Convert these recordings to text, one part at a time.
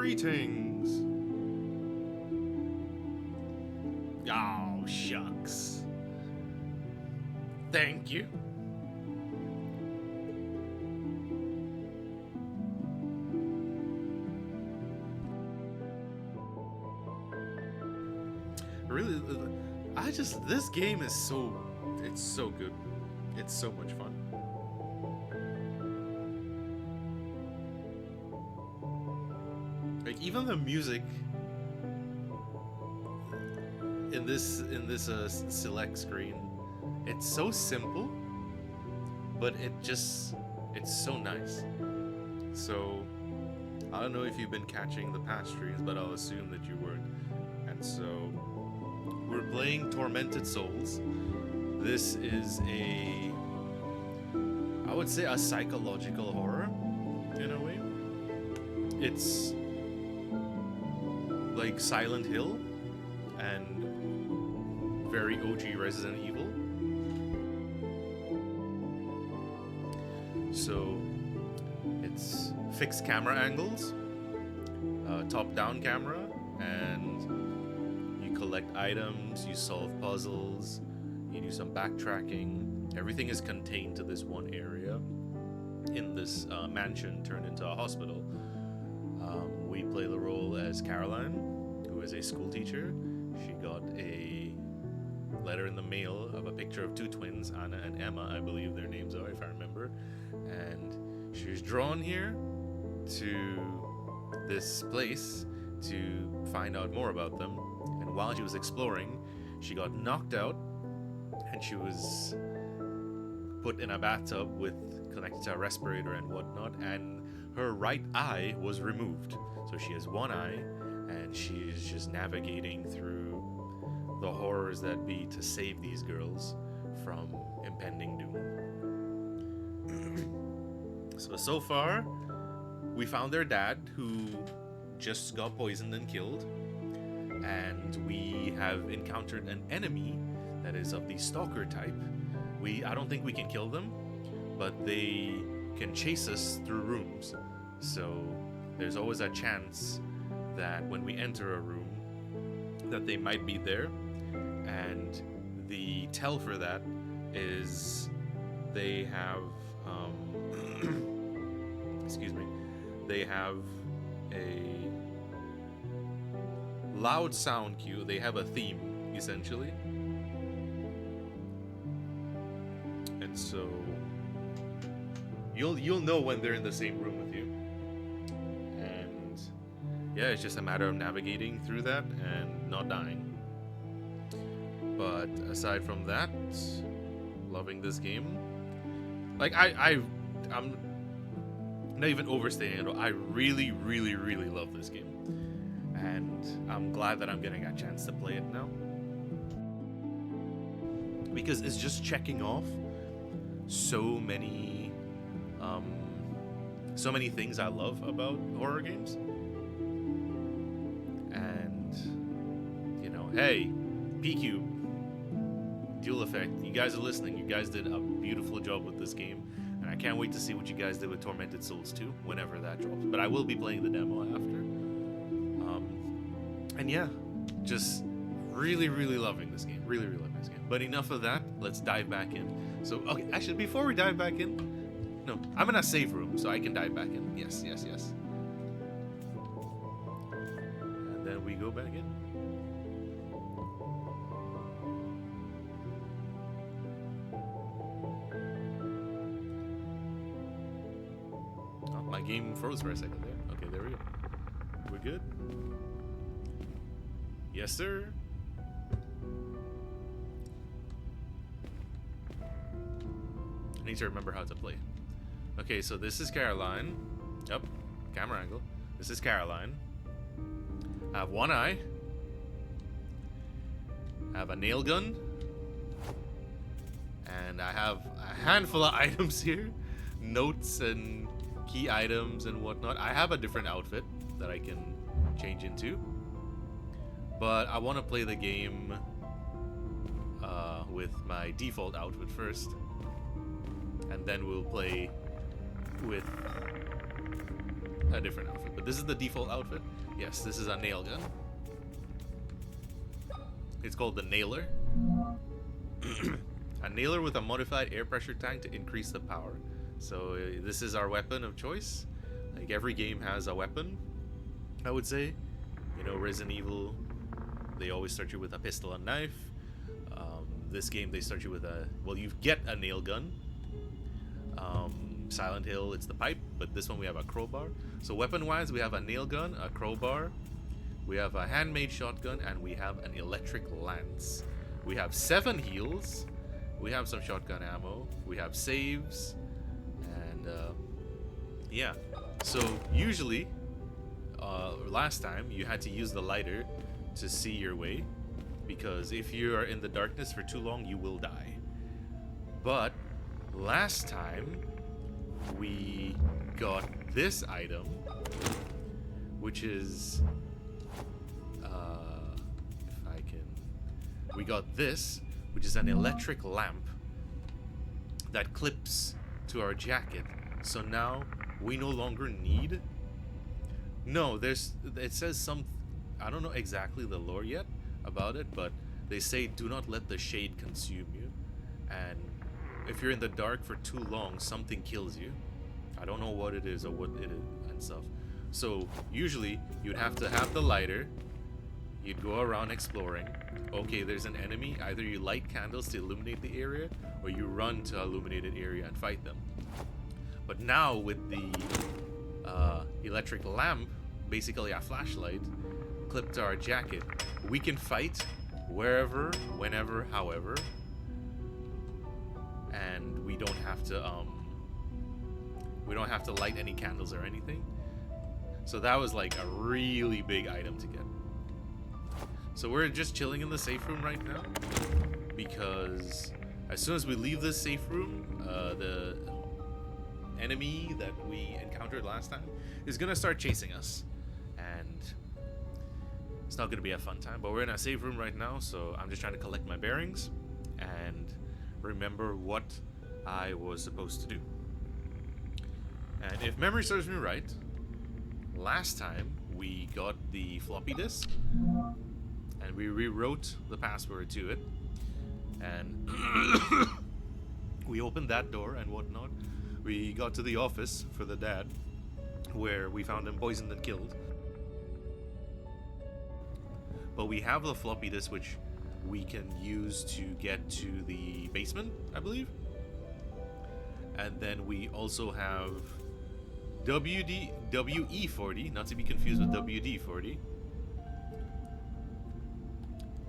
Greetings. Oh, shucks. Thank you. Really, this game is it's so good. It's so much fun. Like, even the music in this select screen, it's so simple, but it's so nice. So I don't know if you've been catching the past streams, but I'll assume that you weren't. And so we're playing Tormented Souls. This is I would say a psychological horror in a way. It's like Silent Hill and very OG Resident Evil. So it's fixed camera angles, top-down camera, and you collect items, you solve puzzles, you do some backtracking. Everything is contained to this one area in this mansion turned into a hospital. We play the role as Caroline, who is a school teacher. She got a letter in the mail of a picture of two twins, Anna and Emma, I believe their names are, if I remember. And she was drawn here to this place to find out more about them. And while she was exploring, she got knocked out, and she was put in a bathtub connected to a respirator and whatnot, and her right eye was removed. So she has one eye, and she is just navigating through the horrors that be to save these girls from impending doom. So far, we found their dad, who just got poisoned and killed, and we have encountered an enemy that is of the stalker type. I don't think we can kill them, but they can chase us through rooms. So there's always a chance that when we enter a room that they might be there. And the tell for that is they have excuse me, they have a loud sound cue. They have a theme, essentially. And so you'll know when they're in the same room with you. And yeah, it's just a matter of navigating through that and not dying. But aside from that, loving this game. Like, I'm not even overstating it. I really, really, really love this game. And I'm glad that I'm getting a chance to play it now. Because it's just checking off so many things I love about horror games. And, you know, hey, PQ, Dual Effect, you guys are listening. You guys did a beautiful job with this game. And I can't wait to see what you guys did with Tormented Souls 2, whenever that drops. But I will be playing the demo after. And yeah, just really, really loving this game. Really, really loving this game. But enough of that. Let's dive back in. So, okay, actually, before we dive back in, no, I'm in a save room, so I can dive back in. Yes, yes, yes. And then we go back in. Oh, my game froze for a second there. Okay, there we go. We're good. Yes, sir. I need to remember how to play. Okay, so this is Caroline. Yep, camera angle. This is Caroline. I have one eye. I have a nail gun. And I have a handful of items here. Notes and key items and whatnot. I have a different outfit that I can change into. But I want to play the game with my default outfit first. And then we'll play with a different outfit, but this is the default outfit. Yes, this is a nail gun. It's called the Nailer. A nailer with a modified air pressure tank to increase the power. So this is our weapon of choice. Like every game has a weapon, I would say. You know, Resident Evil, they always start you with a pistol and knife. This game, they start you with a, well, you get a nail gun. Silent Hill, it's the pipe, but this one we have a crowbar. So weapon-wise, we have a nail gun, a crowbar, we have a handmade shotgun, and we have an electric lance. We have 7 heals, we have some shotgun ammo, we have saves, and yeah. So usually, last time, you had to use the lighter to see your way, because if you are in the darkness for too long, you will die. But last time, we got this item, which is, if I can, we got this, which is an electric lamp that clips to our jacket. So now we no longer need, no, it says some, I don't know exactly the lore yet about it, but they say do not let the shade consume you, and if you're in the dark for too long, something kills you. I don't know what it is or what it is and stuff. So usually you'd have to have the lighter, you'd go around exploring. Okay, there's an enemy, either you light candles to illuminate the area, or you run to illuminated area and fight them. But now with the electric lamp, basically a flashlight, clipped to our jacket, we can fight wherever, whenever, however, and we don't have to light any candles or anything. So that was like a really big item to get. So we're just chilling in the safe room right now, because as soon as we leave this safe room, the enemy that we encountered last time is gonna start chasing us, and it's not gonna be a fun time. But we're in a safe room right now, so I'm just trying to collect my bearings and remember what I was supposed to do. And if memory serves me right, last time we got the floppy disk and we rewrote the password to it, and we opened that door and whatnot. We got to the office for the dad, where we found him poisoned and killed. But we have the floppy disk, which we can use to get to the basement, I believe. And then we also have WE40, not to be confused with WD-40.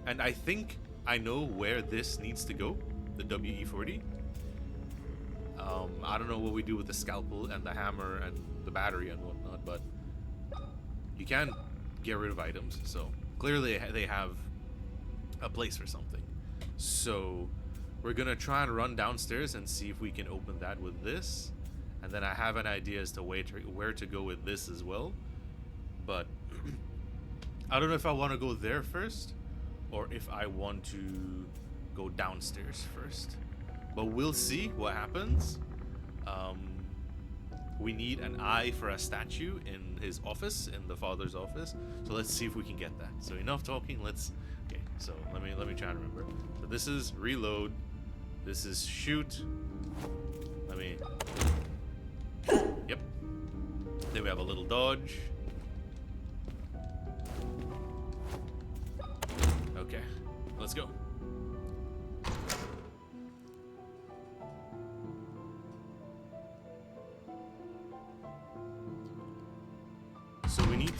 And I think I know where this needs to go, the WE40. I don't know what we do with the scalpel and the hammer and the battery and whatnot, but you can get rid of items, so clearly they have a place for something. So we're gonna try and run downstairs and see if we can open that with this, and then I have an idea as to where to go with this as well, but I don't know if I want to go there first or if I want to go downstairs first, but we'll see what happens. We need an eye for a statue in his office, in the father's office, so let's see if we can get that. So enough talking, let's, okay, so let me try and remember. So this is reload, this is shoot, let me, yep, then we have a little dodge. Okay, let's go. So we need,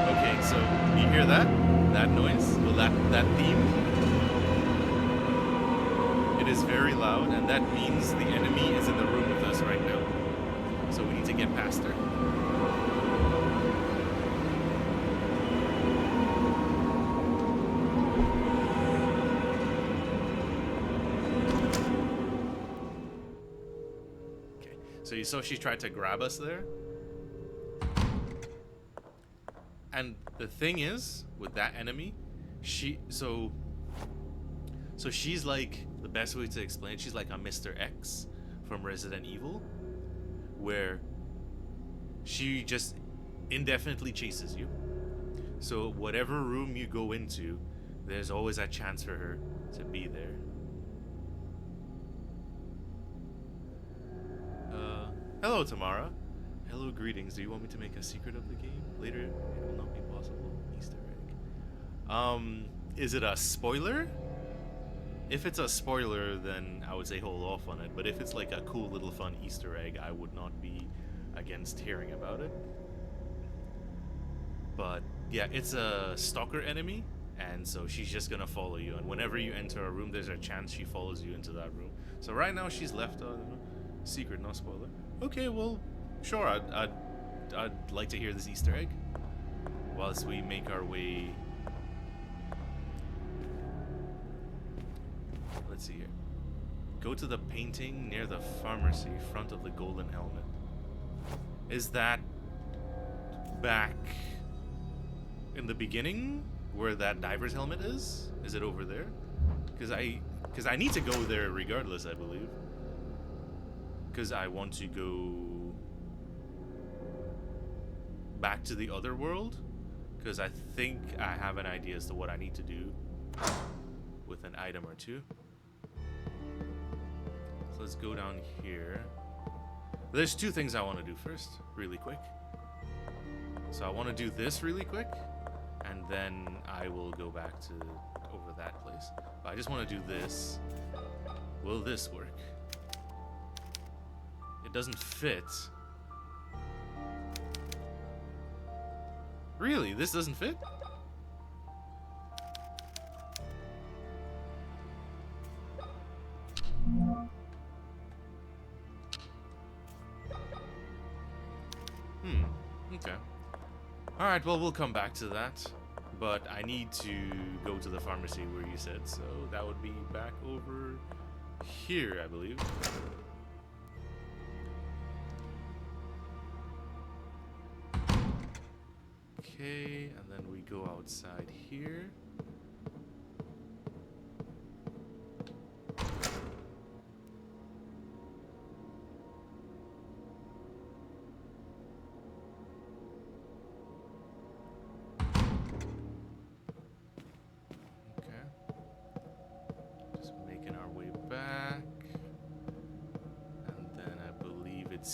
okay, so you hear that noise, well that theme, it is very loud, and that means the enemy is in the room with us right now, so we need to get past her. Okay, so you saw she tried to grab us there. And the thing is, with that enemy, so she's like, the best way to explain it, she's like a Mr. X from Resident Evil, where she just indefinitely chases you. So whatever room you go into, there's always a chance for her to be there. Hello, Tamara. Hello, greetings. Do you want me to make a secret of the game? Later, it will not be possible. Easter egg. Is it a spoiler? If it's a spoiler, then I would say hold off on it. But if it's like a cool little fun Easter egg, I would not be against hearing about it. But yeah, it's a stalker enemy, and so she's just gonna follow you. And whenever you enter a room, there's a chance she follows you into that room. So right now she's left a secret, no spoiler. Okay, well, sure. I'd like to hear this Easter egg whilst we make our way. Let's see here. Go to the painting near the pharmacy, front of the golden helmet. Is that back in the beginning where that diver's helmet is? Is it over there? Because I need to go there regardless, I believe. Because I want to go back to the other world. Because I think I have an idea as to what I need to do with an item or two. So let's go down here. There's two things I want to do first, really quick. So I want to do this really quick, and then I will go back to over that place. But I just want to do this. Will this work? It doesn't fit. Really? This doesn't fit? Okay. Alright, well, we'll come back to that. But I need to go to the pharmacy where you said, so that would be back over here, I believe. Okay, and then we go outside here.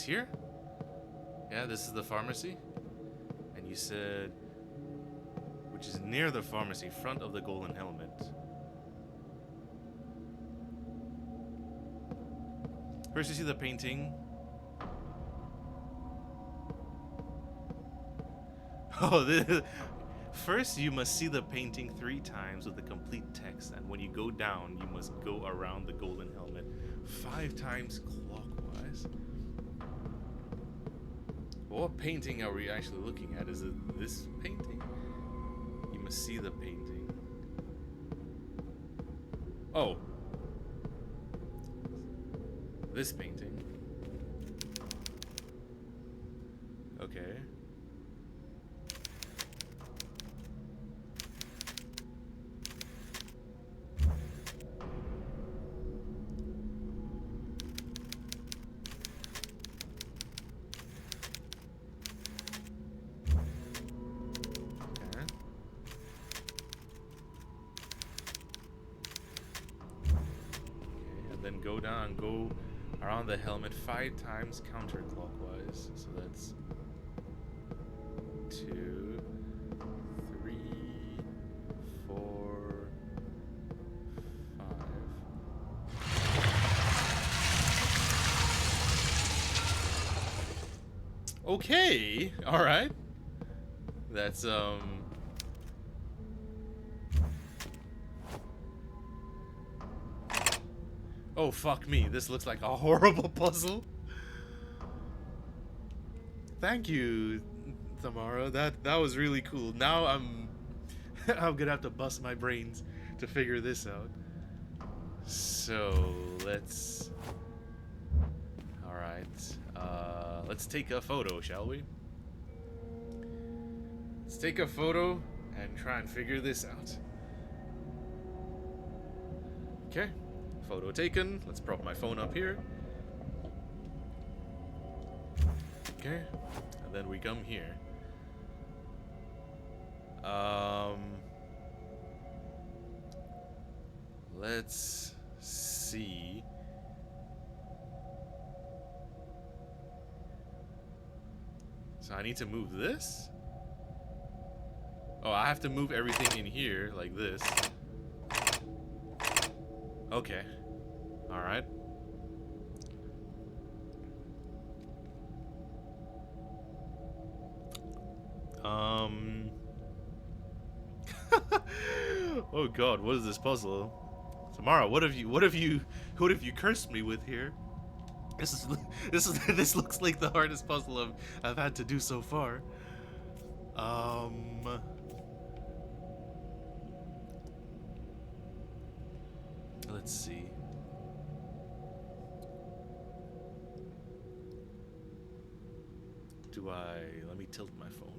Here? Yeah, this is the pharmacy. And you said, which is near the pharmacy, front of the golden helmet. First you see the painting. Oh, first you must see the painting 3 times with the complete text, and when you go down, you must go around the golden helmet 5 times clockwise. What painting are we actually looking at? Is it this painting? You must see the painting. Oh. This painting. Okay. Then go down and go around the helmet 5 times counterclockwise. So that's 2, 3, 4, 5. Okay, all right. That's oh, fuck me. This looks like a horrible puzzle. Thank you, Tamara. That was really cool. Now I'm gonna have to bust my brains to figure this out. So let's. All right. Let's take a photo, shall we? Let's take a photo and try and figure this out. Okay. Photo taken. Let's prop my phone up here. Okay. And then we come here. Um, let's see. So I need to move this? Oh, I have to move everything in here like this. Okay. Alright. Oh god, what is this puzzle? Tamara, what have you cursed me with here? This looks like the hardest puzzle I've had to do so far. Let's see. Let me tilt my phone.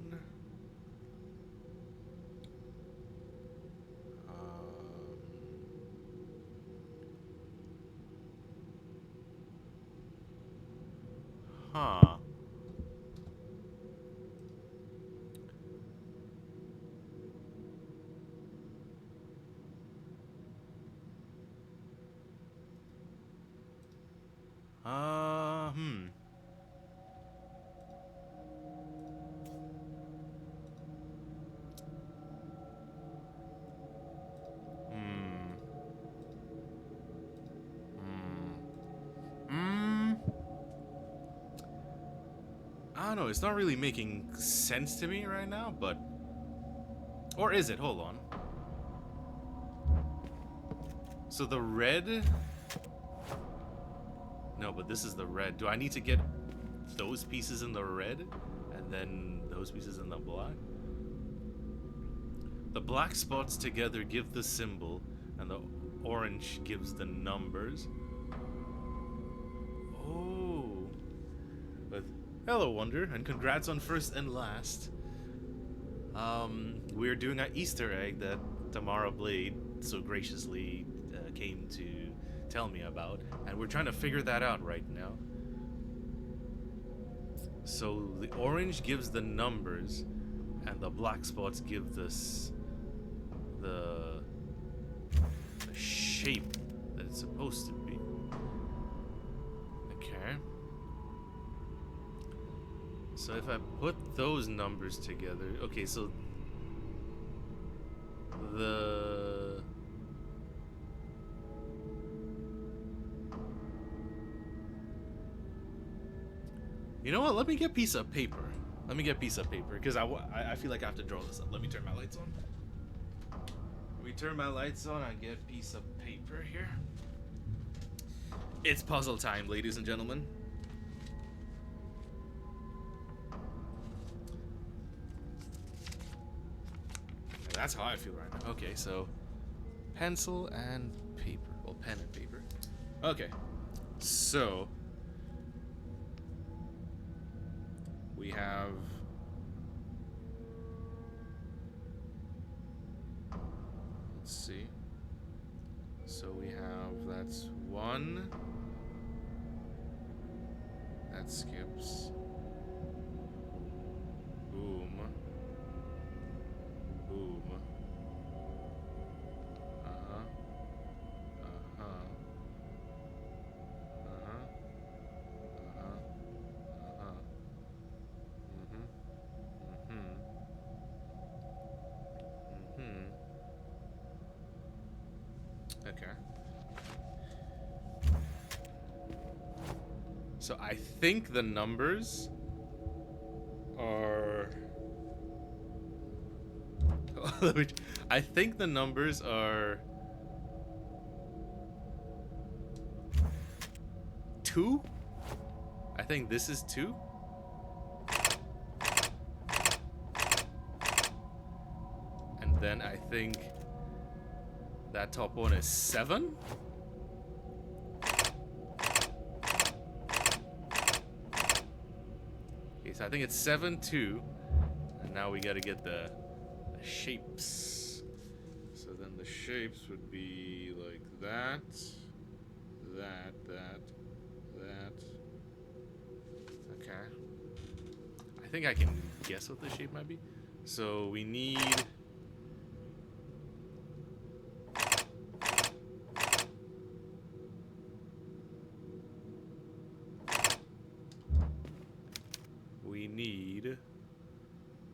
Huh. Hmm. I don't know, it's not really making sense to me right now, but... Or is it? Hold on. So the red... No, but this is the red. Do I need to get those pieces in the red? And then those pieces in the black? The black spots together give the symbol, and the orange gives the numbers. Oh. But hello, Wonder, and congrats on first and last. We're doing an Easter egg that Tamara Blade so graciously came to tell me about, and we're trying to figure that out right now. So the orange gives the numbers, and the black spots give this the shape that it's supposed to be. Okay. So if I put those numbers together, okay, so the you know what? Let me get a piece of paper. Let me get a piece of paper because I feel like I have to draw this up. Let me turn my lights on. Let me turn my lights on and get a piece of paper here. It's puzzle time, ladies and gentlemen. That's how I feel right now. Okay, so pencil and paper. Well, pen and paper. Okay, so we have let's see. So we have that's one. That skips. Boom. Boom. Uh-huh. Uh-huh. Uh-huh. Uh-huh. Uh-huh. Mm-hmm. Mm-hmm. Mm-hmm. Okay. So I think the numbers are... I think the numbers are 2. I think this is 2. And then I think that top one is 7. Okay, so I think it's 7, 2. And now we gotta get the shapes. So then the shapes would be like that, that. Okay. I I think I can guess what the shape might be. So we need...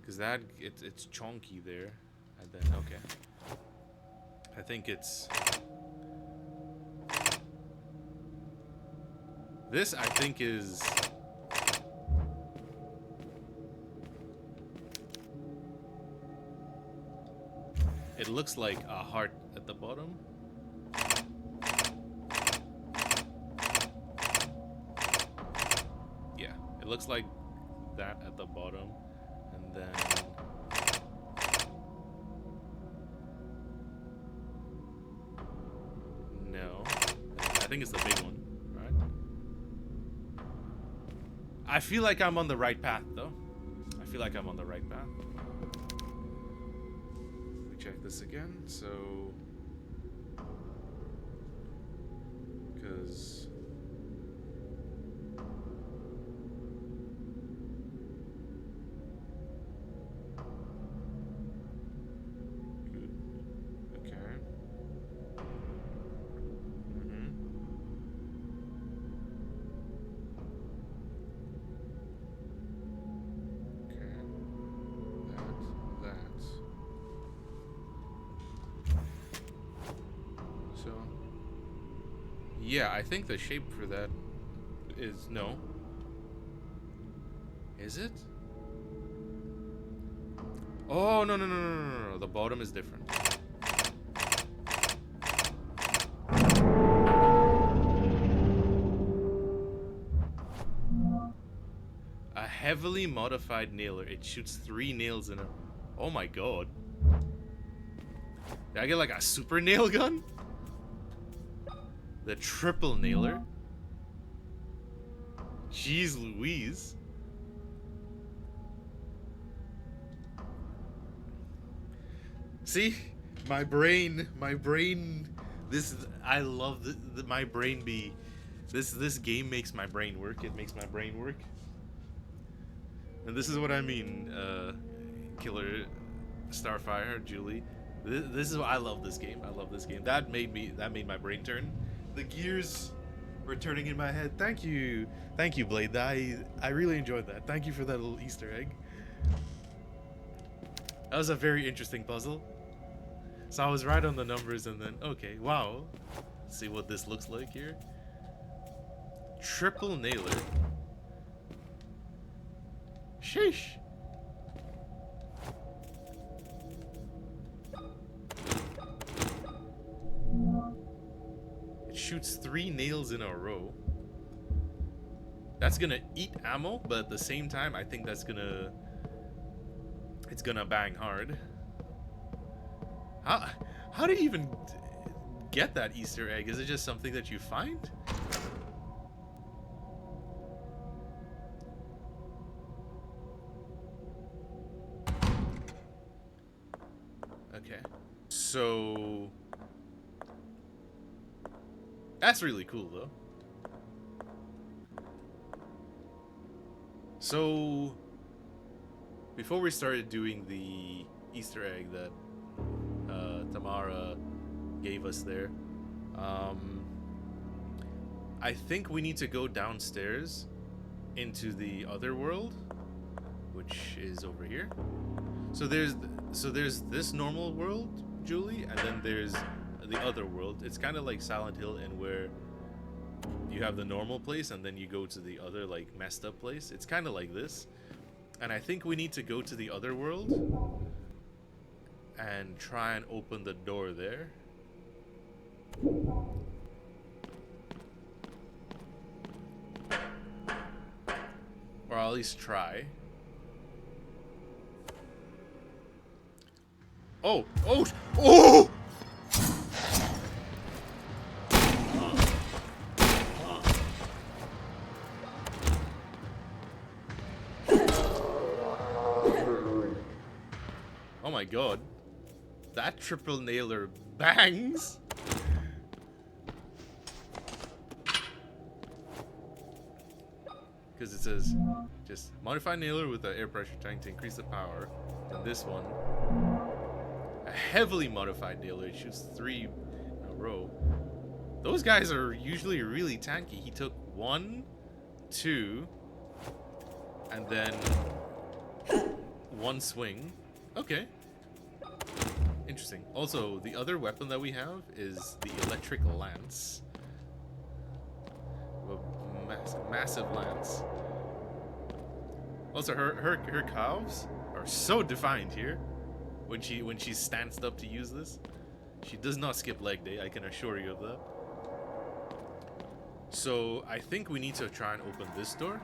Because that, it's chunky there. And then, okay. I think it's... This, I think, is... It looks like a heart at the bottom. Yeah, it looks like that at the bottom. And then... No. I think it's the big one, right? I feel like I'm on the right path, though. I feel like I'm on the right path. Check this again, so because good, okay, yeah, I think the shape for that is... No. Is it? Oh, no, no, no, no, no, no. The bottom is different. A heavily modified nailer. It shoots 3 nails in a... Oh my god. Did I get like a super nail gun? The triple nailer. Jeez Louise. See? My brain, this, I love my brain be, this game makes my brain work. It makes my brain work. And this is what I mean, Killer Starfire, Julie. This is why I love this game. I love this game. That made my brain turn. The gears were turning in my head. Thank you, Blade. I really enjoyed that. Thank you for that little Easter egg. That was a very interesting puzzle. So I was right on the numbers, and then okay, wow. Let's see what this looks like here. Triple nailer. Sheesh. Shoots 3 nails in a row. That's gonna eat ammo, but at the same time, I think that's gonna... It's gonna bang hard. How do you even get that Easter egg? Is it just something that you find? Okay. So... That's really cool, though. So, before we started doing the Easter egg that Tamara gave us there, I think we need to go downstairs into the other world, which is over here. So there's this normal world, Julie, and then there's the other world. It's kind of like Silent Hill, and where you have the normal place and then you go to the other like messed up place. It's kind of like this, and I think we need to go to the other world and try and open the door there. Or at least try. Oh! Oh! Oh! Oh my god. That triple nailer bangs! because it says just modify nailer with the air pressure tank to increase the power. And this one, a heavily modified nailer, it shoots 3 in a row. Those guys are usually really tanky. He took 1, 2, and then 1 swing. Okay. Interesting. Also, the other weapon that we have is the electric lance. A massive lance. Also, her calves are so defined here. When she stands up to use this, she does not skip leg day. I can assure you of that. So I think we need to try and open this door,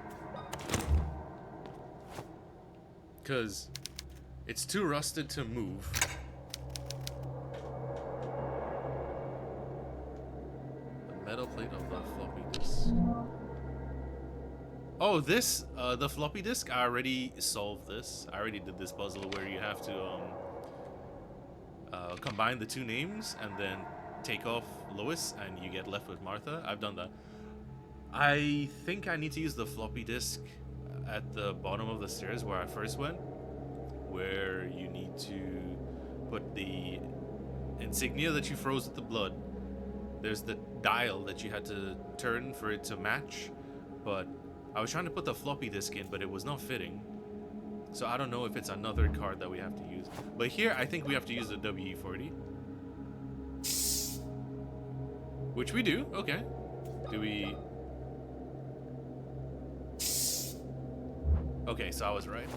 because it's too rusted to move. The metal plate of the floppy disk. Oh, this, the floppy disk, I already solved this. I already did this puzzle where you have to combine the 2 names and then take off Lois and you get left with Martha. I've done that. I think I need to use the floppy disk at the bottom of the stairs where I first went, where you need to put the insignia that you froze with the blood. There's the dial that you had to turn for it to match, but I was trying to put the floppy disk in, but it was not fitting. So I don't know if it's another card that we have to use. But here, I think we have to use the WE-40. Which we do, okay. Do we... Okay, so I was right.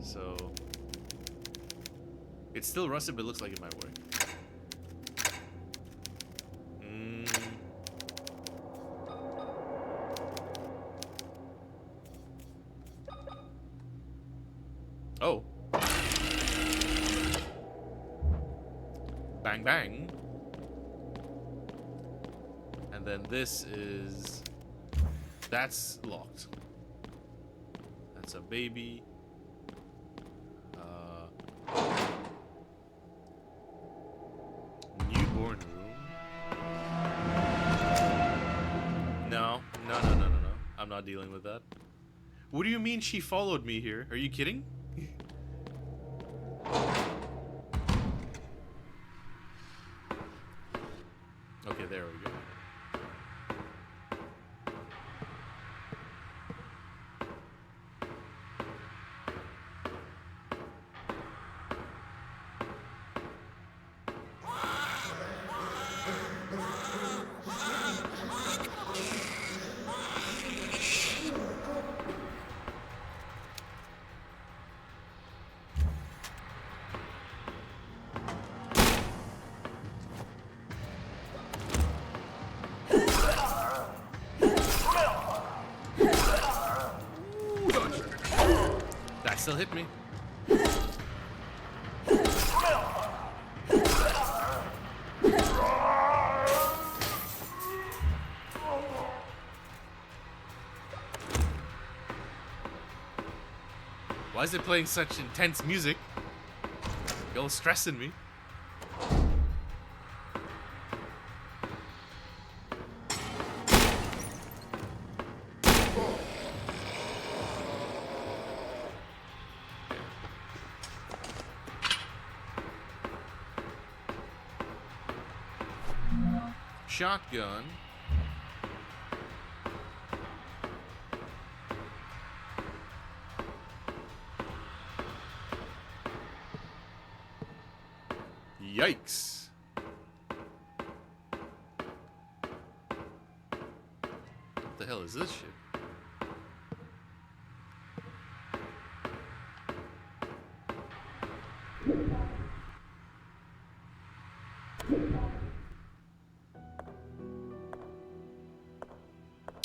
So... It's still rusted, but it looks like it might work. Oh. Bang, bang. And then this is... That's locked. That's a baby. Newborn room. No. I'm not dealing with that. What do you mean she followed me here? Are you kidding? Okay, there we go. Still hit me. Why is it playing such intense music? You're stressing me. Shotgun. Yikes. What the hell is this shit?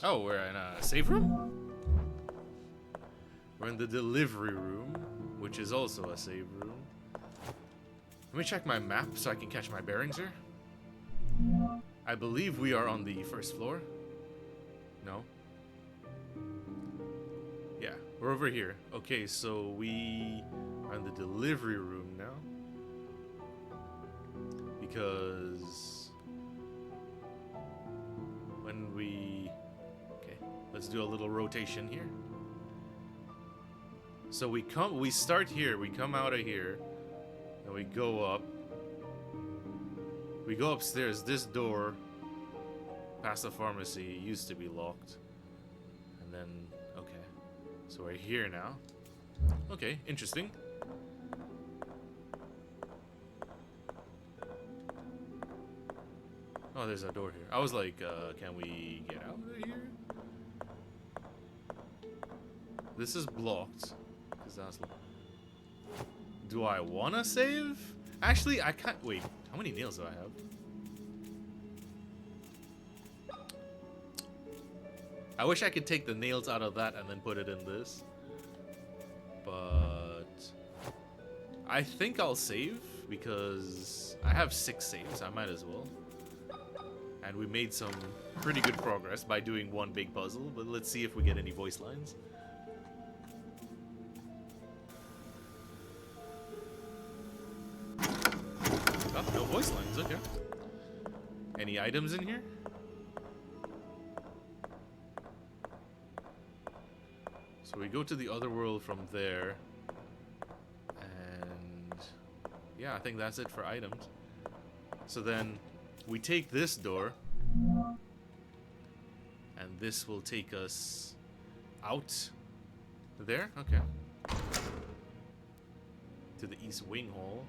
Oh, we're in a safe room? We're in the delivery room, which is also a save room. Let me check my map so I can catch my bearings here. I believe we are on the first floor. No? Yeah, we're over here. Okay, so we are in the delivery room now. Because when we... let's do a little rotation here. So we start here, we come out of here, and we go up. We go upstairs. This door, past the pharmacy, used to be locked. And then, okay. So we're here now. Okay, interesting. Oh, there's a door here. I was like, can we get out of here? This is blocked. Do I want to save? Actually, I can't. Wait, how many nails do I have? I wish I could take the nails out of that and then put it in this. But I think I'll save because I have 6 saves. I might as well. And we made some pretty good progress by doing one big puzzle. But let's see if we get any voice lines. Oh, no voice lines, okay. Any items in here? So we go to the other world from there. And yeah, I think that's it for items. So then we take this door. And this will take us out there, okay. To the East Wing Hall.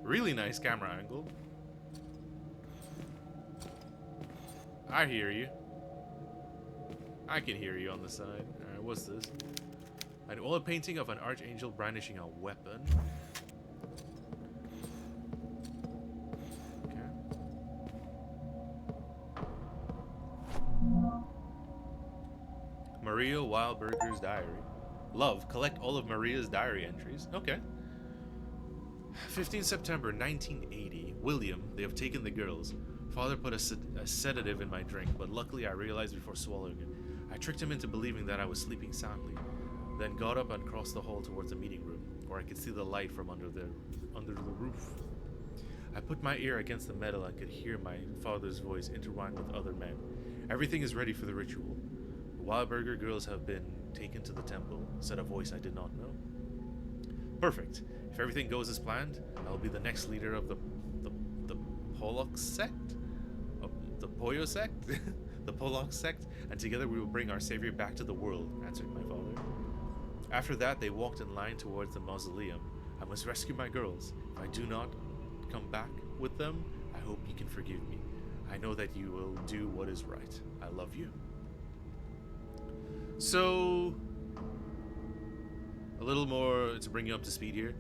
Really nice camera angle. I hear you. I can hear you on the side. Alright, what's this? An oil painting of an archangel brandishing a weapon. Okay. Maria Wildberger's diary. Love, collect all of Maria's diary entries. Okay. 15 September 1980. William, they have taken the girls. Father put a sedative in my drink, but luckily I realized before swallowing it. I tricked him into believing that I was sleeping soundly, then got up and crossed the hall towards the meeting room, where I could see the light from under the roof. I put my ear against the metal and could hear my father's voice intertwined with other men. Everything is ready for the ritual. The Wildberger girls have been taken to the temple, said a voice I did not know. Perfect. If everything goes as planned, I'll be the next leader of the Pollock sect? The Poyo sect? The Pollock sect, and together we will bring our savior back to the world, answered my father. After that, they walked in line towards the mausoleum. I must rescue my girls. If I do not come back with them, I hope you can forgive me. I know that you will do what is right. I love you. So, a little more to bring you up to speed here.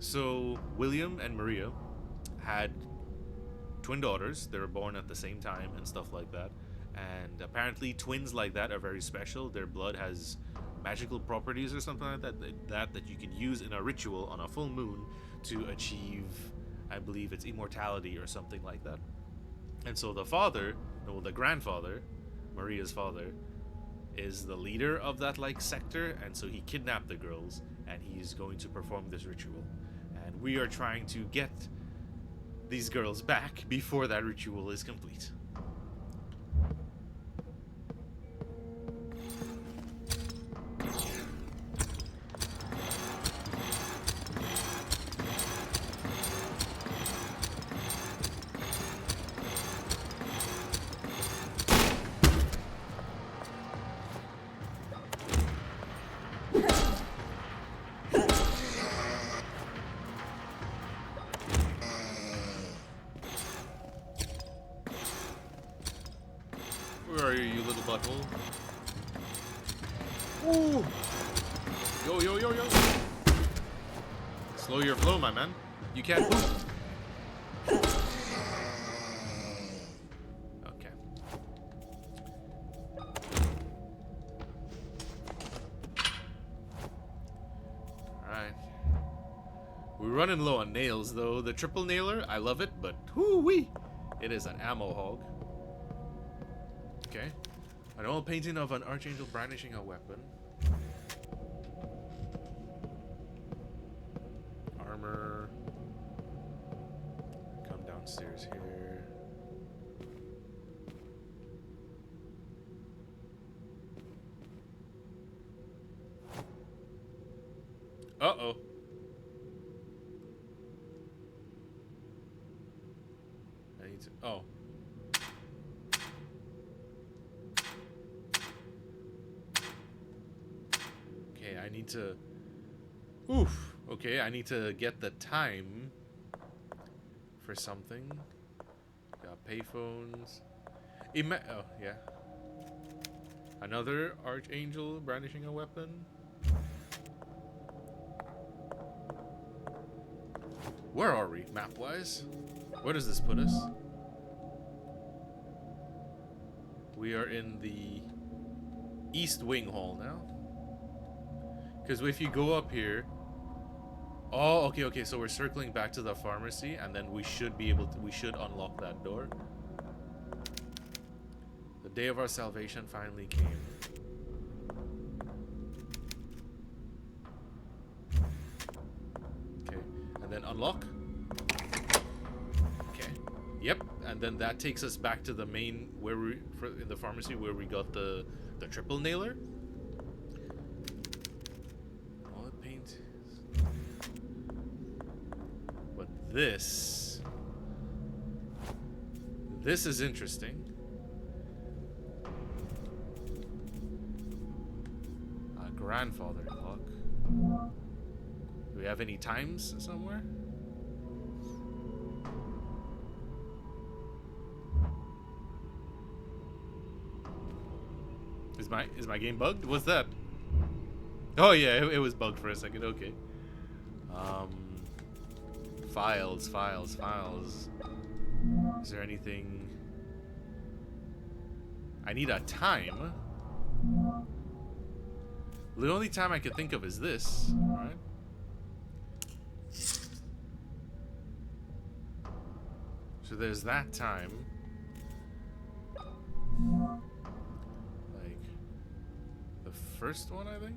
So, William and Maria had twin daughters. They were born at the same time and stuff like that. And apparently twins like that are very special. Their blood has magical properties or something like that that you can use in a ritual on a full moon to achieve, I believe it's immortality or something like that. And so the father, well, the grandfather, Maria's father, is the leader of that like sector, and so he kidnapped the girls and he's going to perform this ritual. And we are trying to get these girls back before that ritual is complete. Where are you, you little butthole? Ooh! Yo, yo, yo, yo! Slow your flow, my man. You can't move. Okay. Alright. We're running low on nails, though. The triple nailer, I love it, but whoo-wee! It is an ammo hog. Okay. An oil painting of an archangel brandishing a weapon. Armor. downstairs here. Uh-oh. I need to... Oh. Okay, I need to... Oof. Okay, I need to get the time for something. Got payphones. Oh, yeah. Another archangel brandishing a weapon. Where are we, map-wise? Where does this put us? We are in the East Wing Hall now. Because if you go up here... Oh, okay, so we're circling back to the pharmacy, and then we should be able to... We should unlock that door. The day of our salvation finally came. Okay, and then unlock. Okay, yep, and then that takes us back to the main where we in the pharmacy where we got the triple nailer. All the paint. But this is interesting. Grandfather clock. Do we have any times somewhere? Is my game bugged? What's that? Oh yeah, it was bugged for a second. Okay. Files. Is there anything? I need a time. The only time I could think of is this, right? So there's that time. Like the first one, I think.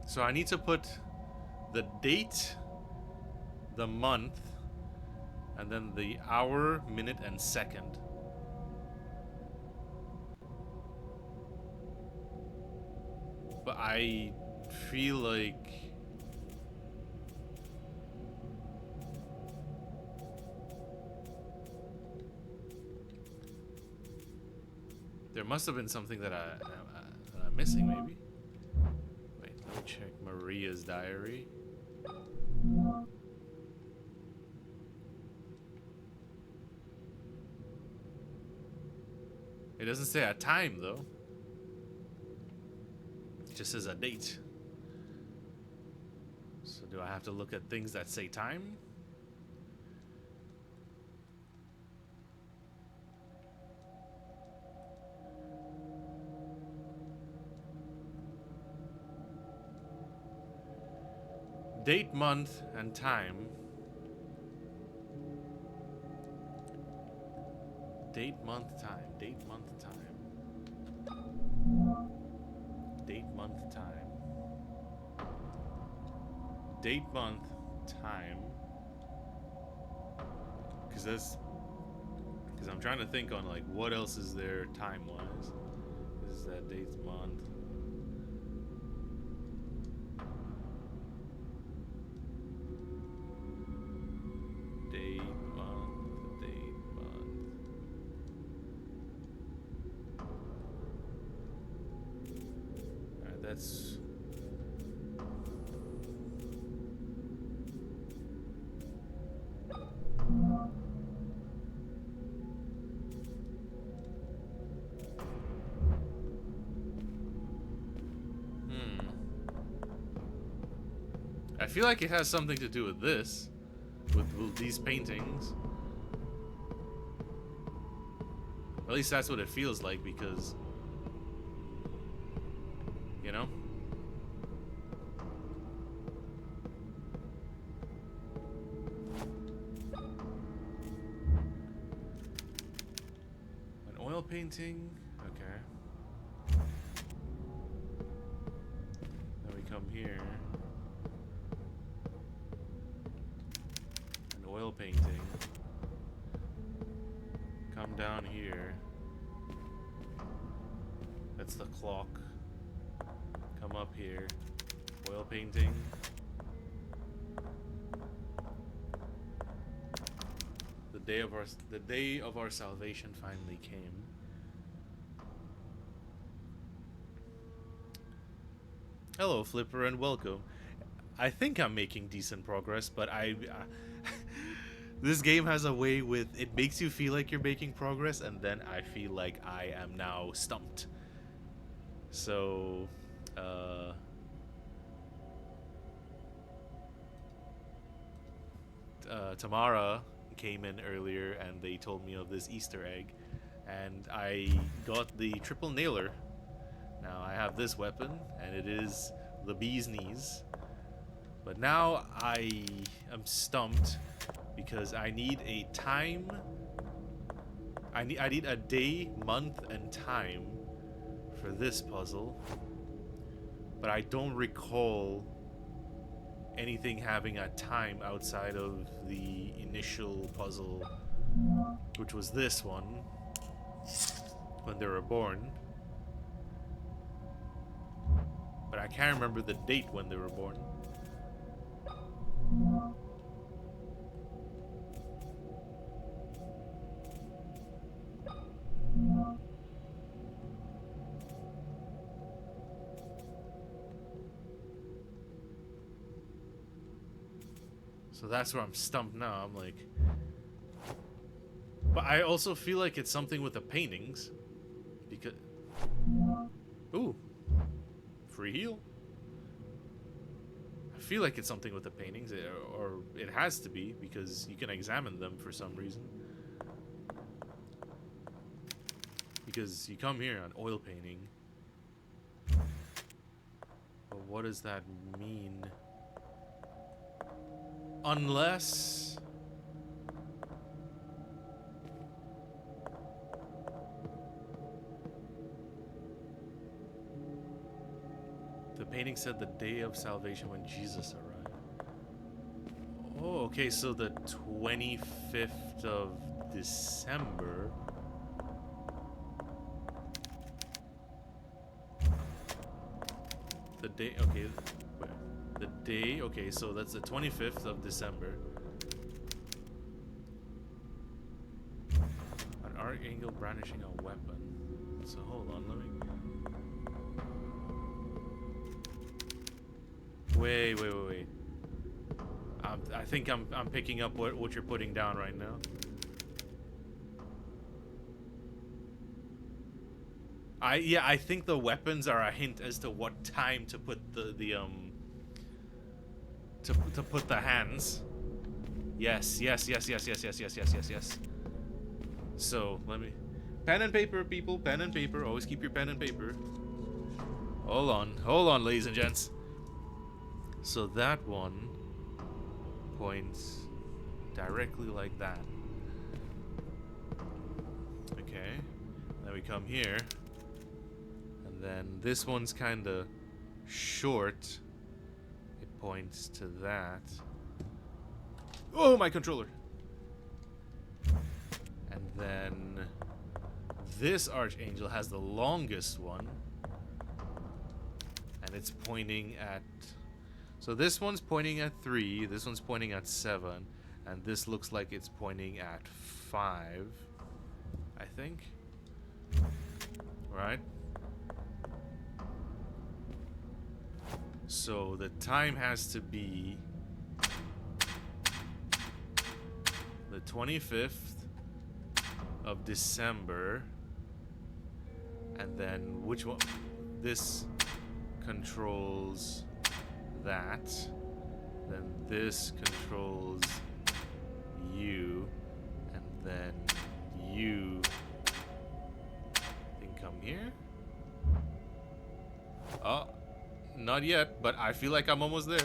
So I need to put the date, the month, and then the hour, minute, and second. But I feel like... there must have been something that I'm missing, maybe. Wait, let me check Maria's diary. It doesn't say a time, though. It just says a date. So do I have to look at things that say time? Date, month, and time. Date, month, time. Date, month, time. Date, month, time. Date, month, time. Because I'm trying to think on like what else is there time-wise. This is that date, month. I feel like it has something to do with this, with these paintings. At least that's what it feels like, because, you know? An oil painting, okay. Then we come here. An oil painting. Come down here. That's the clock. Come up here. Oil painting. The day of our salvation finally came. Hello, Flipper, and welcome. I think I'm making decent progress, but this game has a way with it makes you feel like you're making progress, and then I feel like I am now stumped. So, Tamara came in earlier and they told me of this Easter egg, and I got the triple nailer. Now I have this weapon, and it is the bee's knees. But now I am stumped because I need a time. I need a day, month, and time for this puzzle. But I don't recall anything having a time outside of the initial puzzle, which was this one, when they were born. But I can't remember the date when they were born. So that's where I'm stumped now. I'm like... But I also feel like it's something with the paintings. Because... Ooh. Free heal. I feel like it's something with the paintings. Or it has to be, because you can examine them for some reason. Because you come here on oil painting. But what does that mean? Unless... The painting said the day of salvation when Jesus arrived. Oh, okay, so the 25th of December. The day, okay. The day, okay, so that's the 25th of December. An archangel brandishing a weapon. So hold on, let me... Wait. I think I'm picking up what you're putting down right now. I think the weapons are a hint as to what time to put to put the hands. Yes. So let me pen and paper, people. Pen and paper. Always keep your pen and paper. Hold on, ladies and gents. So that one points directly like that. Okay. Then we come here. And then this one's kind of short. It points to that. Oh, my controller. And then this archangel has the longest one. And it's pointing at... So this one's pointing at 3, this one's pointing at 7, and this looks like it's pointing at 5, I think. Right? So the time has to be the 25th of December, and then which one? This controls that, Then this controls you, and then you can come here. Oh, not yet, but I feel like I'm almost there.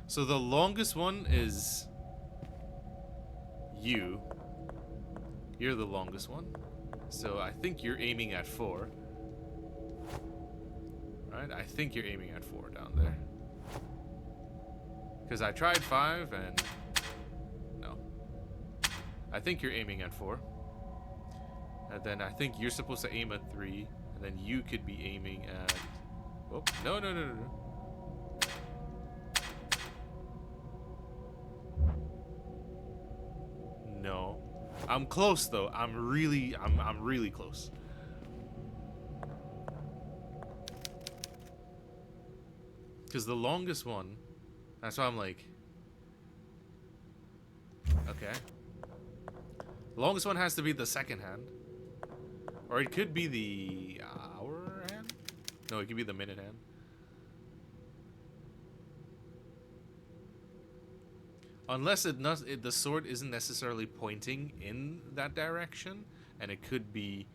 So the longest one is you. You're the longest one. So I think you're aiming at 4. Right? I think you're aiming at 4 down there. Because I tried 5 and... no. I think you're aiming at 4. And then I think you're supposed to aim at 3. And then you could be aiming at... oh, no, no, no, no, no. No. I'm close though. I'm really close. Cause the longest one, that's why I'm like, okay. The longest one has to be the second hand. Or it could be the hour hand? No, it could be the minute hand. Unless the sword isn't necessarily pointing in that direction, and it could be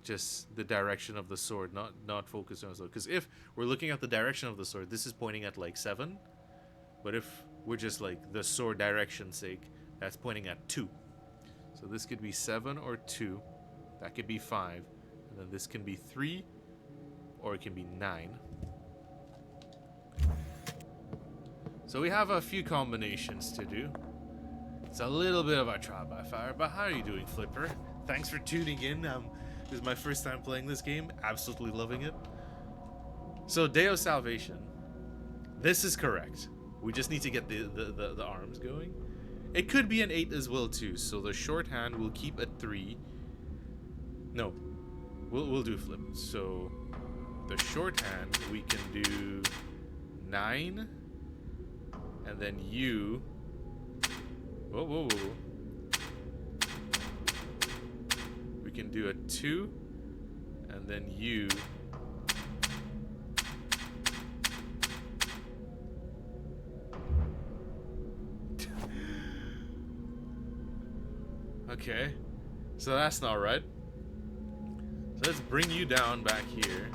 just the direction of the sword, not focused on the sword. Because if we're looking at the direction of the sword, this is pointing at like 7. But if we're just like the sword direction's sake, that's pointing at 2. So this could be 7 or 2. That could be 5. And then this can be 3, or it can be 9. So we have a few combinations to do. It's a little bit of a trial by fire, but how are you doing, Flipper? Thanks for tuning in. This is my first time playing this game. Absolutely loving it. So Day of Salvation. This is correct. We just need to get the arms going. It could be an 8 as well too. So the shorthand will keep at 3. No, we'll do flip. So the shorthand we can do 9. And then you... whoa, whoa, whoa. We can do a 2. And then you... okay. So that's not right. So let's bring you down back here.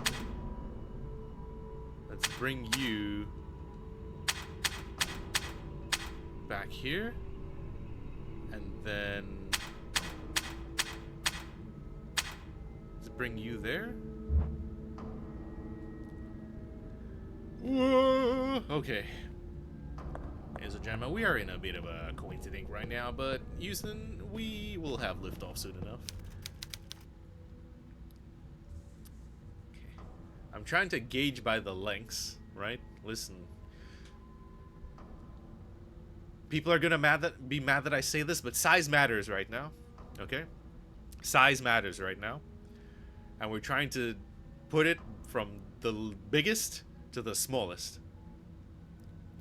Let's bring you... back here, and then let's bring you there. Whoa. Okay. Ladies and gentlemen, we are in a bit of a coincidence right now, but Houston, we will have liftoff soon enough. Okay. I'm trying to gauge by the lengths, right? Listen. People are gonna be mad that I say this, but size matters right now. Okay? Size matters right now. And we're trying to put it from the biggest to the smallest.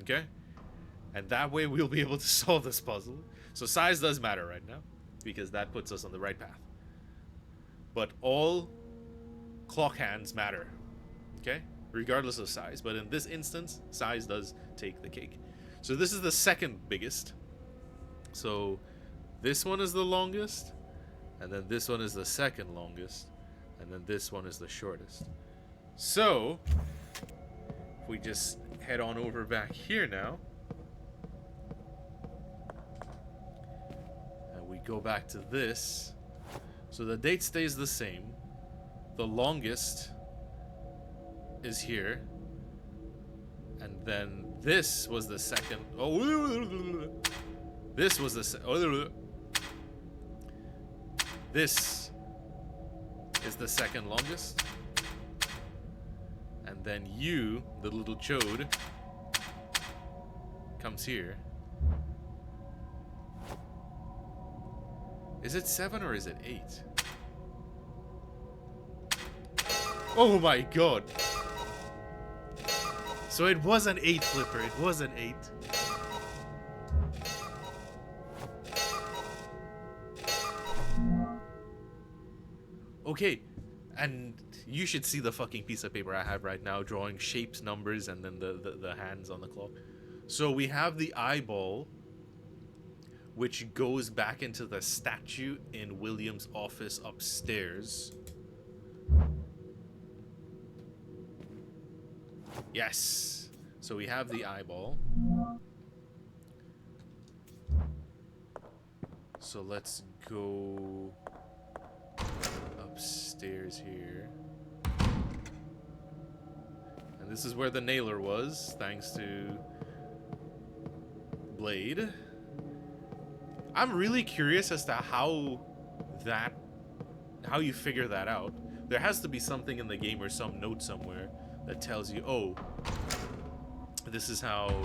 Okay? And that way we'll be able to solve this puzzle. So size does matter right now, because that puts us on the right path. But all clock hands matter. Okay? Regardless of size. But in this instance, size does take the cake. So this is the second biggest. So this one is the longest, and then this one is the second longest, and then this one is the shortest. So if we just head on over back here now, and we go back to this, so the date stays the same. The longest is here. And then this was the second. Oh, this was the. This is the second longest. And then you, the little chode, comes here. Is it 7 or is it 8? Oh my god. So it was an 8, Flipper. It was an 8. Okay, and you should see the fucking piece of paper I have right now drawing shapes, numbers, and then the hands on the clock. So we have the eyeball, which goes back into the statue in William's office upstairs. Yes. So we have the eyeball. So let's go upstairs here. And this is where the nailer was, thanks to Blade. I'm really curious as to how you figure that out. There has to be something in the game or some note somewhere that tells you, oh, this is how...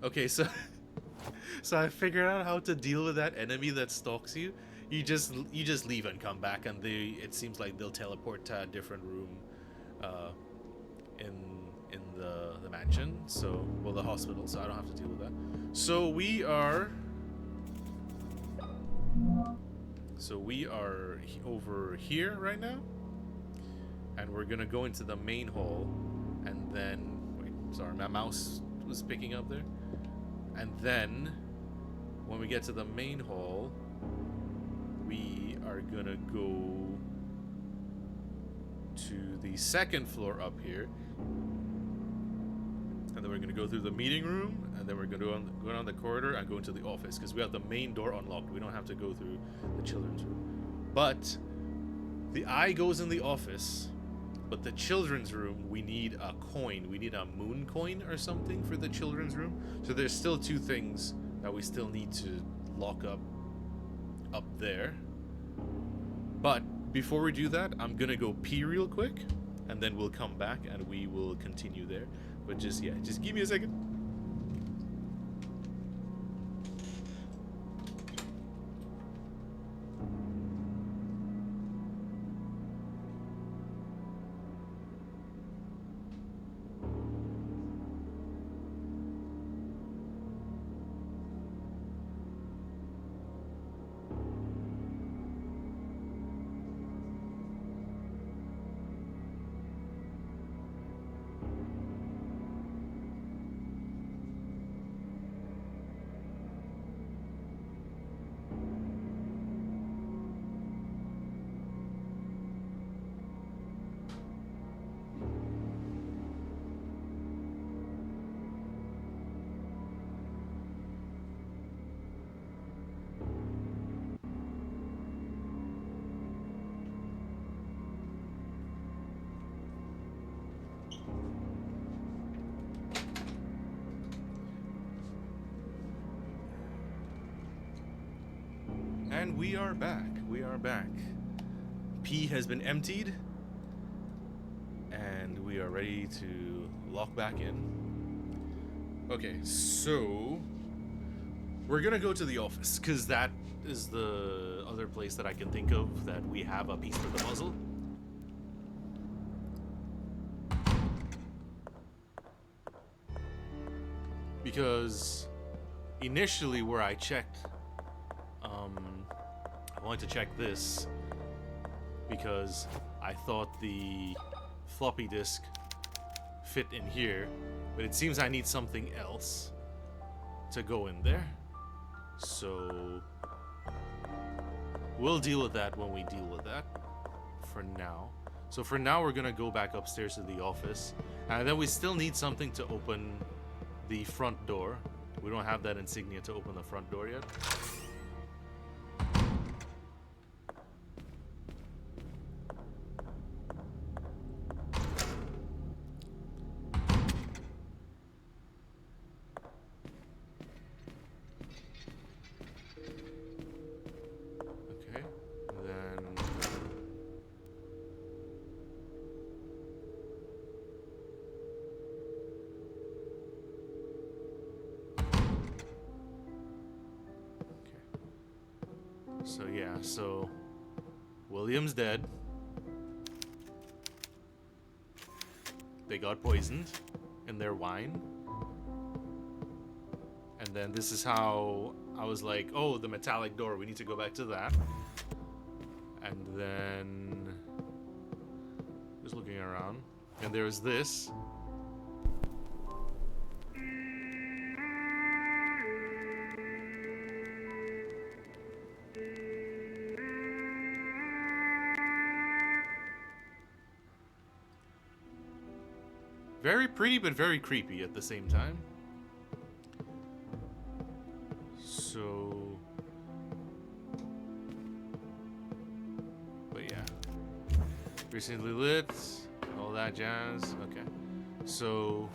Okay, so I figured out how to deal with that enemy that stalks you. You just leave and come back, and it seems like they'll teleport to a different room in the mansion. So, well, the hospital. So I don't have to deal with that. So we are over here right now, and we're gonna go into the main hall, and then wait, sorry, my mouse was picking up there. And then when we get to the main hall, we are gonna go to the second floor up here, and then we're gonna go through the meeting room, and then we're gonna go down the corridor and go into the office, because we have the main door unlocked. We don't have to go through the children's room. But the eye goes in the office, but the children's room, we need a coin. We need a moon coin or something for the children's room. So there's still two things that we still need to lock up there. But before we do that, I'm gonna go pee real quick, and then we'll come back and we will continue there. But just give me a second. And we are back. We are back. P has been emptied, and we are ready to lock back in. Okay, so we're gonna go to the office, because that is the other place that I can think of that we have a piece for the puzzle. Because initially where I checked, I wanted to check this because I thought the floppy disk fit in here, but it seems I need something else to go in there. So we'll deal with that when we deal with that for now. So for now, we're gonna go back upstairs to the office, and then we still need something to open the front door. We don't have that insignia to open the front door yet. Okay, then so yeah, so William's dead. They got poisoned in their wine. And then this is how I was like, oh, the metallic door, we need to go back to that. And then just looking around, and there's this. Very pretty, but very creepy at the same time. So, but yeah, recently lit, all that jazz. Okay, so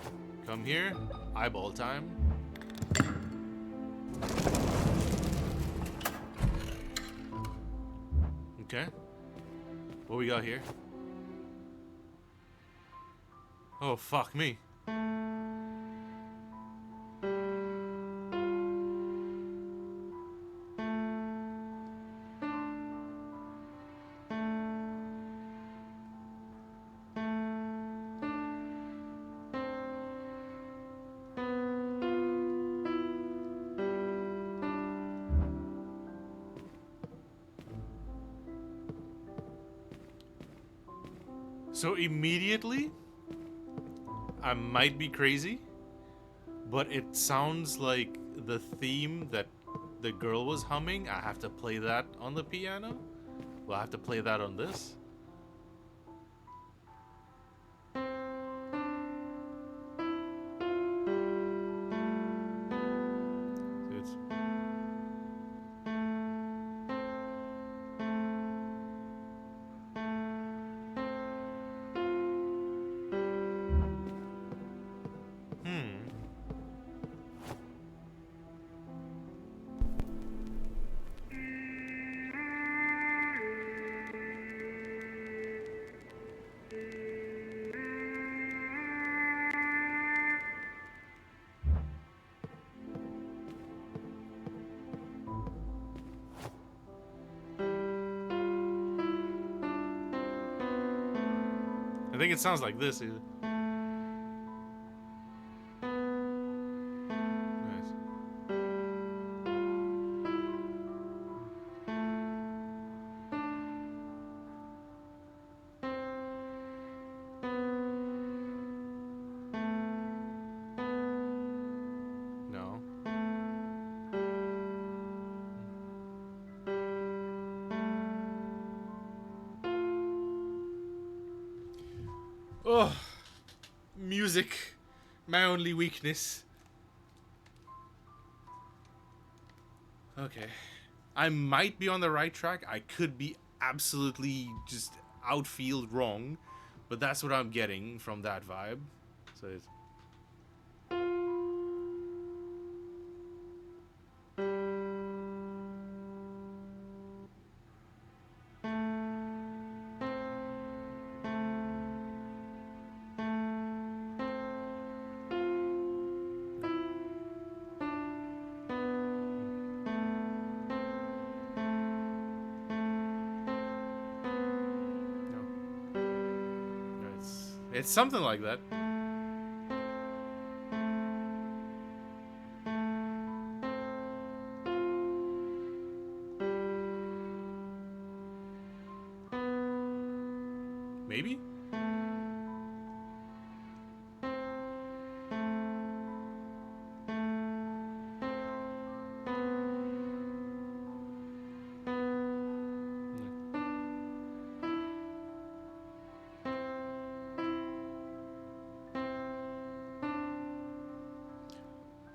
come here, eyeball time. Okay, what we got here? Oh, fuck me. So immediately, I might be crazy, but it sounds like the theme that the girl was humming. I have to play that on the piano. Well, I have to play that on this. It's... I think it sounds like this. Nice. No. Oh, music, my only weakness. Okay, I might be on the right track. I could be absolutely just outfield wrong, but that's what I'm getting from that vibe. So it's... It's something like that. Maybe?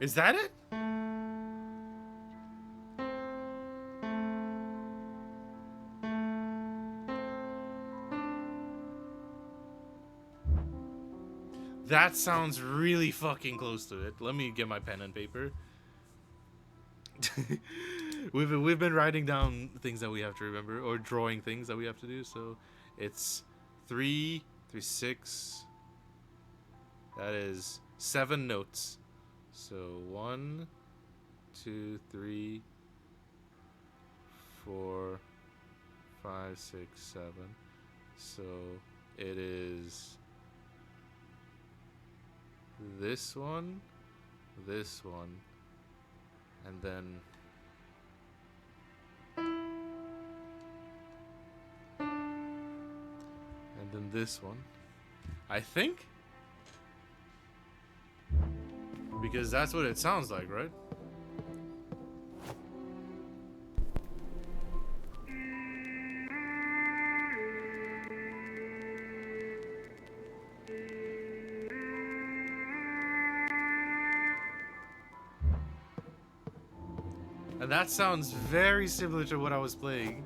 Is that it? That sounds really fucking close to it. Let me get my pen and paper. we've been writing down things that we have to remember, or drawing things that we have to do. So it's 3, 3, 6. That is 7 notes. So 1, 2, 3, 4, 5, 6, 7. So it is this one, and then this one. I think, because that's what it sounds like, right? And that sounds very similar to what I was playing.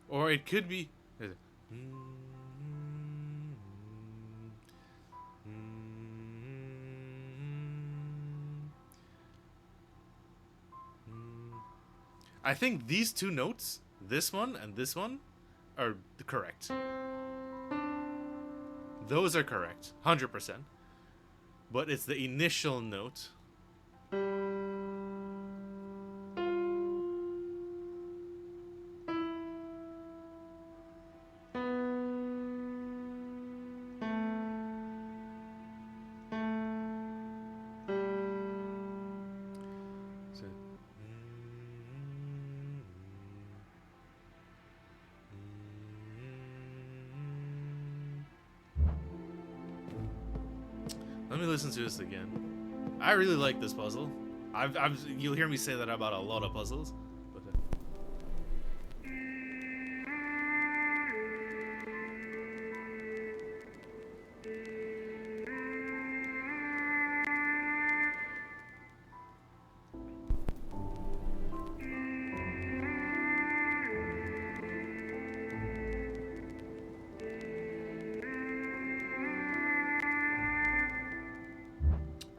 Or it could be. I think these two notes, this one and this one, are correct. Those are correct, 100%. But it's the initial note. Let me listen to this again. I really like this puzzle. You'll hear me say that about a lot of puzzles. But,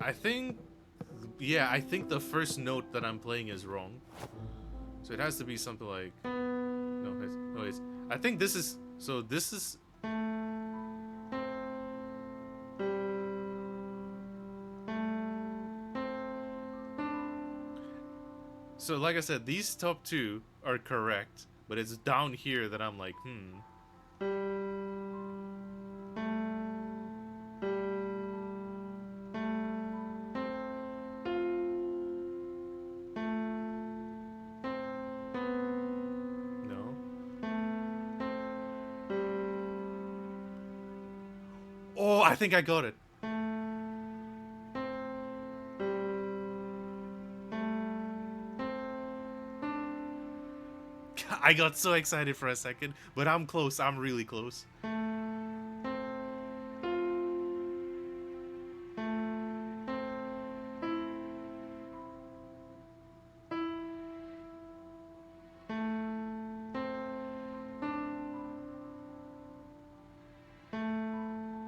I think, yeah, I think the first note that I'm playing is wrong. So it has to be something like, no, it's, I think this is, so this is, so like I said, these top two are correct, but it's down here that I'm like, Oh, I think I got it. I got so excited for a second, but I'm close. I'm really close.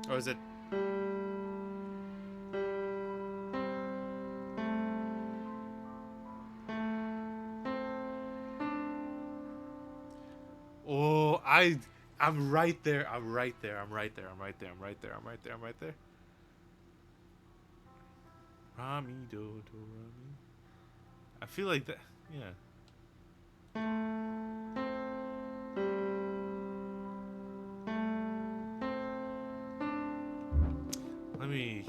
Or is it? Oh, I'm right there. I'm right there. I'm right there. I'm right there. I'm right there. I'm right there. I'm right there. Rami do Rami. I feel like that. Yeah. Let me.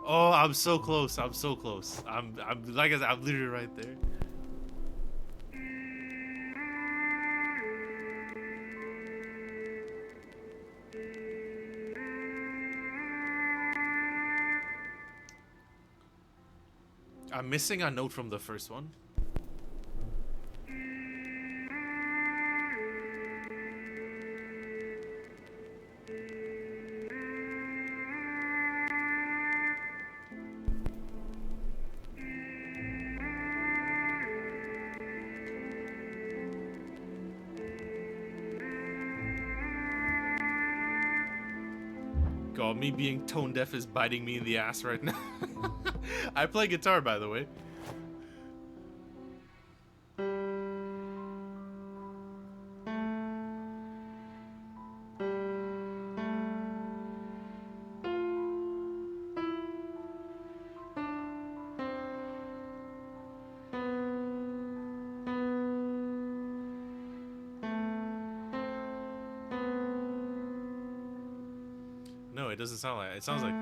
Oh, I'm so close. I'm so close. I'm like I said, I'm literally right there. I'm missing a note from the first one. God, me being tone deaf is biting me in the ass right now. I play guitar, by the way. it doesn't sound like it. It sounds like.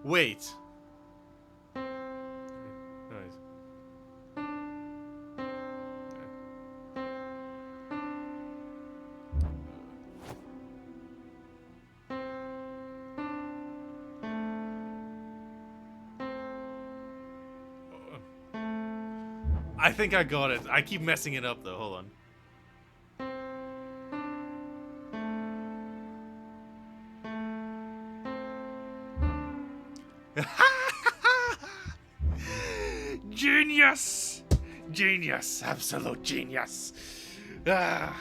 Wait. Nice. I think I got it. I keep messing it up though. Hold on. Genius! Genius! Absolute genius! Ah,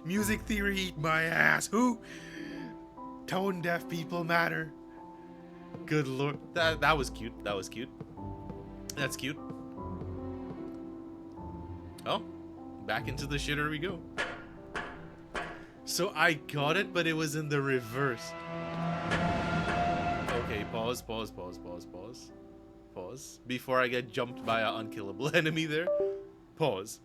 music theory eat my ass. Who? Tone deaf people matter. Good lord. That was cute. That was cute. That's cute. Oh, back into the shitter we go. So I got it, but it was in the reverse. Okay, pause. Pause. Before I get jumped by an unkillable enemy there. Pause.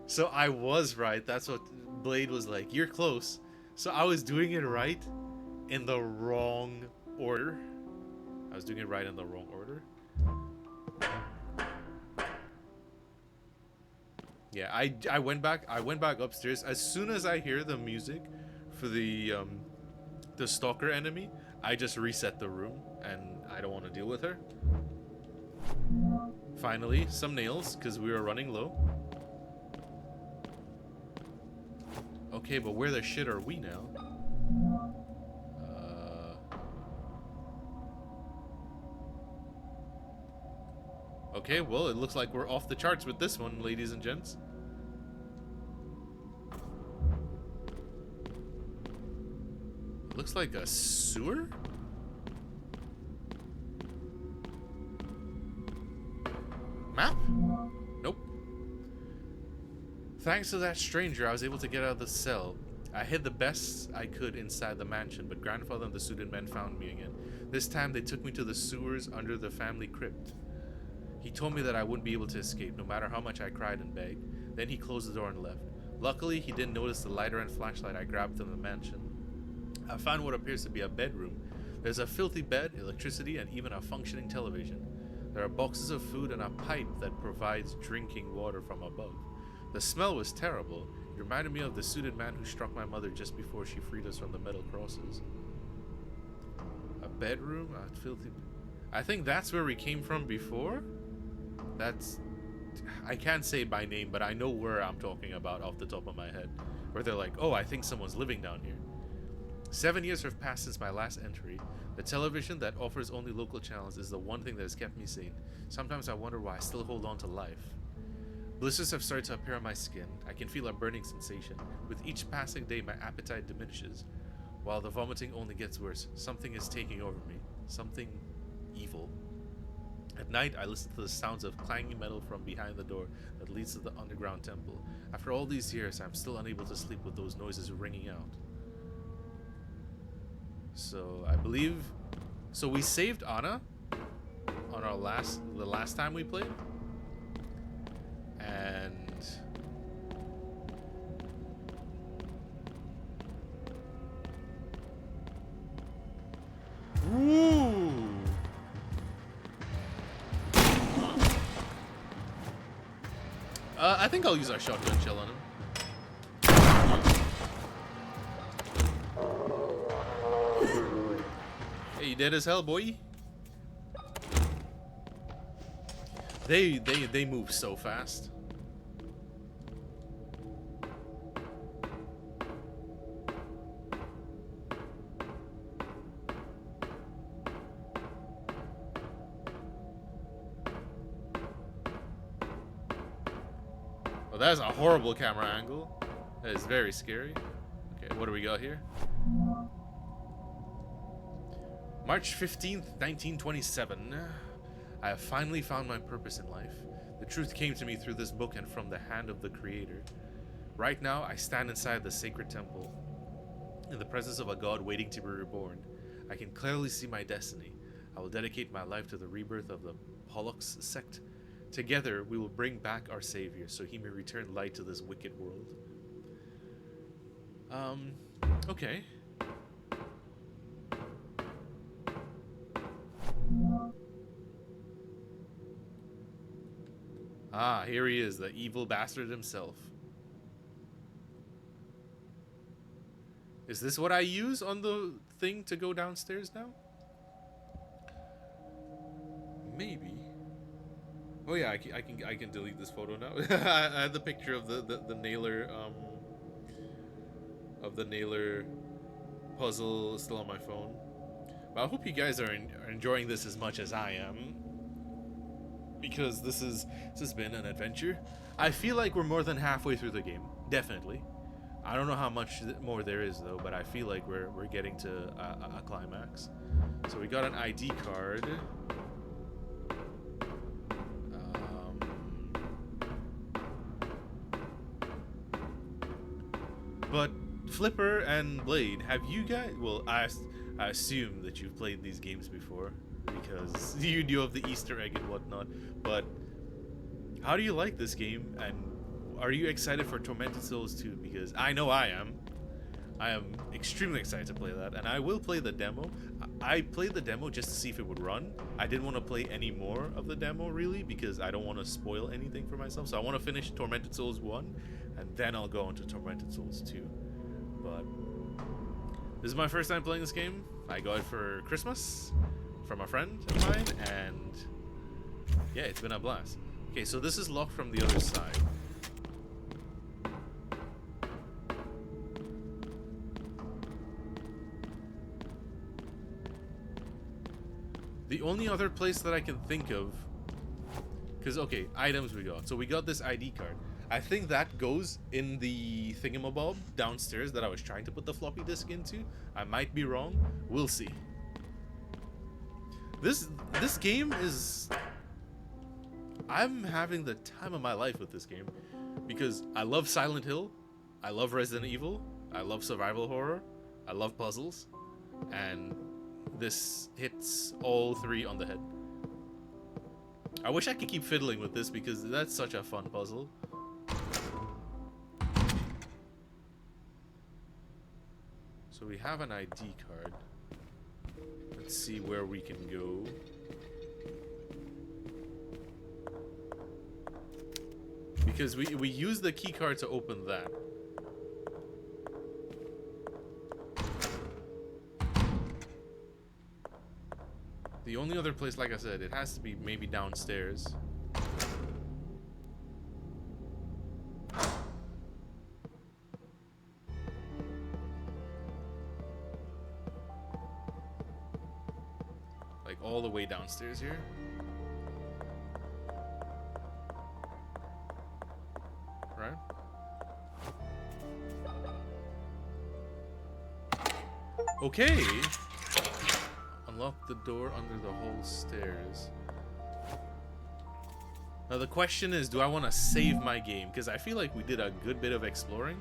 So I was right. That's what Blade was like. You're close. So I was doing it right in the wrong order. I was doing it right in the wrong order. Yeah, I went back upstairs. As soon as I hear the music for the stalker enemy, I just reset the room, and I don't want to deal with her. Finally, some nails, because we were running low. Okay, but where the shit are we now? Okay, well, it looks like we're off the charts with this one, ladies and gents. It looks like a sewer? Map? Nope. Thanks to that stranger, I was able to get out of the cell. I hid the best I could inside the mansion, but grandfather and the suited men found me again. This time, they took me to the sewers under the family crypt. He told me that I wouldn't be able to escape, no matter how much I cried and begged. Then he closed the door and left. Luckily, he didn't notice the lighter and flashlight I grabbed from the mansion. I found what appears to be a bedroom. There's a filthy bed, electricity, and even a functioning television. There are boxes of food and a pipe that provides drinking water from above. The smell was terrible. It reminded me of the suited man who struck my mother just before she freed us from the metal crosses. A bedroom, a filthy... I think that's where we came from before? That's... I can't say by name, but I know where I'm talking about off the top of my head. Where they're like, oh, I think someone's living down here. 7 years have passed since my last entry. The television that offers only local channels is the one thing that has kept me sane. Sometimes I wonder why I still hold on to life. Blisters have started to appear on my skin. I can feel a burning sensation. With each passing day, my appetite diminishes. While the vomiting only gets worse, something is taking over me. Something evil. At night, I listen to the sounds of clanging metal from behind the door that leads to the underground temple. After all these years, I'm still unable to sleep with those noises ringing out. So, I believe... So we saved Anna on our the last time we played. And... Ooh! I think I'll use our shotgun shell on him. Hey, you dead as hell, boy? They move so fast. Well, that is a horrible camera angle. That is very scary. Okay, what do we got here? March 15th, 1927. I have finally found my purpose in life. The truth came to me through this book and from the hand of the Creator. Right now, I stand inside the sacred temple, in the presence of a god waiting to be reborn. I can clearly see my destiny. I will dedicate my life to the rebirth of the Pollux sect. Together, we will bring back our Savior, so he may return light to this wicked world. Okay. Ah, here he is, the evil bastard himself. Is this what I use on the thing to go downstairs now? Maybe. Oh yeah, I can delete this photo now. I had the picture of the nailer puzzle still on my phone. But I hope you guys are enjoying this as much as I am, because this has been an adventure. I feel like we're more than halfway through the game, definitely. I don't know how much more there is though, but I feel like we're getting to a climax. So we got an ID card. But Flipper and Blade, have you guys? Well, I assume that you've played these games before because you knew of the Easter egg and whatnot. But how do you like this game, and are you excited for Tormented Souls 2? Because I know I am. I am extremely excited to play that, and I will play the demo. I played the demo just to see if it would run. I didn't want to play any more of the demo, really, because I don't want to spoil anything for myself. So I want to finish Tormented Souls 1, and then I'll go on to Tormented Souls 2. But this is my first time playing this game. I got it for Christmas from a friend of mine, and yeah, it's been a blast. Okay, so this is locked from the other side. The only other place that I can think of, because okay, items we got. So we got this ID card. I think that goes in the thingamabob downstairs that I was trying to put the floppy disk into. I might be wrong. We'll see. This game is... I'm having the time of my life with this game, because I love Silent Hill, I love Resident Evil, I love survival horror, I love puzzles, and this hits all three on the head. I wish I could keep fiddling with this because that's such a fun puzzle. So we have an ID card. Let's see where we can go. Because we use the key card to open that. The only other place, like I said, it has to be maybe downstairs. Like all the way downstairs here. Right? Okay. Unlock the door under the whole stairs. Now the question is, do I want to save my game? Because I feel like we did a good bit of exploring.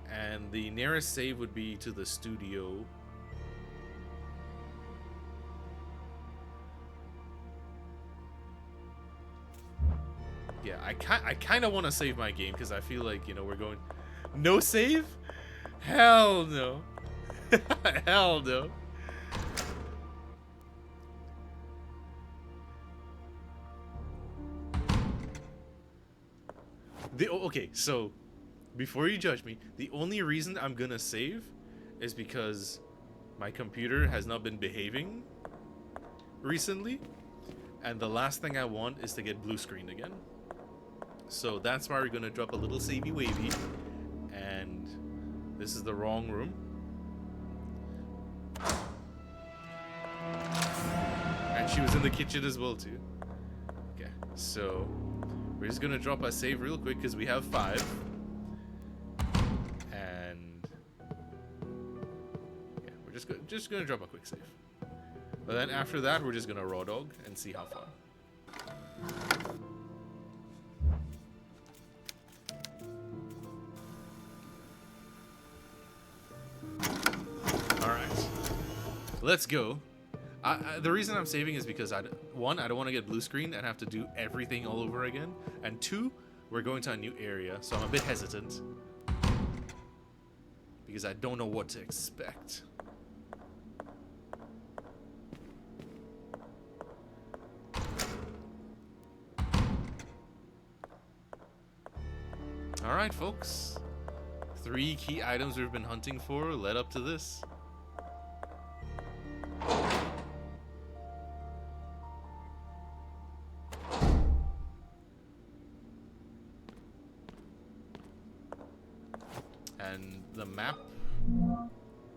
And the nearest save would be to the studio. Yeah, I kind of want to save my game because I feel like, you know, we're going... No save? Hell no. Hell no. Okay, so before you judge me, the only reason I'm gonna save is because my computer has not been behaving recently, and the last thing I want is to get blue screen again. So that's why we're gonna drop a little savey wavy, and this is the wrong room. And she was in the kitchen as well too. Okay, so we're just gonna drop a save real quick because we have 5. And yeah, we're just gonna drop a quick save. But then after that, we're just gonna raw dog and see how far. All right, let's go. The reason I'm saving is because one, I don't want to get blue screen and have to do everything all over again, and two, we're going to a new area, so I'm a bit hesitant because I don't know what to expect. Alright, folks. 3 key items we've been hunting for led up to this. And the map.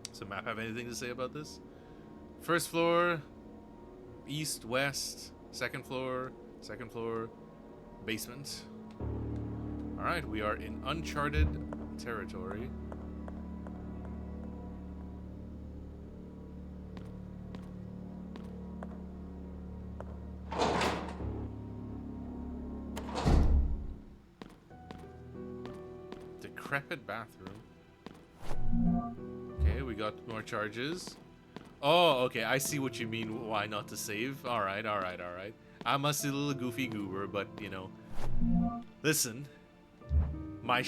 Does the map have anything to say about this? First floor, east, west, second floor, basement. Alright, we are in uncharted territory. Decrepit bathroom. Okay, we got more charges. Oh, okay, I see what you mean. Why not to save? Alright. I'm a silly little goofy goober, but, you know. Listen. My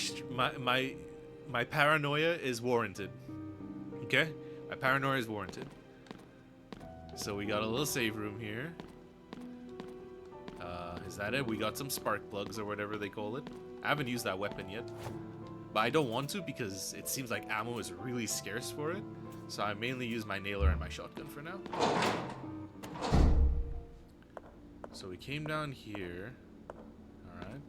paranoia is warranted. Okay? My paranoia is warranted. So we got a little save room here. Is that it? We got some spark plugs or whatever they call it. I haven't used that weapon yet. But I don't want to because it seems like ammo is really scarce for it. So I mainly use my nailer and my shotgun for now. So we came down here. Alright.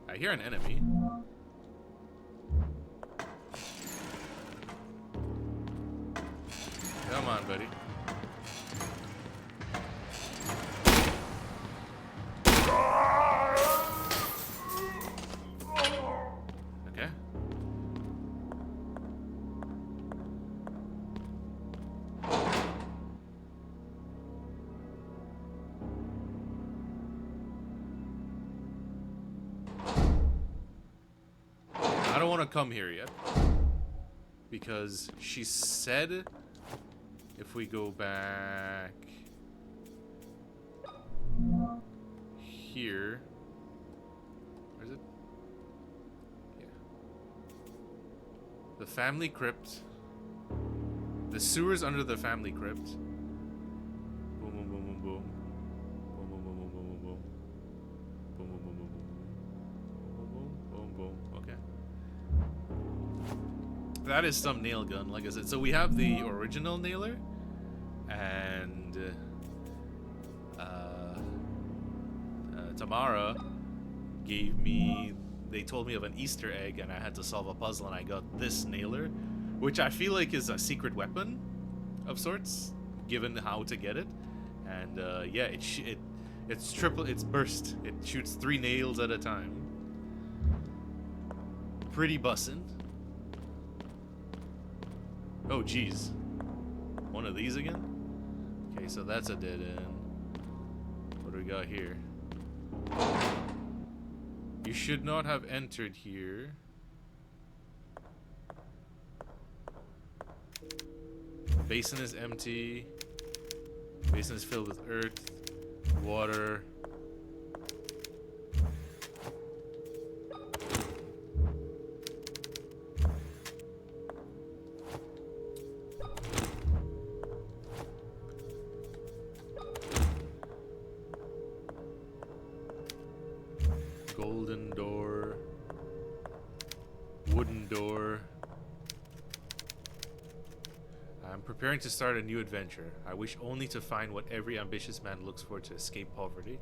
I hear an enemy. Come on, buddy. Okay. I don't want to come here yet. Because she said if we go back here, where is it? Yeah. The family crypt. The sewers under the family crypt. Boom, boom, boom, boom, boom. Boom, boom, boom, boom, boom, boom, boom. Boom, boom, boom, boom, boom, boom, boom, boom. Okay. That is some nail gun, like I said. So we have the original nailer, and Tamara gave me. They told me of an Easter egg, and I had to solve a puzzle, and I got this nailer, which I feel like is a secret weapon of sorts, given how to get it. And yeah, it's triple. It's burst. It shoots 3 nails at a time. Pretty bussin'. Oh, geez. One of these again? Okay, so that's a dead end. What do we got here? You should not have entered here. Basin is empty. Basin is filled with earth, water. Golden door. Wooden door. I'm preparing to start a new adventure. I wish only to find what every ambitious man looks for to escape poverty.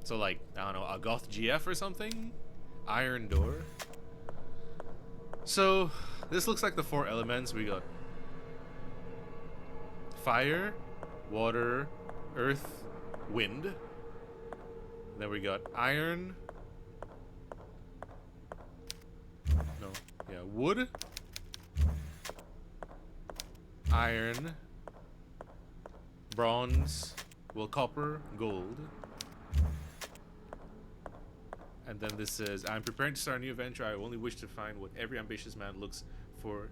So like, I don't know, a goth GF or something? Iron door. So, this looks like the 4 elements. We got fire, water, earth, wind. Then we got iron. No. Yeah, wood. Iron. Bronze. Well, copper. Gold. And then this says, I'm preparing to start a new adventure. I only wish to find what every ambitious man looks for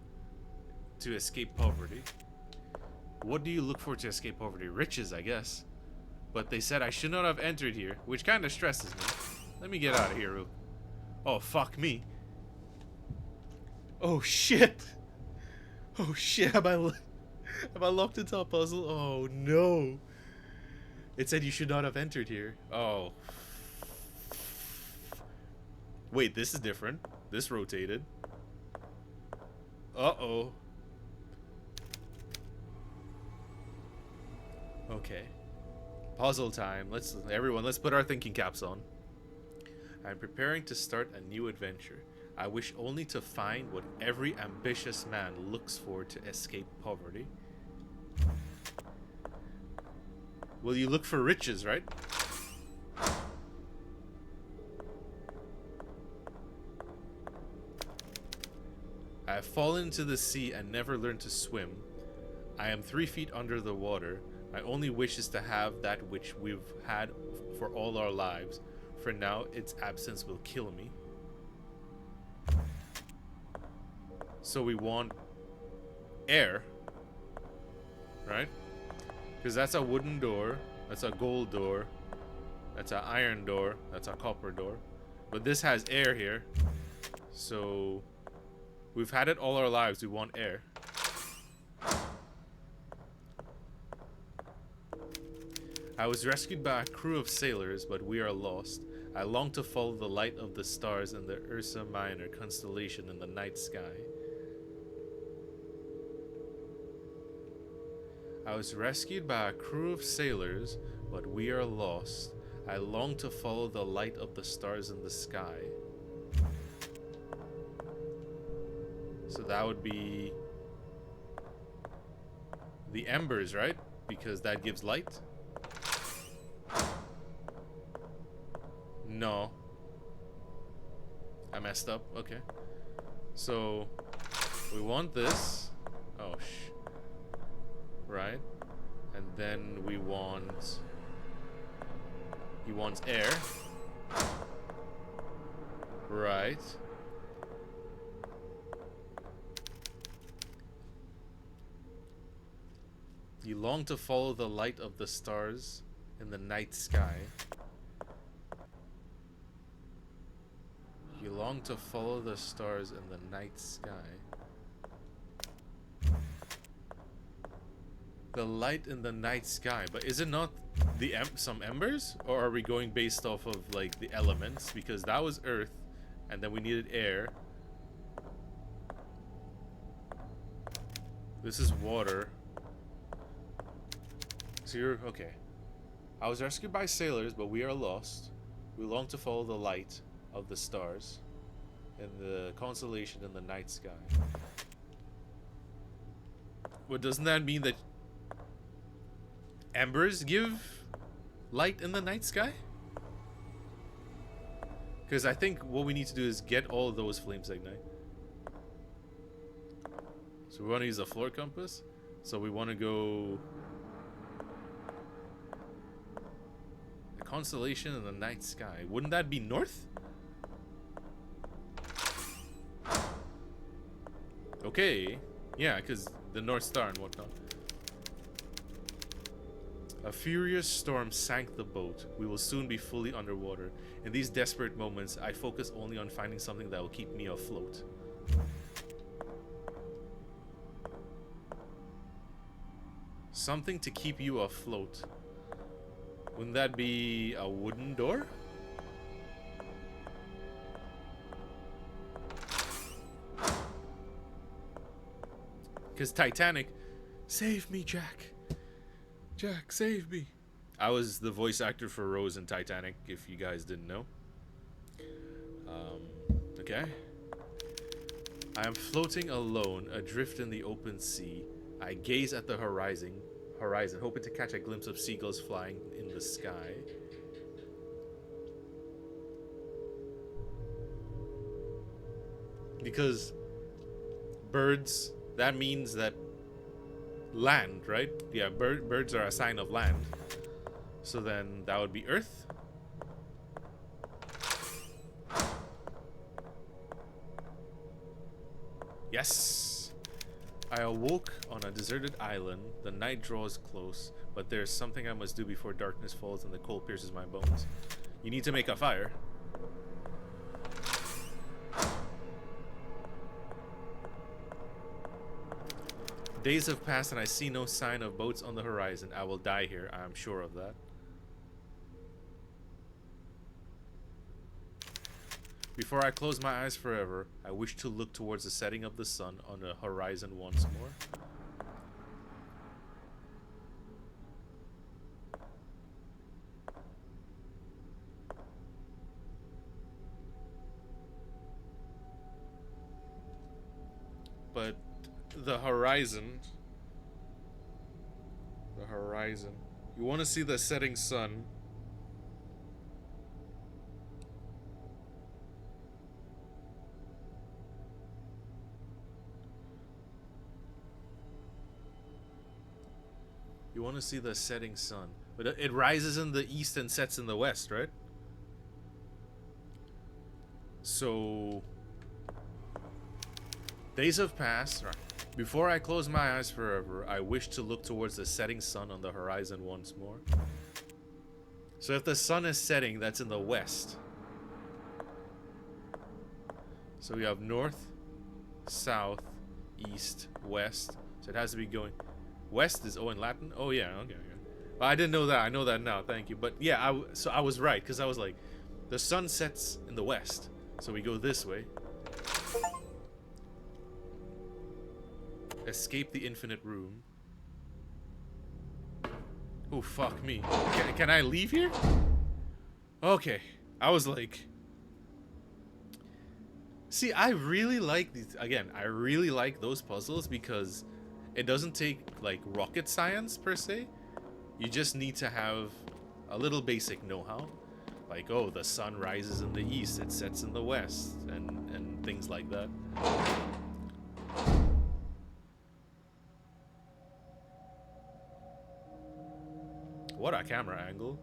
to escape poverty. What do you look for to escape poverty? Riches, I guess. But they said I should not have entered here, which kind of stresses me. Let me get out of here. Oh, fuck me. Oh, shit. Oh, shit. Have I locked into a puzzle? Oh, no. It said you should not have entered here. Oh. Wait, this is different. This rotated. Uh-oh. Okay. Puzzle time. Everyone, let's put our thinking caps on. I'm preparing to start a new adventure. I wish only to find what every ambitious man looks for to escape poverty. Well, you look for riches, right? I have fallen into the sea and never learned to swim. I am 3 feet under the water. My only wish is to have that which we've had for all our lives. For now, its absence will kill me. So we want air, right? Because that's a wooden door, that's a gold door, that's an iron door, that's a copper door. But this has air here. So we've had it all our lives, we want air. I was rescued by a crew of sailors, but we are lost. I long to follow the light of the stars in the Ursa Minor constellation in the night sky. I was rescued by a crew of sailors, but we are lost. I long to follow the light of the stars in the sky. So that would be the embers, right? Because that gives light. No. I messed up. Okay. So we want this. Oh, right. And then we want... He wants air. Right. You long to follow the light of the stars in the night sky. You long to follow the stars in the night sky. The light in the night sky, but is it not the some embers, or are we going based off of like the elements? Because that was earth, and then we needed air. This is water. So you're okay. I was rescued by sailors, but we are lost. We long to follow the light of the stars in the constellation in the night sky. Well, doesn't that mean that embers give light in the night sky? Because I think what we need to do is get all of those flames ignite. So we want to use a floor compass. So we want to go the constellation in the night sky. Wouldn't that be north? Okay. Yeah, because the North Star and whatnot. A furious storm sank the boat. We will soon be fully underwater. In these desperate moments, I focus only on finding something that will keep me afloat. Something to keep you afloat. Wouldn't that be a wooden door? Because Titanic, save me, Jack. Jack, save me. I was the voice actor for Rose in Titanic, if you guys didn't know. Okay. I am floating alone, adrift in the open sea. I gaze at the horizon, hoping to catch a glimpse of seagulls flying in the sky. Because birds, that means that land, right? Yeah, birds are a sign of land. So then that would be Earth. Yes! I awoke on a deserted island. The night draws close, but there's something I must do before darkness falls and the cold pierces my bones. You need to make a fire. Days have passed and I see no sign of boats on the horizon. I will die here, I am sure of that. Before I close my eyes forever, I wish to look towards the setting of the sun on the horizon once more. But the horizon, you want to see the setting sun. You want to see the setting sun, but it rises in the east and sets in the west, right? So days have passed. Right. Before I close my eyes forever, I wish to look towards the setting sun on the horizon once more. So if the sun is setting, that's in the west. So we have north, south, east, west. So it has to be going. West is in Latin? Oh yeah, okay. Well, I didn't know that. I know that now. Thank you. But yeah, so I was right because I was like, the sun sets in the west, so we go this way. Escape the infinite room. Oh fuck me! Can I leave here? Okay, I was like. See, I really like these. Again, I really like those puzzles because it doesn't take like rocket science per se. You just need to have a little basic know-how. Like, oh, the sun rises in the east, it sets in the west, and things like that. What a camera angle.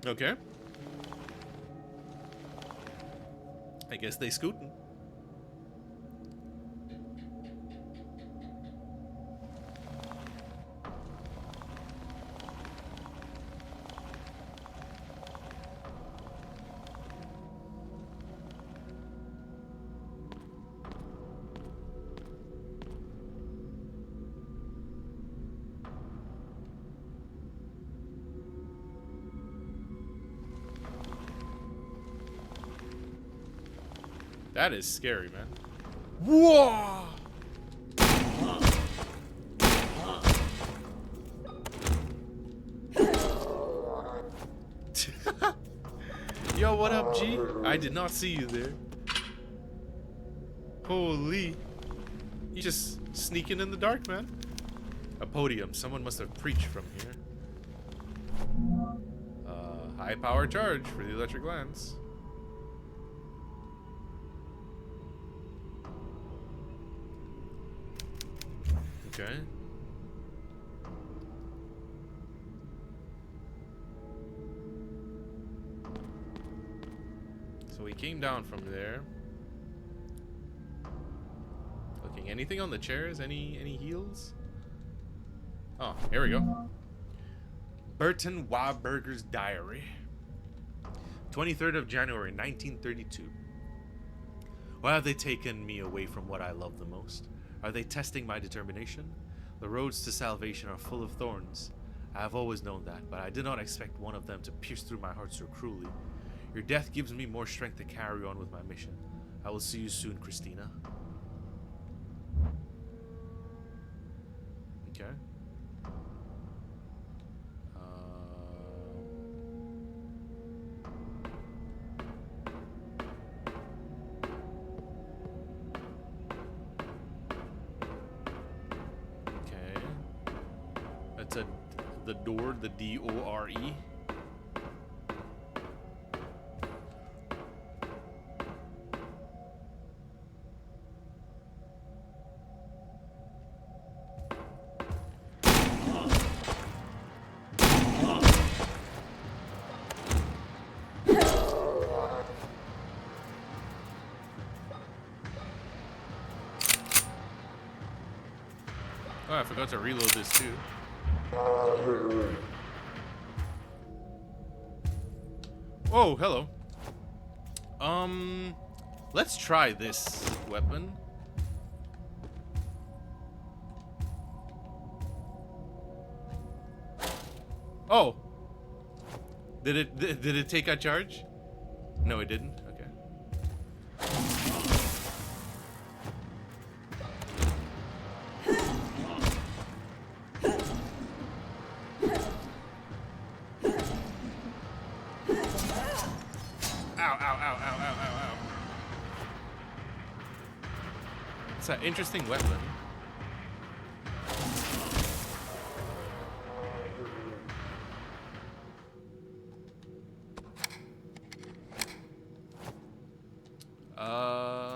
Okay. I guess they scootin'. That is scary, man. Whoa! Yo, what up, G? I did not see you there. Holy. You just sneaking in the dark, man. A podium. Someone must have preached from here. High power charge for the electric lance. Okay. So we came down from there. Looking, anything on the chairs? Any heals? Oh, here we go. Burton Warburger's diary. 23rd of January, 1932. Why have they taken me away from what I love the most? Are they testing my determination? The roads to salvation are full of thorns. I have always known that, but I did not expect one of them to pierce through my heart so cruelly. Your death gives me more strength to carry on with my mission. I will see you soon, Christina. Okay. The door, the D-O-R-E. Oh, I forgot to reload this too. Oh, hello. Let's try this weapon. Oh. Did it take a charge? No, it didn't. Okay. Ow, ow, ow, ow, ow, ow, ow. It's an interesting weapon.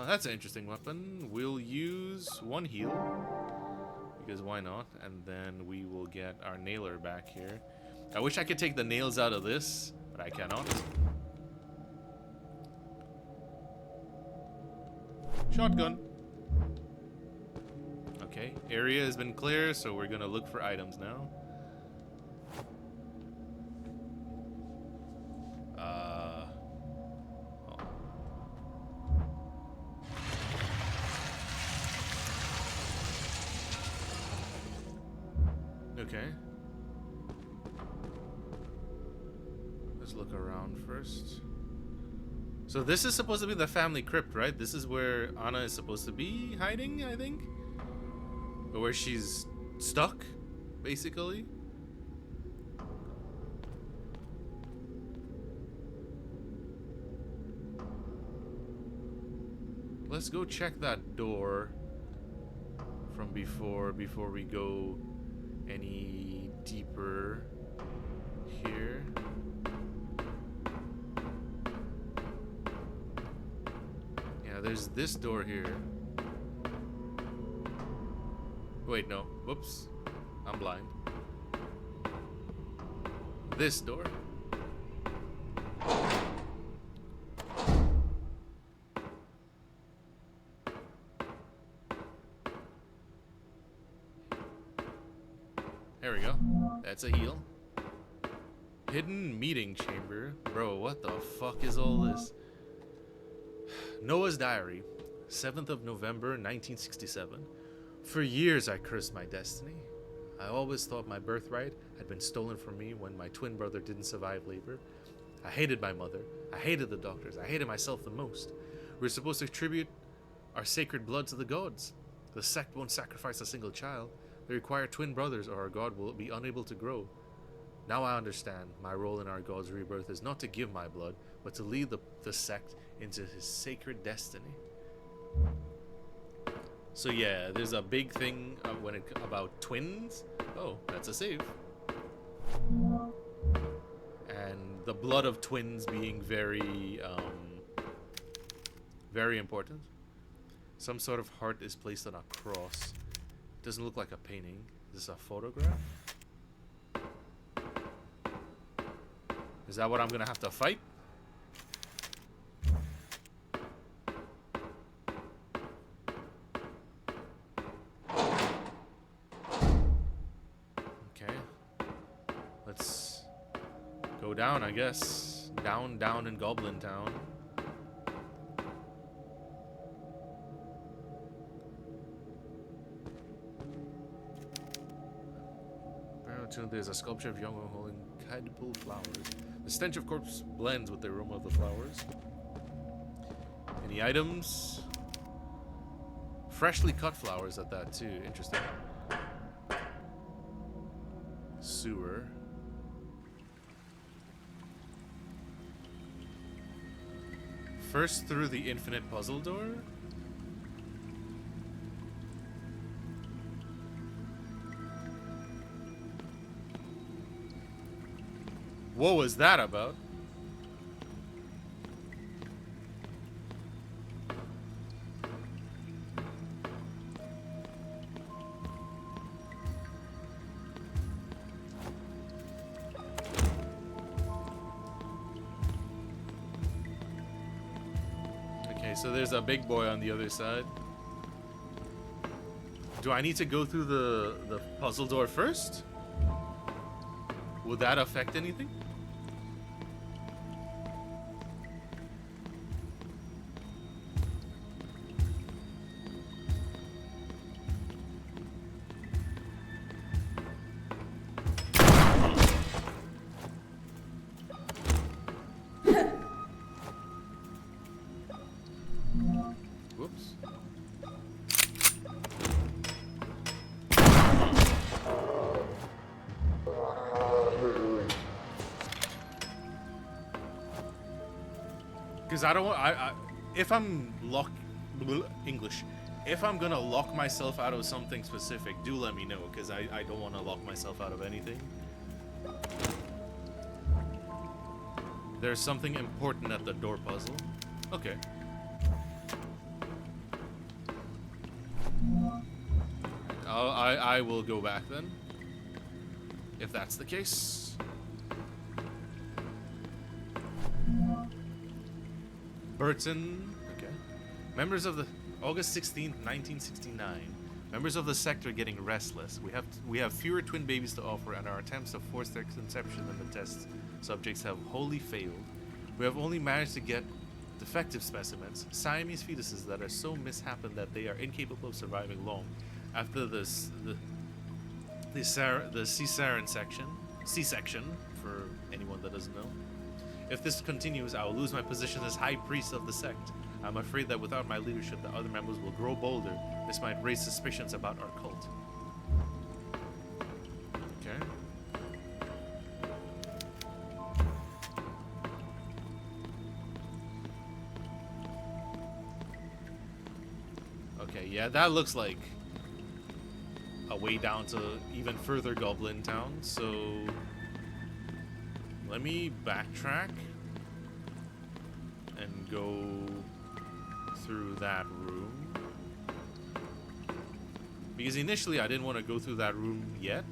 That's an interesting weapon. We'll use one heal, because why not? And then we will get our nailer back here. I wish I could take the nails out of this, but I cannot. Shotgun. Okay, area has been clear, so we're gonna look for items now. Okay. Let's look around first. So this is supposed to be the family crypt, right? This is where Anna is supposed to be hiding, I think? Or where she's stuck, basically. Let's go check that door from before we go any deeper here. Yeah, there's this door here. Wait, no. Whoops. I'm blind. This door. There we go. That's a heal. Hidden meeting chamber. Bro, what the fuck is all this? Noah's diary. 7th of November, 1967. For years I cursed my destiny. I always thought my birthright had been stolen from me when my twin brother didn't survive labor. I hated my mother. I hated the doctors. I hated myself the most. We're supposed to attribute our sacred blood to the gods. The sect won't sacrifice a single child. They require twin brothers or our god will be unable to grow. Now I understand. My role in our god's rebirth is not to give my blood, but to lead the sect into his sacred destiny. So yeah, there's a big thing about twins. Oh, that's a save. And the blood of twins being very, very important. Some sort of heart is placed on a cross. Doesn't look like a painting. Is this a photograph? Is that what I'm gonna have to fight? Okay. Let's go down, I guess. Down in Goblin Town. There's a sculpture of young woman holding edible flowers. The stench of corpse blends with the aroma of the flowers. Any items? Freshly cut flowers at that too. Interesting. Sewer. First through the infinite puzzle door. What was that about? Okay, so there's a big boy on the other side. Do I need to go through the puzzle door first? Would that affect anything? Whoops. Because I don't want, if I'm English, if I'm gonna lock myself out of something specific, do let me know, because I don't want to lock myself out of anything. There's something important at the door puzzle. Okay. I will go back then, if that's the case. Burton, okay. Members of the August 16th, 1969. Members of the sector getting restless. We have fewer twin babies to offer, and our attempts to force their conception in the test subjects have wholly failed. We have only managed to get defective specimens, Siamese fetuses that are so mishapen that they are incapable of surviving long after the cesarean C-section, for anyone that doesn't know. If this continues, I will lose my position as high priest of the sect. I'm afraid that without my leadership, the other members will grow bolder. This might raise suspicions about our cult. Okay. Okay, yeah, that looks like a way down to even further Goblin Town, so let me backtrack and go through that room. Because initially I didn't want to go through that room yet,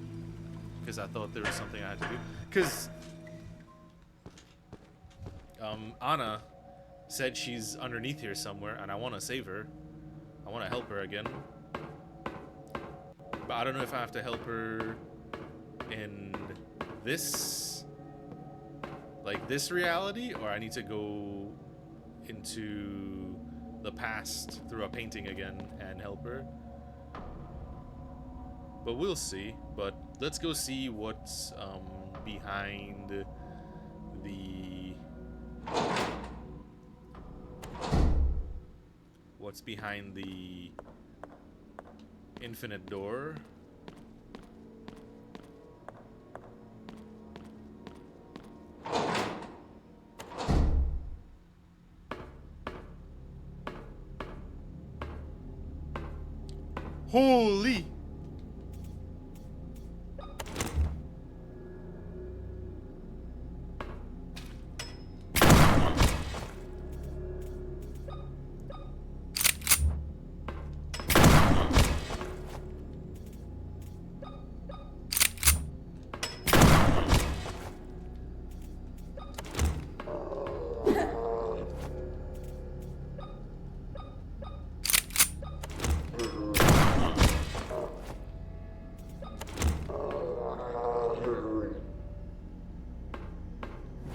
because I thought there was something I had to do. Because Anna said she's underneath here somewhere, and I want to save her. I want to help her again. But I don't know if I have to help her in this, like this reality, or I need to go into the past through a painting again and help her. But we'll see. But let's go see what's behind the infinite door. Holy!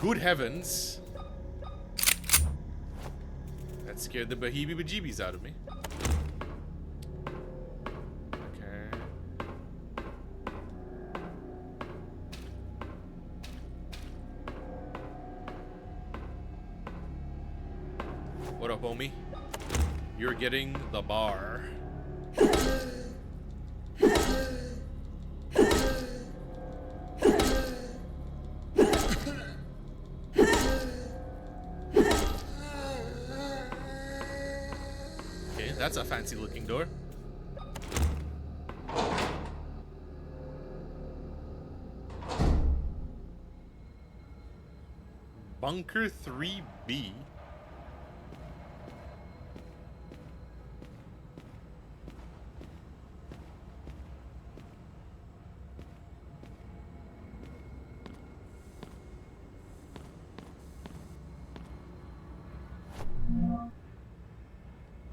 Good heavens. That scared the bejeebies out of me. Okay. What up, homie? You're getting the bar. That's a fancy looking door. Bunker 3B.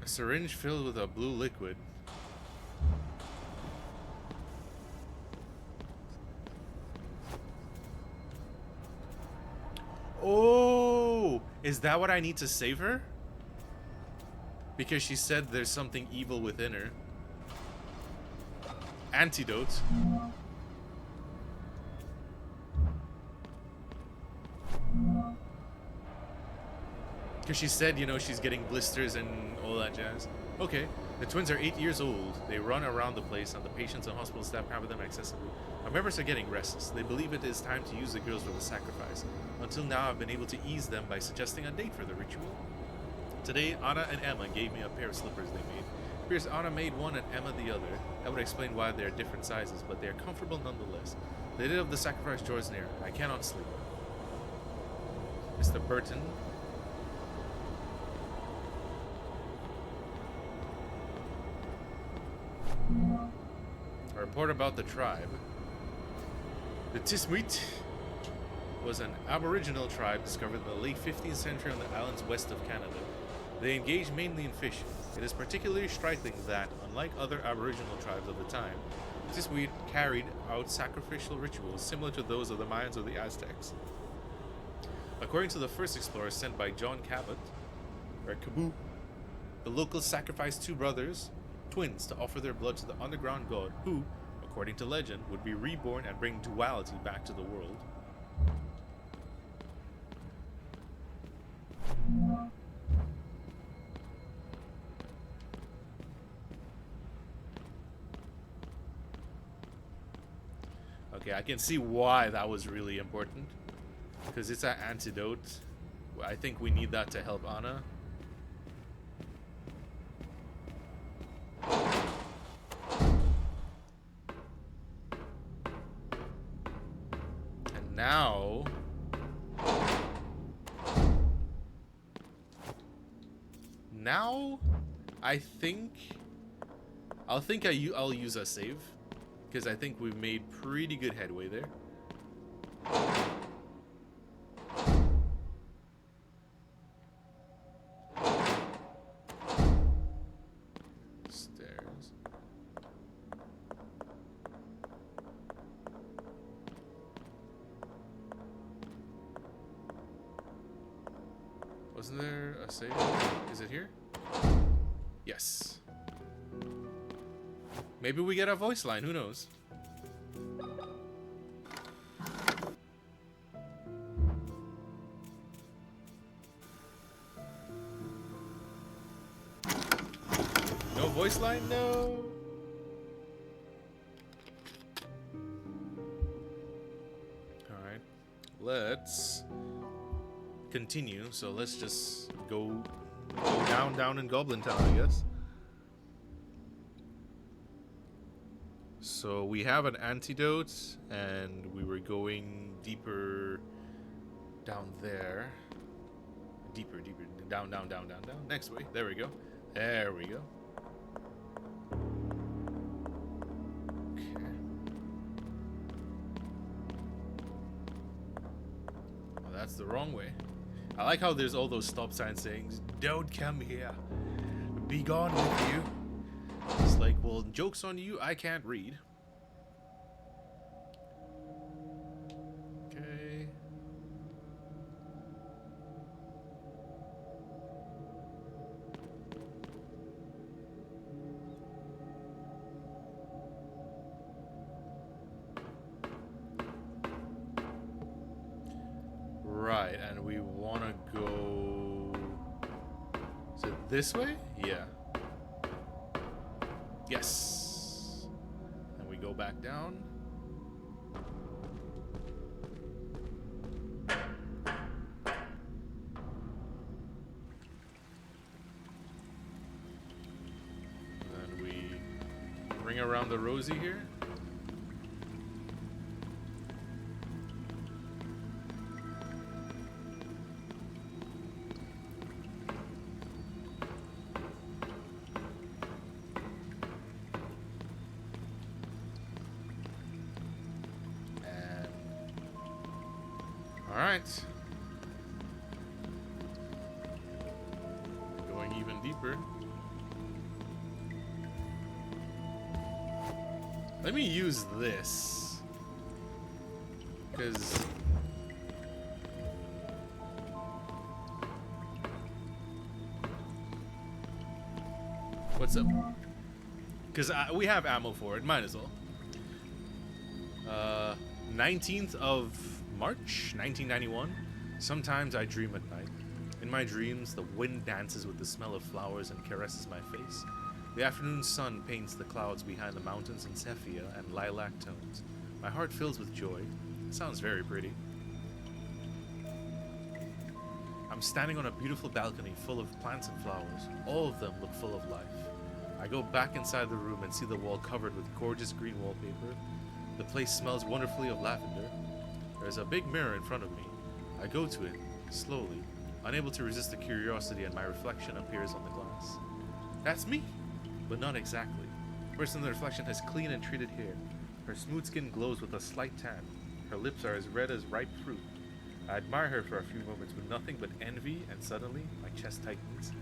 Syringe filled with a blue liquid. Is that what I need to save her? Because she said there's something evil within her. Antidote. Because she said, you know, she's getting blisters and all that jazz. Okay, the twins are 8 years old. They run around the place, and the patients and hospital staff have them accessible. Our members are getting restless. They believe it is time to use the girls for the sacrifice. Until now, I've been able to ease them by suggesting a date for the ritual. Today, Anna and Emma gave me a pair of slippers they made. It appears Anna made one and Emma the other. That would explain why they are different sizes, but they are comfortable nonetheless. The day of the sacrifice draws near. I cannot sleep. Mr. Burton. A report about the tribe. The Tismuit was an aboriginal tribe discovered in the late 15th century on the islands west of Canada. They engaged mainly in fishing. It is particularly striking that, unlike other aboriginal tribes of the time, the Tismuit carried out sacrificial rituals similar to those of the Mayans or the Aztecs. According to the first explorer sent by John Cabot, or Cabot, the locals sacrificed two brothers, twins, to offer their blood to the underground god who, according to legend, would be reborn and bring duality back to the world. Okay, I can see why that was really important. Because it's an antidote. I think we need that to help Anna. And now... I think... I'll use a save. Because I think we've made pretty good headway there. Stairs. Wasn't there a save? Is it here? Yes. Maybe we get a voice line, who knows? No voice line? No! Alright. Let's continue. So let's just go down in Goblin Town, I guess. So we have an antidote, and we were going deeper down there. Deeper. Down. Next way. There we go. Okay. Well, that's the wrong way. I like how there's all those stop signs saying, "Don't come here. Be gone with you." It's like, well, joke's on you, I can't read. Okay. Right, and we want to go... Is it this way? Yeah. Yes. And we go back down. And we ring around the rosy here. Alright. Going even deeper. Let me use this. Because up? Because we have ammo for it. Might as well. 19th of March, 1991. Sometimes I dream at night. In my dreams, the wind dances with the smell of flowers and caresses my face. The afternoon sun paints the clouds behind the mountains in sepia and lilac tones. My heart fills with joy. It sounds very pretty. I'm standing on a beautiful balcony full of plants and flowers. All of them look full of life. I go back inside the room and see the wall covered with gorgeous green wallpaper. The place smells wonderfully of lavender. There's a big mirror in front of me. I go to it, slowly, unable to resist the curiosity, and my reflection appears on the glass. That's me, but not exactly. The person in the reflection has clean and treated hair. Her smooth skin glows with a slight tan. Her lips are as red as ripe fruit. I admire her for a few moments with nothing but envy, and suddenly, my chest tightens.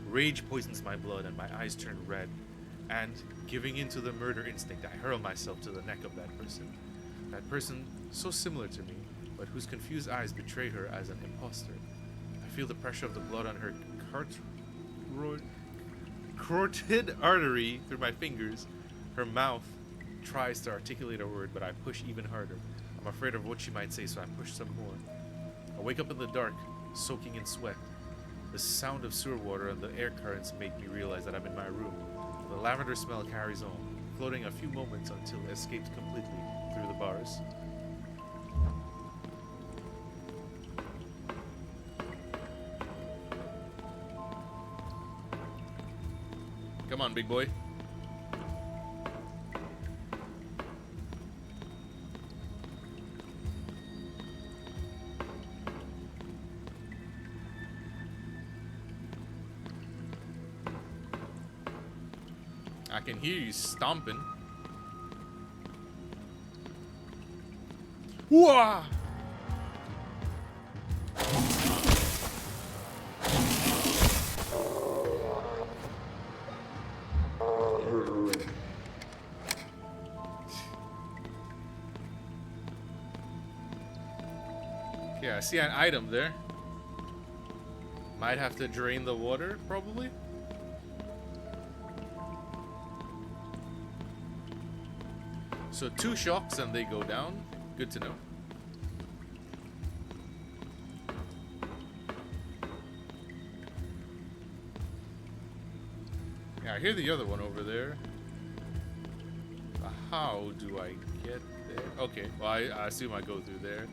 Rage poisons my blood, and my eyes turn red. And, giving in to the murder instinct, I hurl myself to the neck of that person. That person, so similar to me, but whose confused eyes betray her as an imposter. I feel the pressure of the blood on her carotid artery through my fingers. Her mouth tries to articulate a word, but I push even harder. I'm afraid of what she might say, so I push some more. I wake up in the dark, soaking in sweat. The sound of sewer water and the air currents make me realize that I'm in my room. The lavender smell carries on, floating a few moments until it escapes completely through the bars. Come on, big boy. I can hear you stomping. Whoa! Okay, I see an item there. Might have to drain the water, probably. So 2 shocks and they go down. Good to know. Yeah, I hear the other one over there. How do I get there? Okay, well I assume I go through there.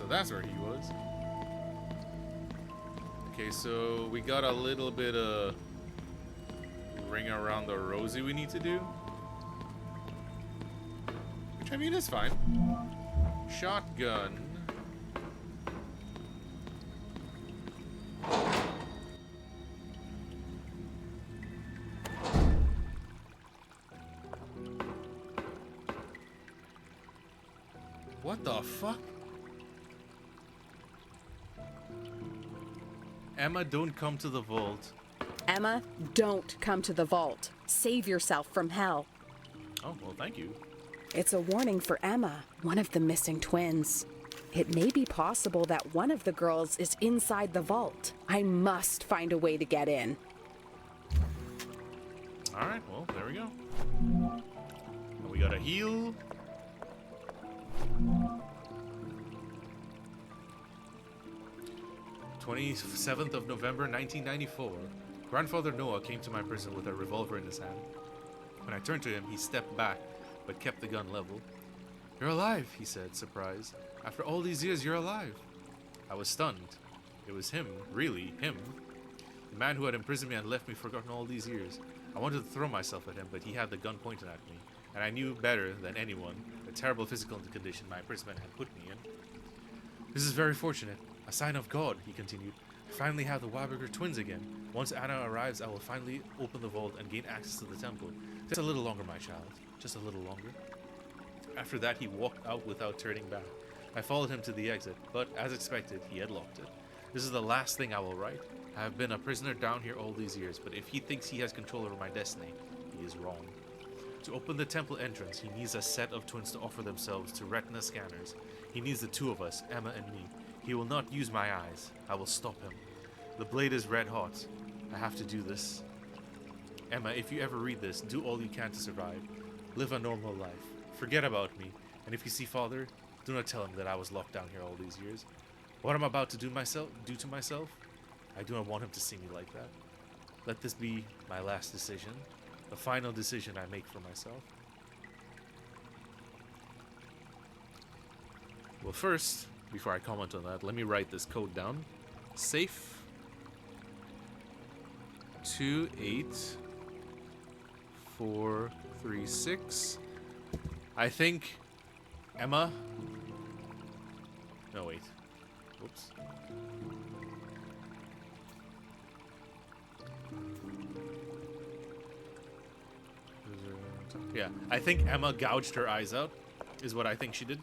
That's where he was. Okay, so we got a little bit of ring around the rosy we need to do. Which, I mean, is fine. Shotgun. What the fuck? Emma, don't come to the vault. Emma, don't come to the vault. Save yourself from hell. Oh, well, thank you. It's a warning for Emma, one of the missing twins. It may be possible that one of the girls is inside the vault. I must find a way to get in. Alright, well, there we go. And we gotta heal. "27th of November, 1994. Grandfather Noah came to my prison with a revolver in his hand. When I turned to him, he stepped back, but kept the gun level. 'You're alive,' he said, surprised. 'After all these years, you're alive.' I was stunned. It was him, really, him. The man who had imprisoned me and left me forgotten all these years. I wanted to throw myself at him, but he had the gun pointed at me, and I knew better than anyone the terrible physical condition my imprisonment had put me in. 'This is very fortunate. A sign of God,' he continued. I finally have the Waberger twins again. Once Anna arrives, I will finally open the vault and gain access to the temple. Just a little longer, my child. Just a little longer. After that, he walked out without turning back. I followed him to the exit, but as expected, he had locked it. This is the last thing I will write. I have been a prisoner down here all these years, but if he thinks he has control over my destiny, he is wrong. To open the temple entrance, he needs a set of twins to offer themselves to retina scanners. He needs the two of us, Emma and me. He will not use my eyes. I will stop him. The blade is red hot. I have to do this. Emma, if you ever read this, do all you can to survive. Live a normal life. Forget about me. And if you see Father, do not tell him that I was locked down here all these years. What I'm about to do to myself, I do not want him to see me like that. Let this be my last decision, the final decision I make for myself. Well, first, before I comment on that, let me write this code down. Safe 28436. I think Emma. No, wait. Whoops. Yeah, I think Emma gouged her eyes out, is what I think she did.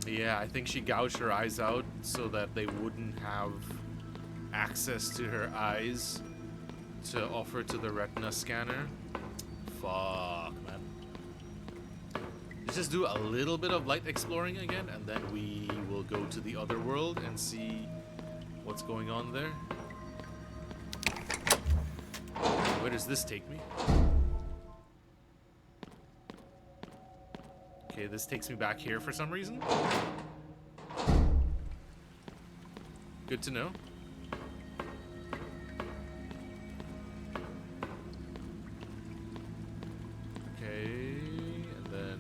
Yeah, I think she gouged her eyes out so that they wouldn't have access to her eyes to offer to the retina scanner. Fuck, man. Let's just do a little bit of light exploring again, and then we will go to the other world and see what's going on there. Where does this take me? Okay, this takes me back here for some reason. Good to know. Okay, and then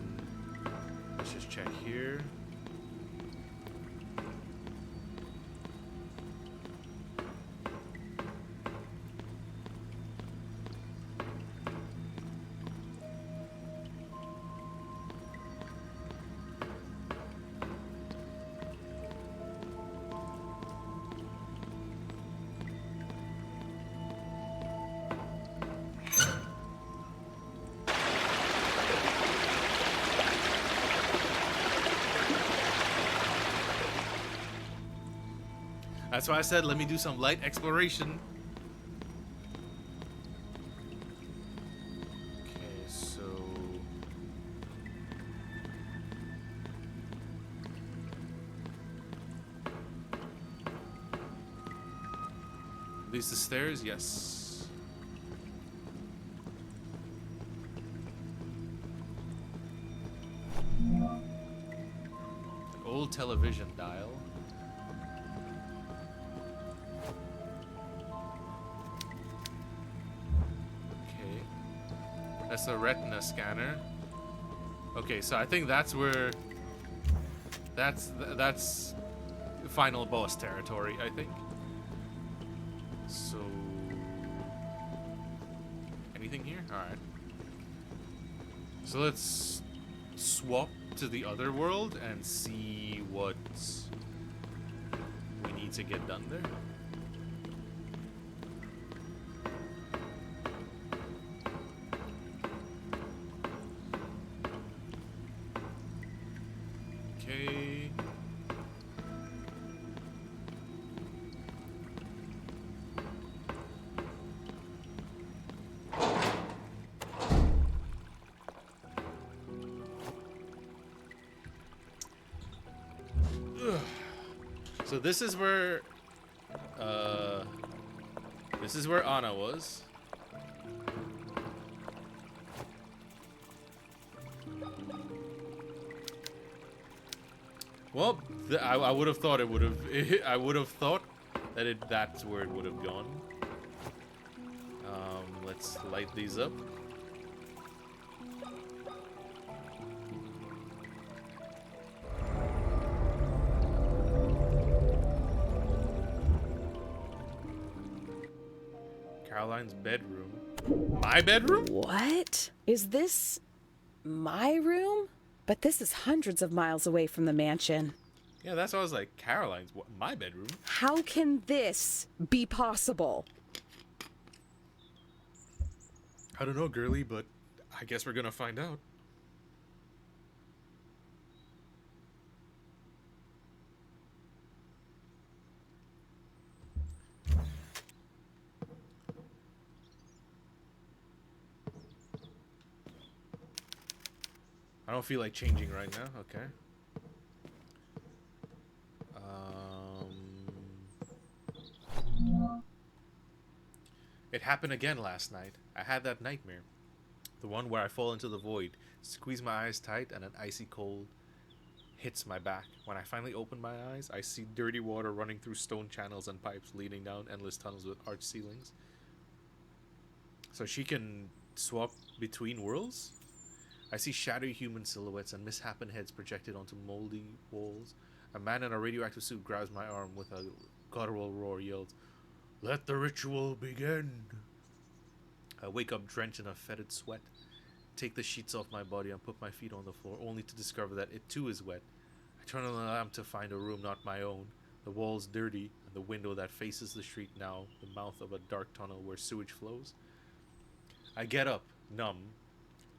let's just check here. That's why I said, let me do some light exploration. Okay, so... These the stairs? Yes. An old television dial. That's a retina scanner. Okay, so I think that's where that's final boss territory, I think. So anything here? All right. So let's swap to the other world and see what we need to get done there. Okay. So this is where Anna was. Well, I would have thought it would have. I would have thought that that's where it would have gone. Let's light these up. Caroline's bedroom. My bedroom? What? Is this my room? But this is hundreds of miles away from the mansion. Yeah, that's why I was like, Caroline's what? My bedroom? How can this be possible? I don't know, girly, but I guess we're gonna find out. I don't feel like changing right now. Okay. It happened again last night. I had that nightmare. The one where I fall into the void, squeeze my eyes tight, and an icy cold hits my back. When I finally open my eyes, I see dirty water running through stone channels and pipes leading down endless tunnels with arched ceilings. So she can swap between worlds? I see shadowy human silhouettes and misshapen heads projected onto moldy walls. A man in a radioactive suit grabs my arm with a guttural roar, yells, "Let the ritual begin!" I wake up drenched in a fetid sweat, take the sheets off my body and put my feet on the floor, only to discover that it too is wet. I turn on the lamp to find a room not my own, the walls dirty, and the window that faces the street now the mouth of a dark tunnel where sewage flows. I get up, numb.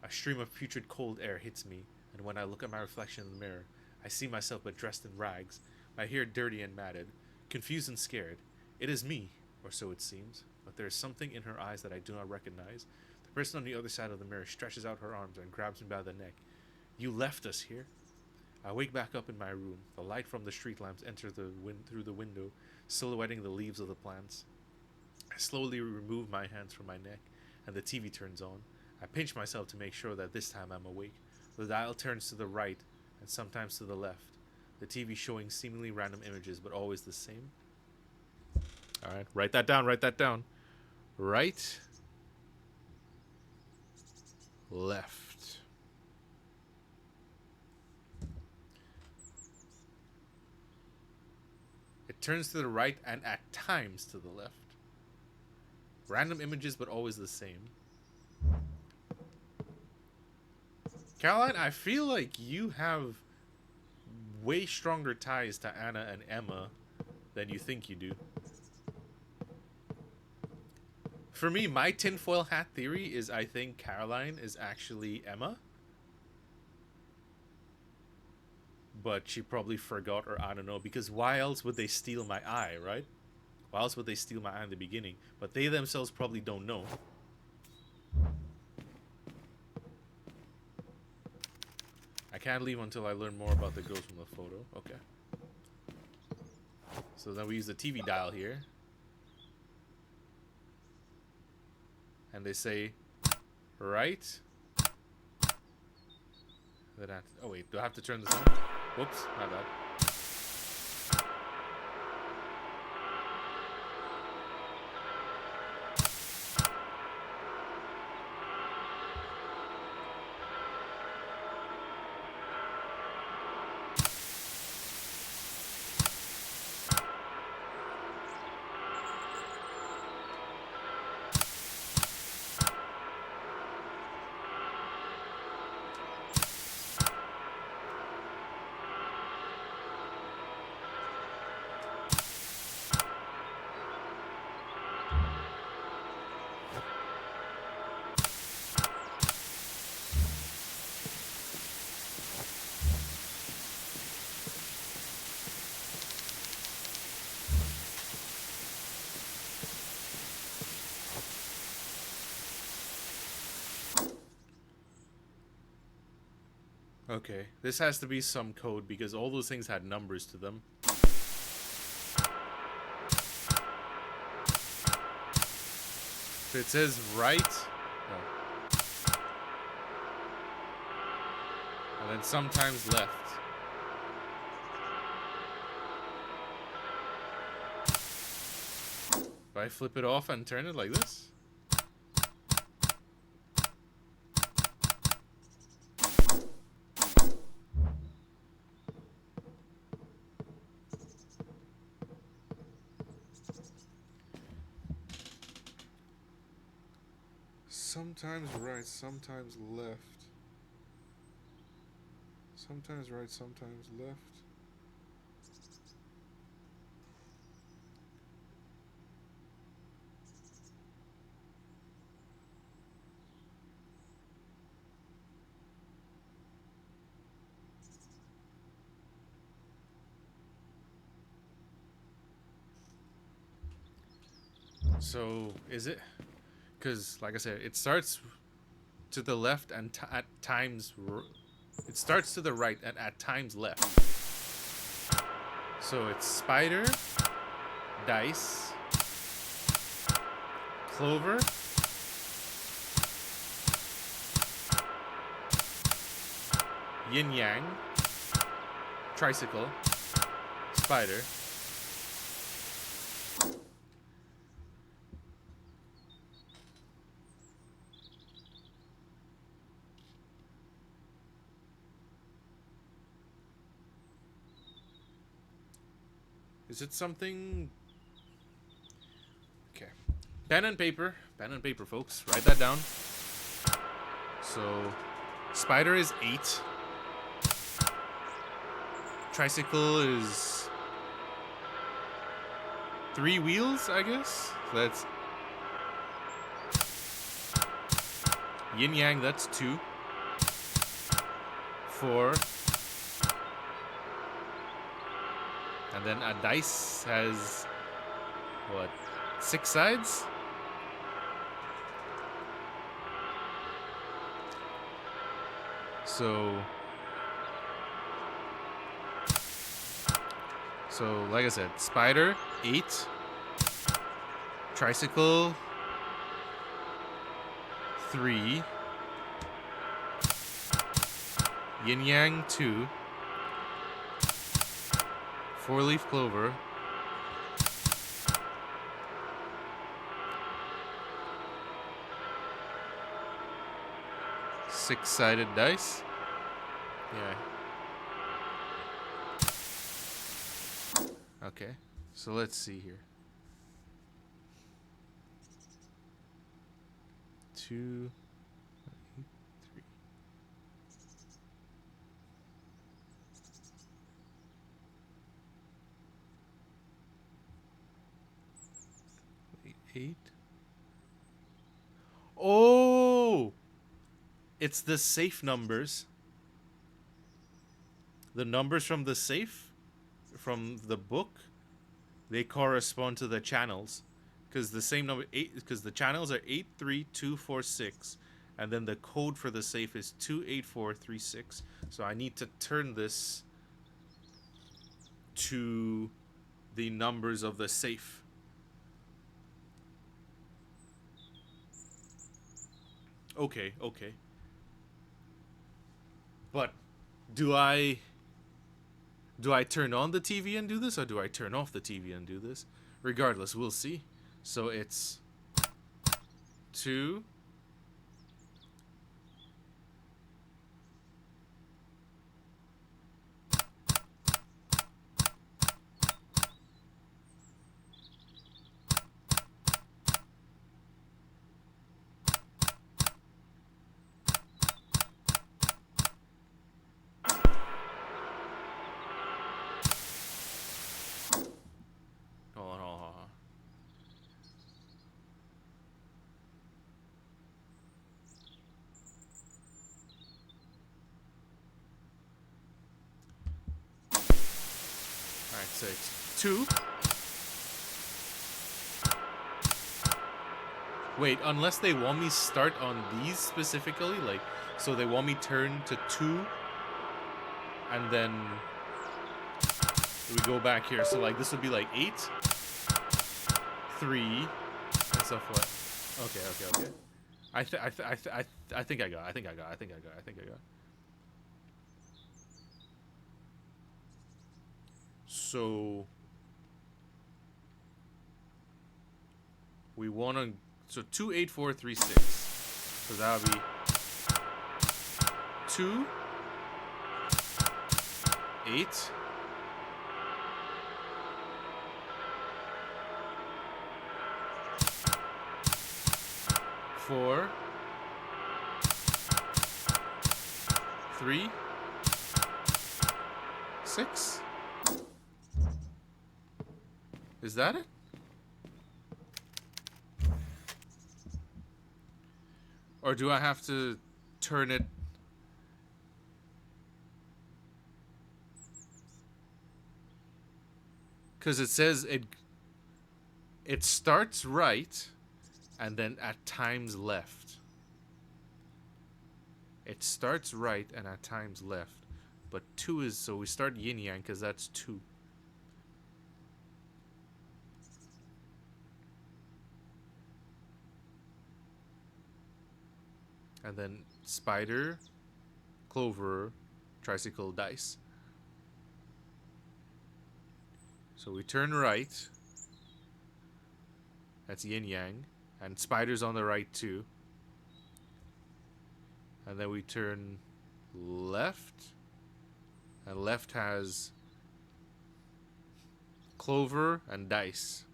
A stream of putrid cold air hits me, and when I look at my reflection in the mirror, I see myself but dressed in rags, my hair dirty and matted, confused and scared. It is me, or so it seems, but there is something in her eyes that I do not recognize. The person on the other side of the mirror stretches out her arms and grabs me by the neck. "You left us here." I wake back up in my room. The light from the street lamps enters through the window, silhouetting the leaves of the plants. I slowly remove my hands from my neck, and the TV turns on. I pinch myself to make sure that this time I'm awake. The dial turns to the right and sometimes to the left, the TV showing seemingly random images, but always the same. Alright, write that down, write that down. Right, left. It turns to the right and at times to the left. Random images, but always the same. Caroline, I feel like you have way stronger ties to Anna and Emma than you think you do. For me, my tinfoil hat theory is I think Caroline is actually Emma. But she probably forgot, or I don't know, because why else would they steal my eye, right? Why else would they steal my eye in the beginning? But they themselves probably don't know. I can't leave until I learn more about the girls from the photo. Okay. So then we use the TV dial here. And they say, right. Then oh wait, do I have to turn this on? Whoops, my bad. Okay, this has to be some code because all those things had numbers to them. So it says right. No. And then sometimes left. If I flip it off and turn it like this. sometimes right, sometimes left. Sometimes right, sometimes left. So is it? Because like I said, it starts to the left and at times it starts to the right and at times left. So it's spider, dice, clover, yin yang, tricycle, spider. Is it something? Okay. Pen and paper, folks. Write that down. So, spider is 8. Tricycle is 3 wheels, I guess. So that's yin yang. That's 2. 4. And then a dice has what? 6 sides. So like I said, spider 8, tricycle 3, yin yang 2, 4-leaf clover, 6-sided dice. Yeah. Okay, so let's see here. 2, 3, 8. Oh! It's the safe numbers. The numbers from the safe, from the book, they correspond to the channels. Because the same number, 8, because the channels are 83246. And then the code for the safe is 28436. So I need to turn this to the numbers of the safe. Okay. But do I turn on the TV and do this, or do I turn off the TV and do this? Regardless, we'll see. So it's 2. Hold on. Alright, so it's 2. Wait, unless they want me start on these specifically, like, so they want me turn to 2, and then we go back here. So like this would be like 8, 3, and stuff like. Okay. I think I got. So we want to. So 28436. So that would be 2, 8, 4, 3, 6. Is that it? Or do I have to turn it? Because it says it starts right and then at times left. It starts right and at times left. But 2 is, so we start yin yang because that's 2. And then spider, clover, tricycle, dice. So we turn right. That's yin yang. And spider's on the right too. And then we turn left. And left has clover and dice.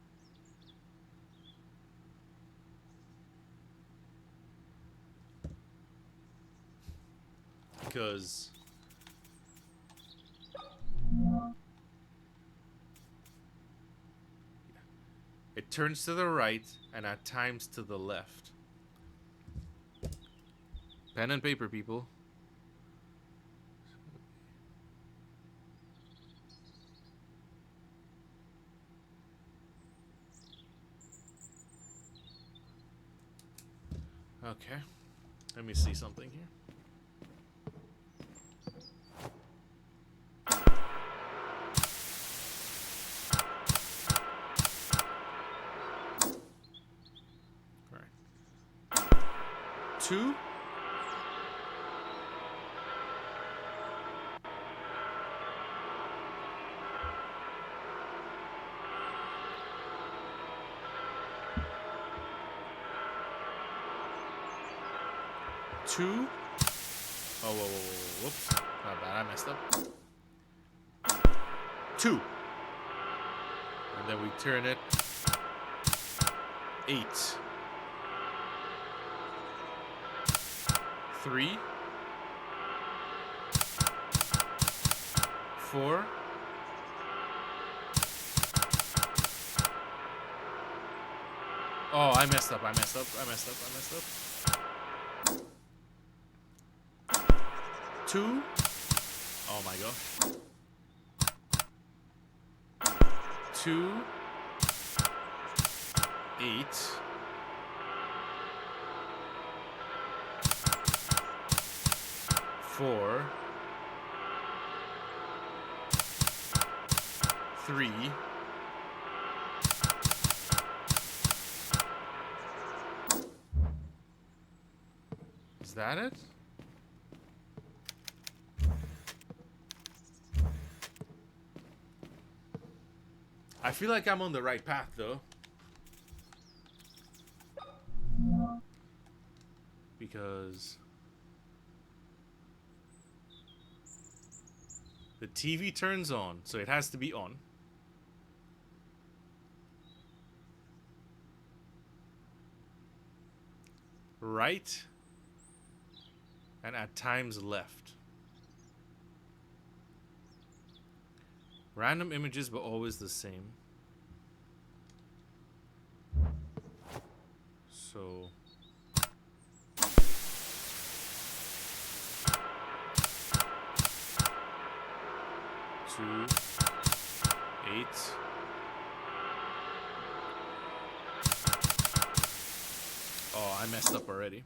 Because it turns to the right and at times to the left. Pen and paper, people. Okay. Let me see something here. All right. 2. Two. Oh, whoa, whoa, whoa, whoops. My bad, I messed up. 2. And then we turn it 8. 3. 4. Oh, I messed up. 2. Oh my gosh. 2. 8. 4. 3. Is that it? I feel like I'm on the right path, though. Because the TV turns on, so it has to be on. Right. And at times left. Random images, but always the same. So 2, 8. Oh, I messed up already.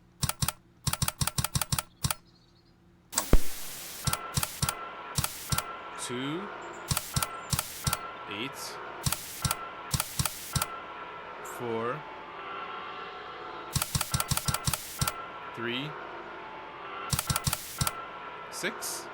2, 8, 4, 3, 6.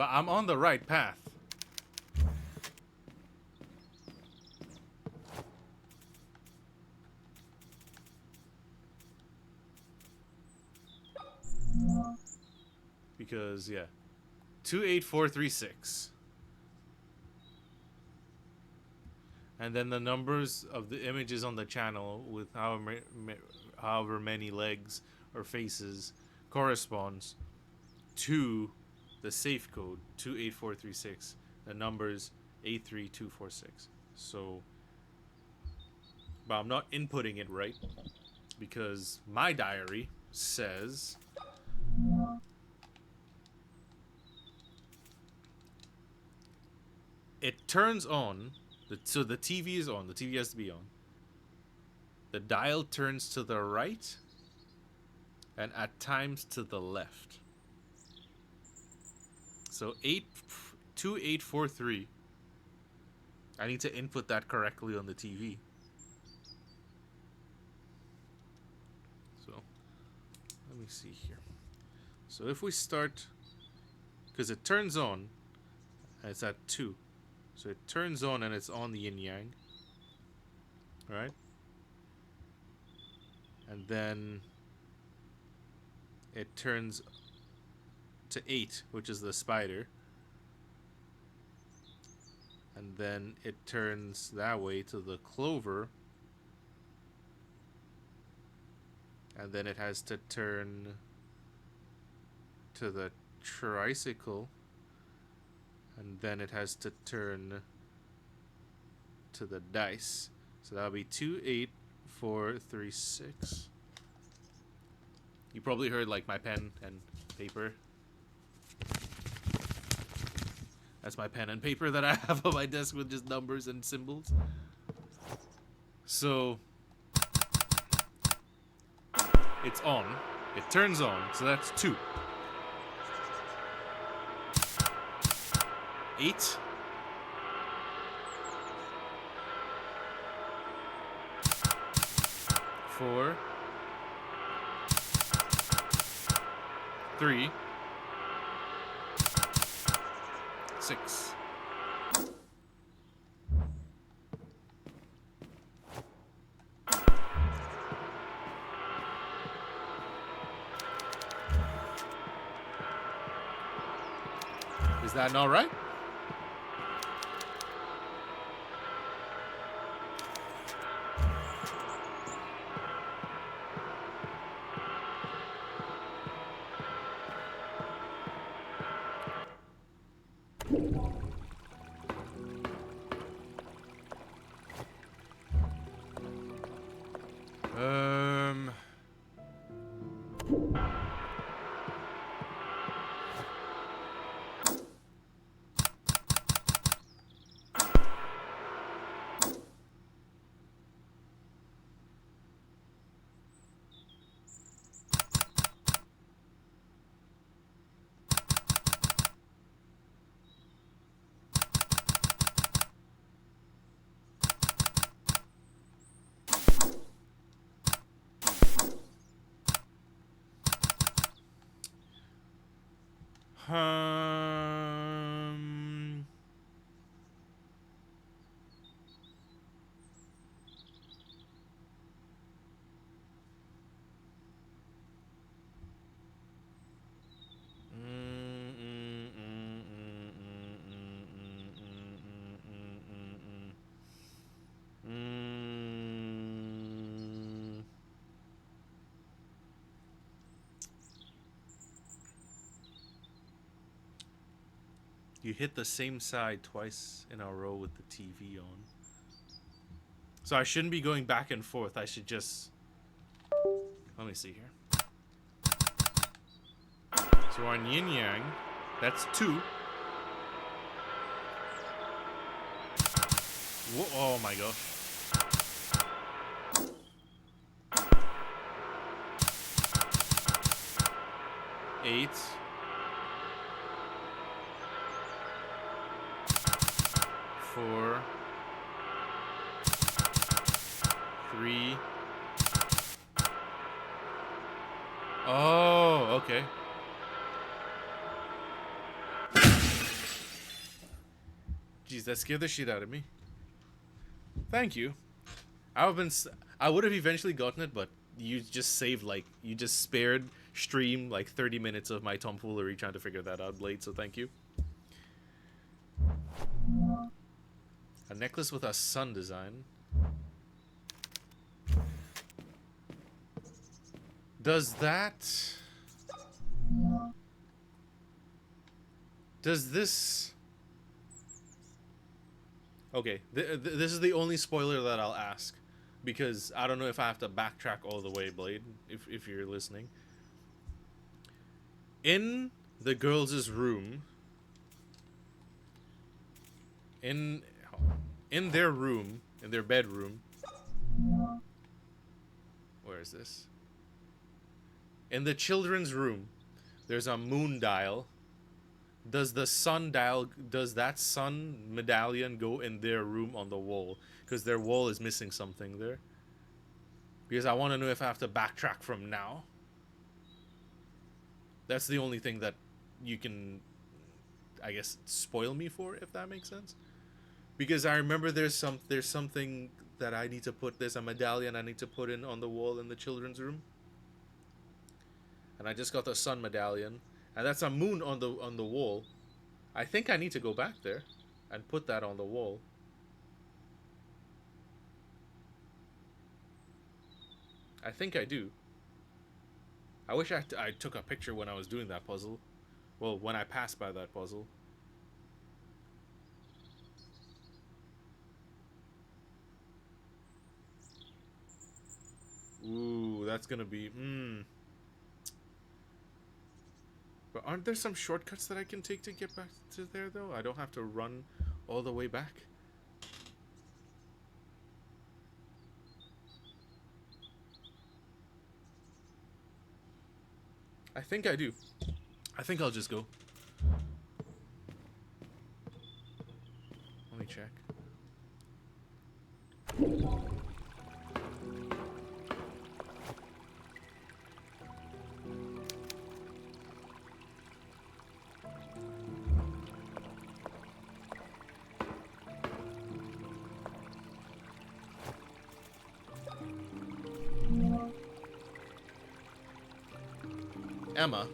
But I'm on the right path. Because, yeah. 28436. And then the numbers of the images on the channel with however many legs or faces corresponds to the safe code 28436. The numbers 83246. So, but I'm not inputting it right because my diary says it turns on. So the TV is on. The TV has to be on. The dial turns to the right and at times to the left. So 2843. I need to input that correctly on the TV. So let me see here. So if we start, because it turns on, and it's at 2. So it turns on and it's on the yin yang. Alright? And then it turns to 8, which is the spider. And then it turns that way to the clover. And then it has to turn to the tricycle. And then it has to turn to the dice. So that'll be 28436. You probably heard like my pen and paper. That's my pen and paper that I have on my desk with just numbers and symbols. So it's on. It turns on. So that's 2. 8. 4. 3. 6. Is that not right? Um, You hit the same side twice in a row with the TV on. So I shouldn't be going back and forth. I should just... Let me see here. So on yin yang, that's 2. Whoa, oh my gosh. 8. 4. 3. Oh, okay. Jeez, that scared the shit out of me. Thank you. I would have eventually gotten it, but you just saved, like, you just spared stream like 30 minutes of my tomfoolery trying to figure that out, Blade, so thank you. A necklace with a sun design. Does this... Okay, this is the only spoiler that I'll ask, because I don't know if I have to backtrack all the way, Blade, if you're listening. In the girls' room, in their room, in their bedroom, where is this? In the children's room, there's a moon dial. Does the sun dial, does that sun medallion go in their room on the wall? Because their wall is missing something there. Because I want to know if I have to backtrack from now. That's the only thing that you can, I guess, spoil me for, if that makes sense. Because I remember there's something that I need to put, there's a medallion I need to put in on the wall in the children's room. And I just got the sun medallion. And that's a moon on the wall. I think I need to go back there and put that on the wall. I think I do. I wish I took a picture when I was doing that puzzle. Well, when I passed by that puzzle. Ooh, that's gonna be... But aren't there some shortcuts that I can take to get back to there, though? I don't have to run all the way back. I think I do. I think I'll just go. Let me check. Emma.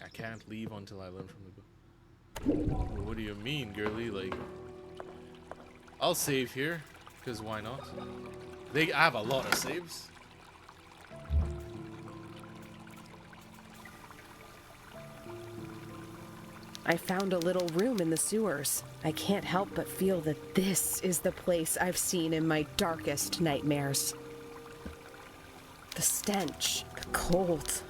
I can't leave until I learn from the book. What do you mean, girly? Like, I'll save here, because why not? I have a lot of saves. I found a little room in the sewers. I can't help but feel that this is the place I've seen in my darkest nightmares. The stench, the cold,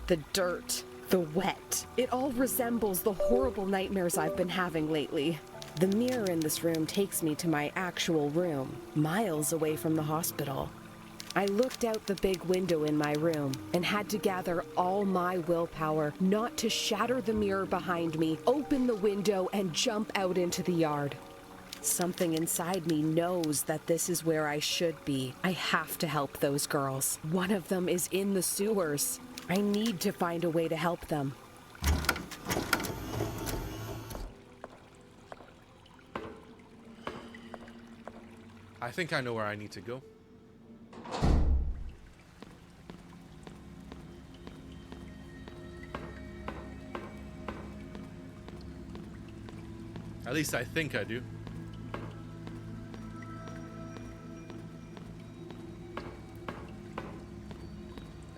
the dirt, the wet. It all resembles the horrible nightmares I've been having lately. The mirror in this room takes me to my actual room, miles away from the hospital. I looked out the big window in my room and had to gather all my willpower not to shatter the mirror behind me, open the window, and jump out into the yard. Something inside me knows that this is where I should be. I have to help those girls. One of them is in the sewers. I need to find a way to help them. I think I know where I need to go. At least I think I do.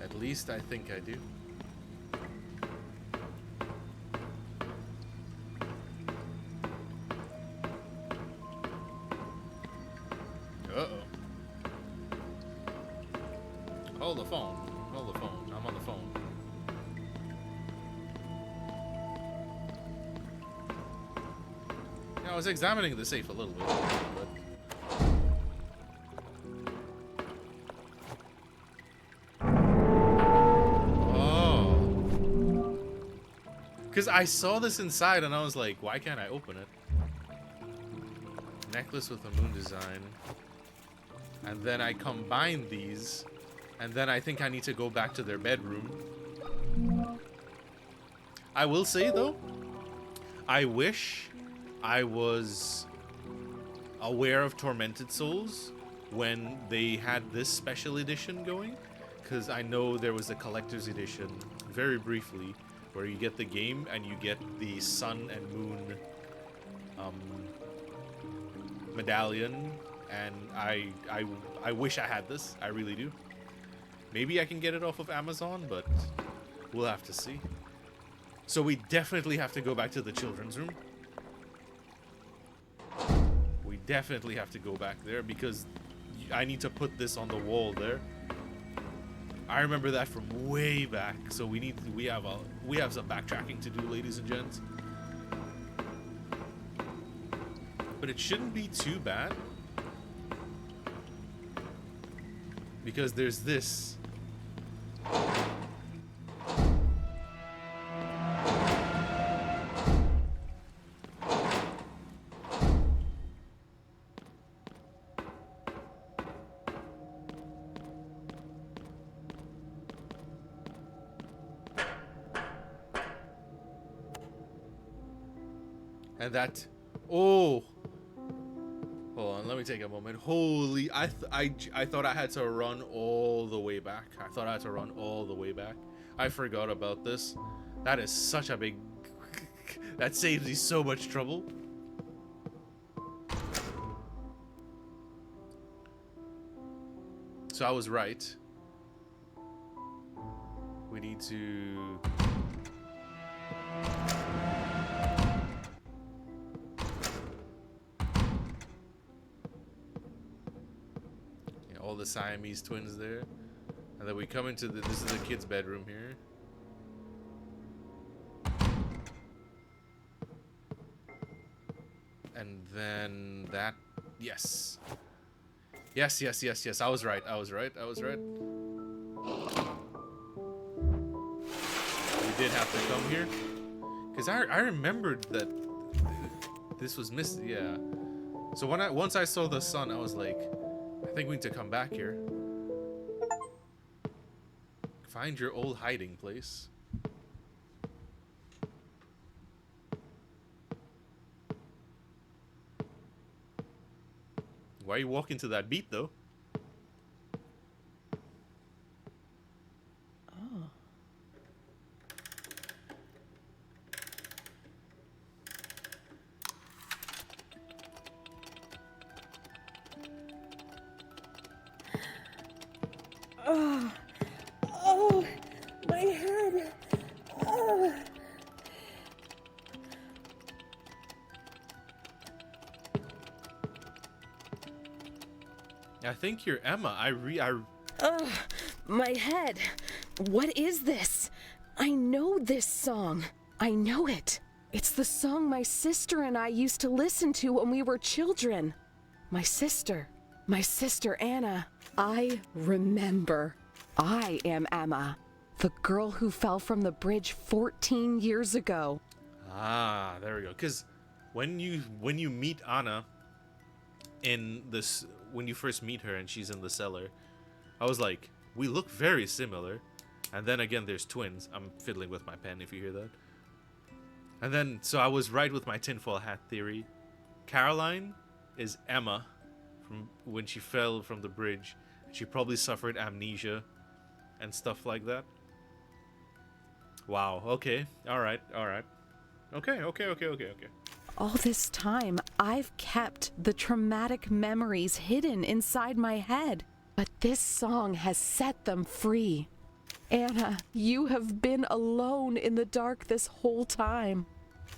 At least I think I do. Uh-oh. Hold the phone. Hold the phone. I'm on the phone. I was examining the safe a little bit, but... Oh. Because I saw this inside and I was like, why can't I open it? necklace with a moon design. And then I combine these. And then I think I need to go back to their bedroom. I will say, though, I wish I was aware of Tormented Souls when they had this special edition going. Because I know there was a collector's edition, very briefly, where you get the game and you get the sun and moon medallion. And I wish I had this. I really do. Maybe I can get it off of Amazon, but we'll have to see. So we definitely have to go back to the children's room. We definitely have to go back there because I need to put this on the wall there. I remember that from way back. So we have some backtracking to do, ladies and gents. But it shouldn't be too bad. Because there's this. And that, oh, hold on, let me take a moment. Holy, I thought I had to run all the way back. I thought I had to run all the way back. I forgot about this. That is such a big, that saves me so much trouble. So I was right. We need to... all the Siamese twins there, and then we come into this is the kid's bedroom here. And then that, yes, I was right. We did have to come here because I remembered that this was missed. Yeah, so once I saw the sun, I was like, I think we need to come back here. Find your old hiding place. Why are you walking to that beat, though? Oh, my head. Oh. I think you're Emma. My head. What is this? I know this song. I know it. It's the song my sister and I used to listen to when we were children. My sister Anna. I remember. I am Emma, the girl who fell from the bridge 14 years ago. Ah, there we go. Because when you meet Anna in this, when you first meet her and she's in the cellar, I was like, we look very similar. And then again, there's twins. I'm fiddling with my pen if you hear that. And then, so I was right with my tinfoil hat theory. Caroline is Emma from when she fell from the bridge. She probably suffered amnesia and stuff like that. Wow, okay. Alright. Okay. All this time, I've kept the traumatic memories hidden inside my head. But this song has set them free. Anna, you have been alone in the dark this whole time.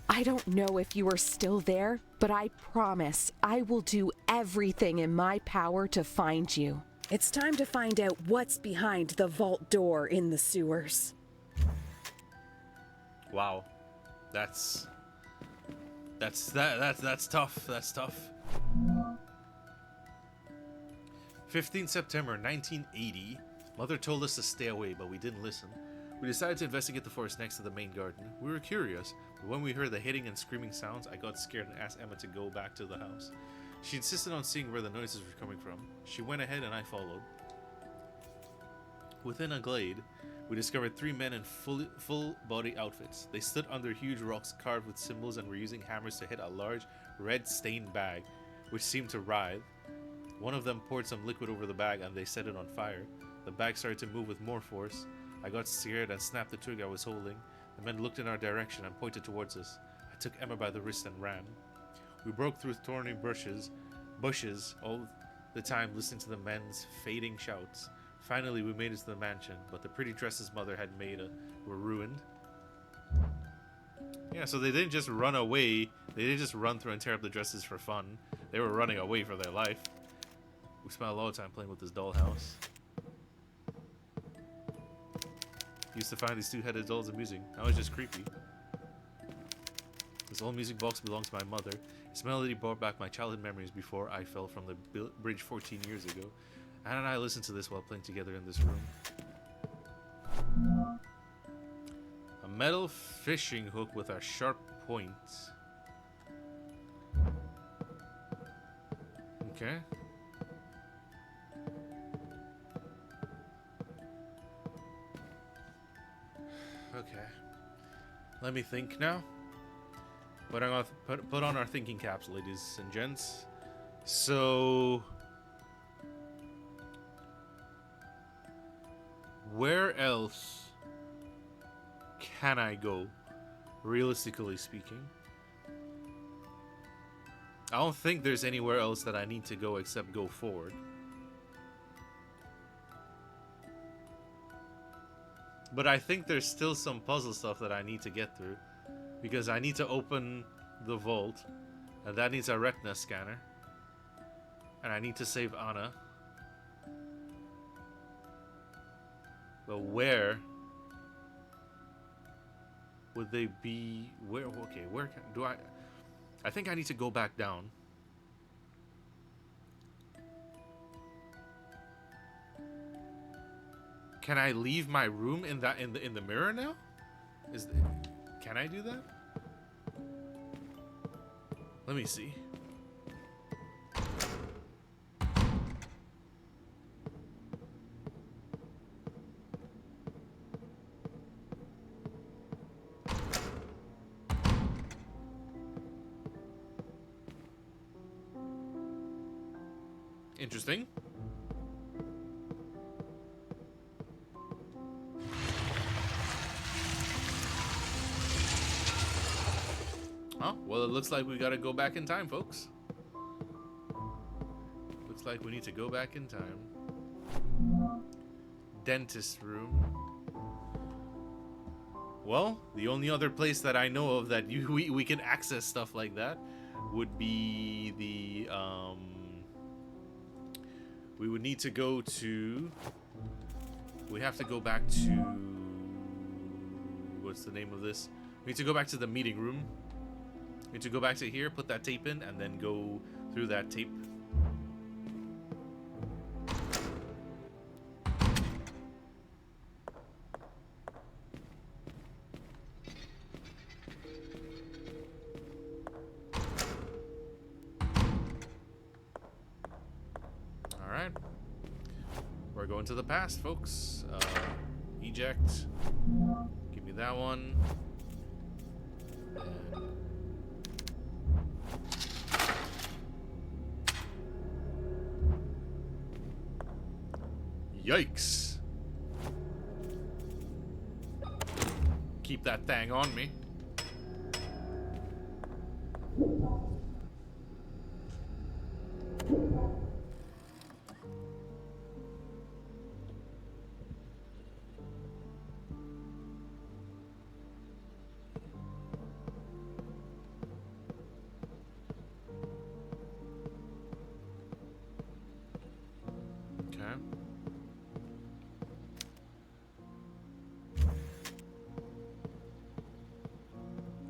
I don't know if you are still there, but I promise I will do everything in my power to find you. It's time to find out what's behind the vault door in the sewers. Wow. That's tough. That's tough. 15th September 1980. Mother told us to stay away, but we didn't listen. We decided to investigate the forest next to the main garden. We were curious, but when we heard the hitting and screaming sounds, I got scared and asked Emma to go back to the house. She insisted on seeing where the noises were coming from. She went ahead and I followed. Within a glade, we discovered 3 men in full body outfits. They stood under huge rocks carved with symbols and were using hammers to hit a large red stained bag, which seemed to writhe. One of them poured some liquid over the bag and they set it on fire. The bag started to move with more force. I got scared and snapped the twig I was holding. The men looked in our direction and pointed towards us. I took Emma by the wrist and ran. We broke through thorny bushes, all the time listening to the men's fading shouts. Finally, we made it to the mansion, but the pretty dresses mother had made were ruined. Yeah, so they didn't just run away. They didn't just run through and tear up the dresses for fun. They were running away for their life. We spent a lot of time playing with this dollhouse. Used to find these two-headed dolls amusing. Now it's just creepy. This old music box belongs to my mother. Its melody brought back my childhood memories before I fell from the bridge 14 years ago. Anna and I listened to this while playing together in this room. A metal fishing hook with a sharp point. Okay. Okay. Let me think now. But I'm gonna put on our thinking caps, ladies and gents. So, where else can I go, realistically speaking? I don't think there's anywhere else that I need to go except go forward. But I think there's still some puzzle stuff that I need to get through. Because I need to open the vault. And that needs a retina scanner. And I need to save Anna. But where would they be? Where? Okay, where do I? I think I need to go back down. Can I leave my room in the mirror now? Can I do that? Let me see. Interesting. Oh, well, it looks like we gotta go back in time, folks. Looks like we need to go back in time. Dentist room. Well, the only other place that I know of that we can access stuff like that would be the, we would need to go to, we have to go back to, what's the name of this? We need to go back to the meeting room. We need to go back to here, put that tape in, and then go through that tape. Alright. We're going to the past, folks. Eject. Give me that one. Yikes. Keep that thing on me.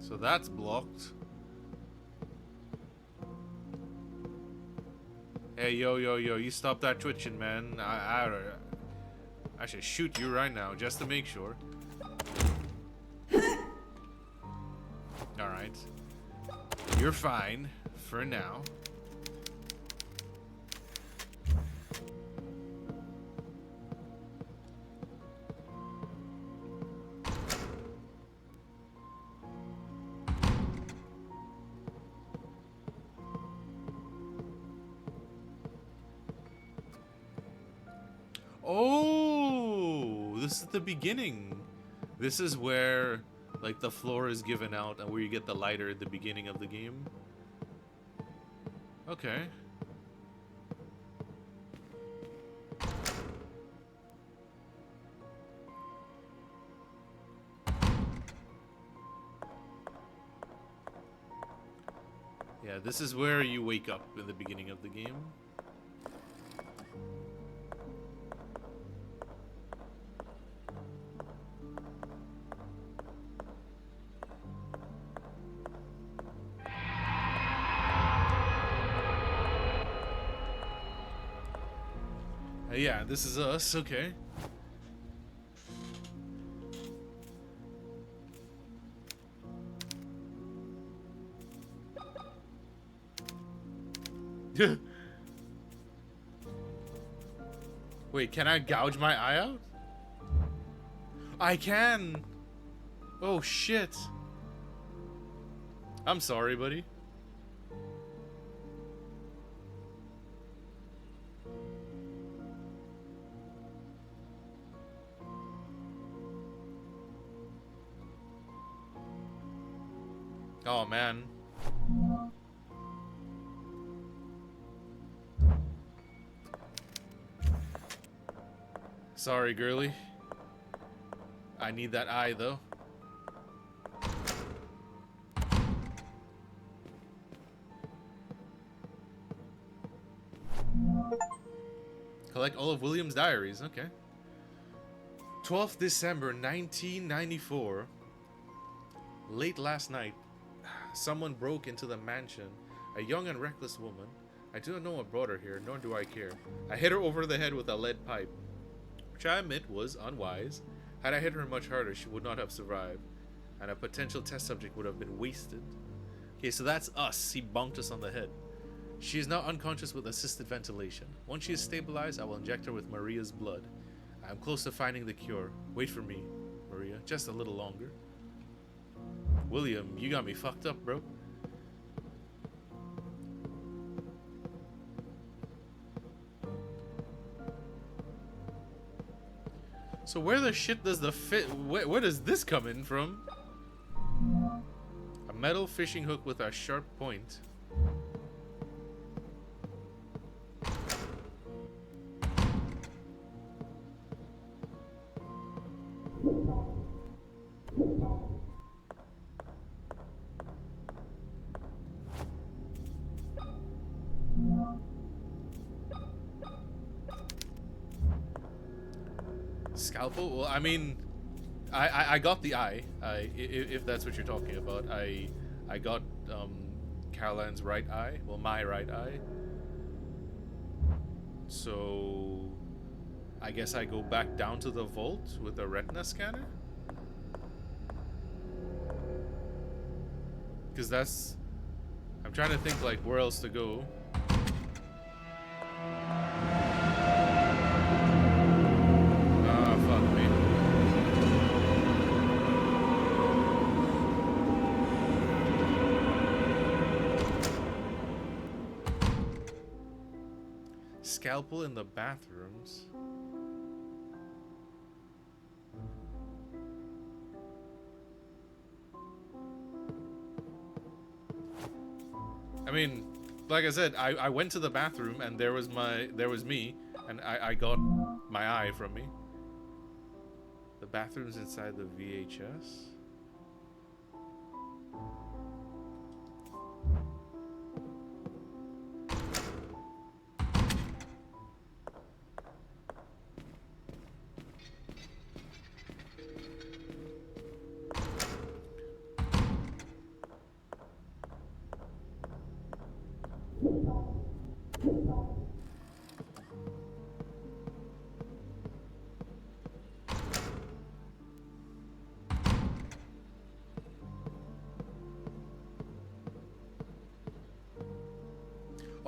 So that's blocked. Hey, yo, you stop that twitching, man. I should shoot you right now, just to make sure. Alright. You're fine, for now. Oh, this is the beginning. This is where, like, the floor is given out and where you get the lighter at the beginning of the game. Okay. Yeah, this is where you wake up in the beginning of the game. Yeah, this is us, okay. Wait, can I gouge my eye out? I can! Oh shit. I'm sorry, buddy. Oh man. Sorry, girly. I need that eye, though. Collect all of William's diaries. Okay. 12th December 1994. Late last night, someone broke into the mansion. A young and reckless woman. I do not know what brought her here, nor do I care. I hit her over the head with a lead pipe, which I admit was unwise. Had I hit her much harder, she would not have survived, and a potential test subject would have been wasted. Okay, so that's us. He bonked us on the head. She is now unconscious with assisted ventilation. Once she is stabilized, I will inject her with Maria's blood. I am close to finding the cure. Wait for me, Maria. Just a little longer. William, you got me fucked up, bro. So where the shit does the where does this come in from? A metal fishing hook with a sharp point. Scalpel? Well, I mean, I got the eye. If that's what you're talking about, I got Caroline's right eye. Well, my right eye. So I guess I go back down to the vault with a retina scanner. Because that's... I'm trying to think, like, where else to go. Ah, fuck me. Scalpel in the bathrooms. I mean, like I said, I went to the bathroom and there was me, and I got my eye from me. The bathroom's inside the VHS.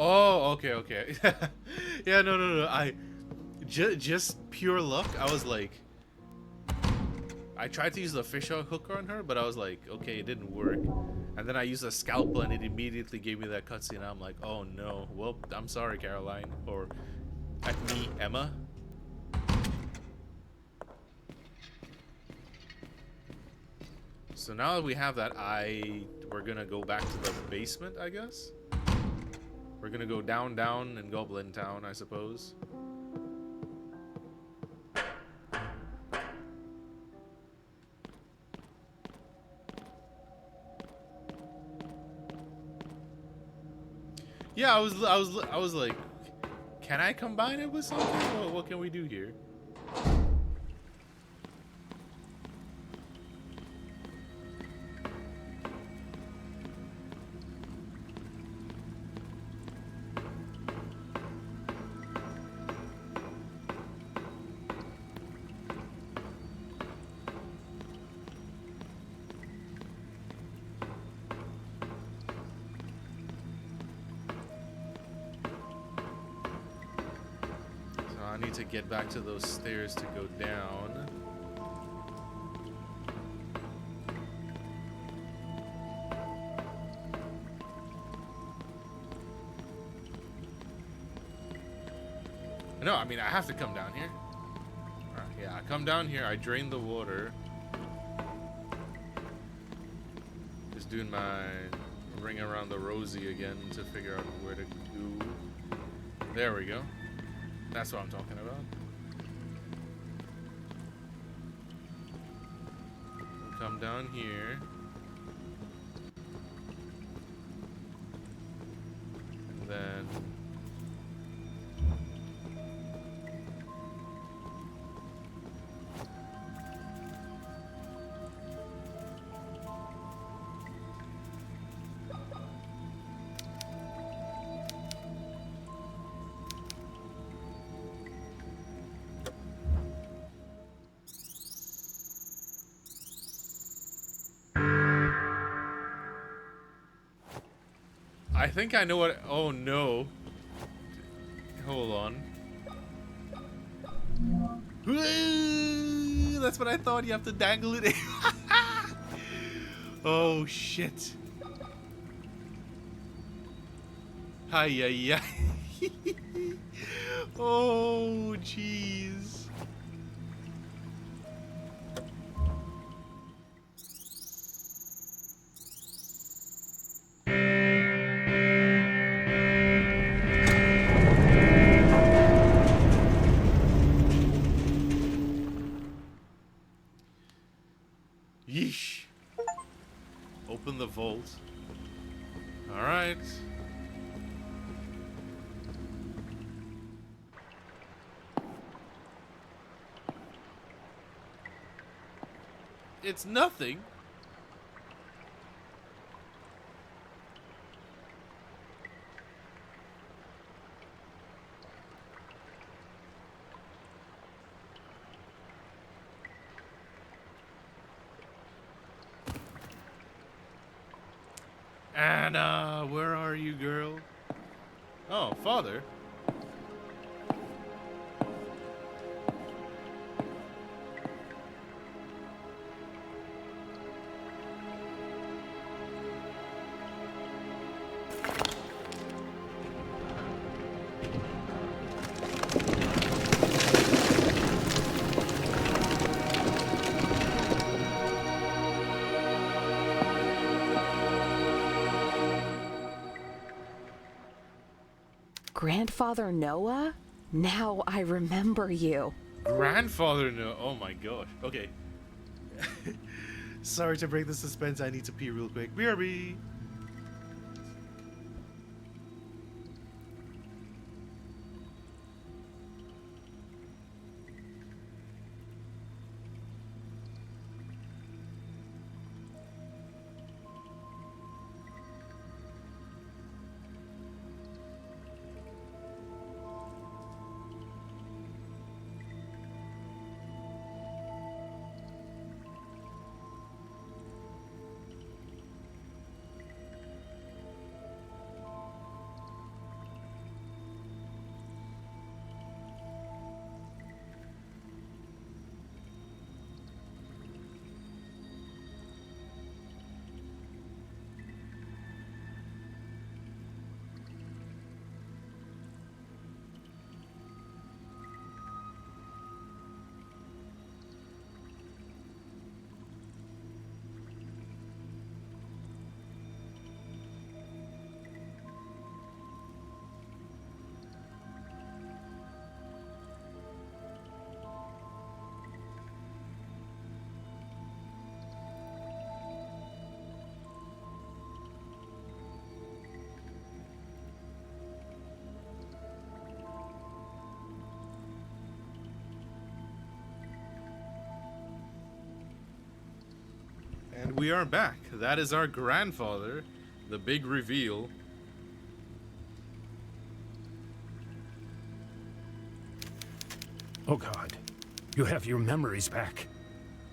Oh, okay, okay. Yeah, no. Just pure luck. I was like, I tried to use the fishhook hooker on her, but I was like, okay, it didn't work. And then I used a scalpel, and it immediately gave me that cutscene. I'm like, oh no. Well, I'm sorry, Caroline, or at me, Emma. So now that we have that, we're gonna go back to the basement, I guess. We're gonna go down in Goblin Town, I suppose. Yeah, I was like, can I combine it with something? What can we do here? I need to get back to those stairs to go down. No, I mean, I have to come down here. Alright, yeah, I come down here, I drain the water. Just doing my ring around the rosy again to figure out where to go. There we go. That's what I'm talking about. We'll come down here. And then... I think I know what... Oh, no. Hold on. That's what I thought. You have to dangle it in. Oh, shit. Hi, yeah. Oh, jeez. Yeesh. Open the vault. Alright. It's nothing. Anna, where are you, girl? Oh, father. Grandfather Noah? Now I remember you. Grandfather, no. Oh my gosh. Okay. Sorry to break the suspense. I need to pee real quick. BRB. And we are back. That is our grandfather. The big reveal. Oh God, you have your memories back.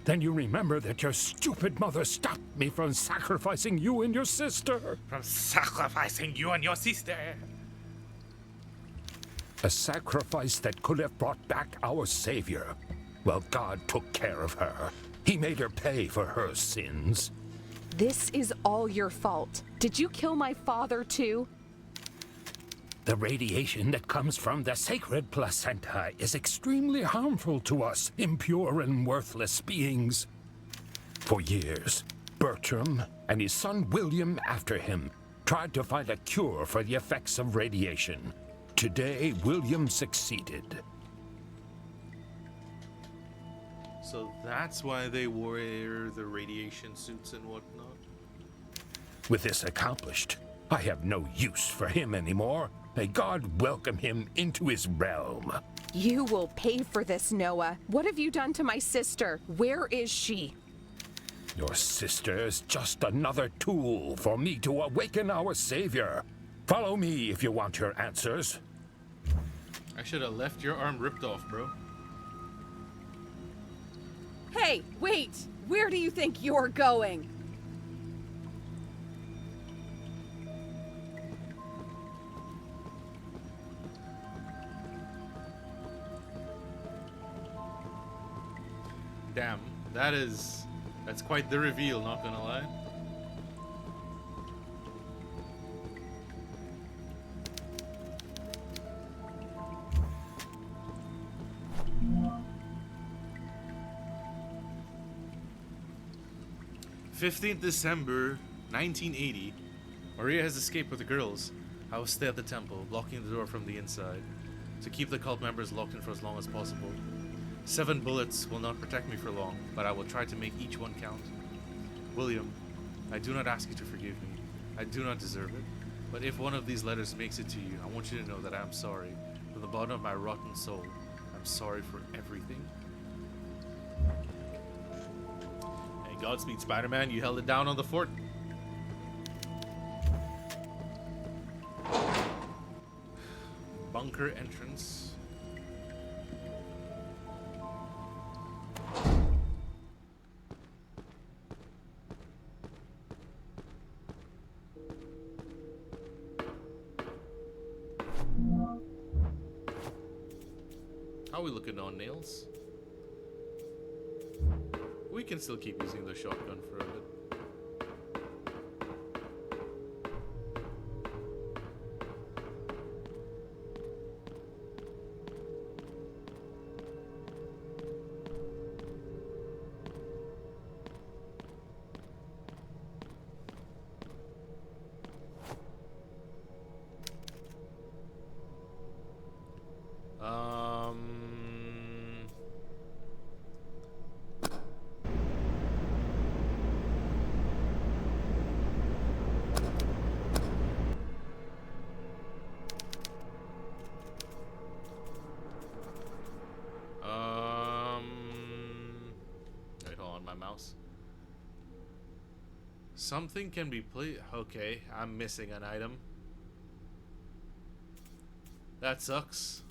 Then you remember that your stupid mother stopped me from sacrificing you and your sister. From sacrificing you and your sister. A sacrifice that could have brought back our Savior. Well, God took care of her. He made her pay for her sins. This is all your fault. Did you kill my father too? The radiation that comes from the sacred placenta is extremely harmful to us, impure and worthless beings. For years, Bertram and his son William after him tried to find a cure for the effects of radiation. Today, William succeeded. So that's why they wear the radiation suits and whatnot. With this accomplished, I have no use for him anymore. May God welcome him into his realm. You will pay for this, Noah. What have you done to my sister? Where is she? Your sister is just another tool for me to awaken our Savior. Follow me if you want your answers. I should have left your arm ripped off, bro. Hey, wait! Where do you think you're going? Damn, that's quite the reveal, not gonna lie. December 15th, 1980. Maria has escaped with the girls. I will stay at the temple, blocking the door from the inside, to keep the cult members locked in for as long as possible. 7 bullets will not protect me for long, but I will try to make each one count. William, I do not ask you to forgive me. I do not deserve it. But if one of these letters makes it to you, I want you to know that I am sorry. From the bottom of my rotten soul, I'm sorry for everything. Hey, Godspeed, Spider-Man. You held it down on the fort. Bunker entrance. How are we looking on nails? We can still keep using the shotgun for a bit. Wait, hold on, my mouse. Something can be played. Okay, I'm missing an item. That sucks.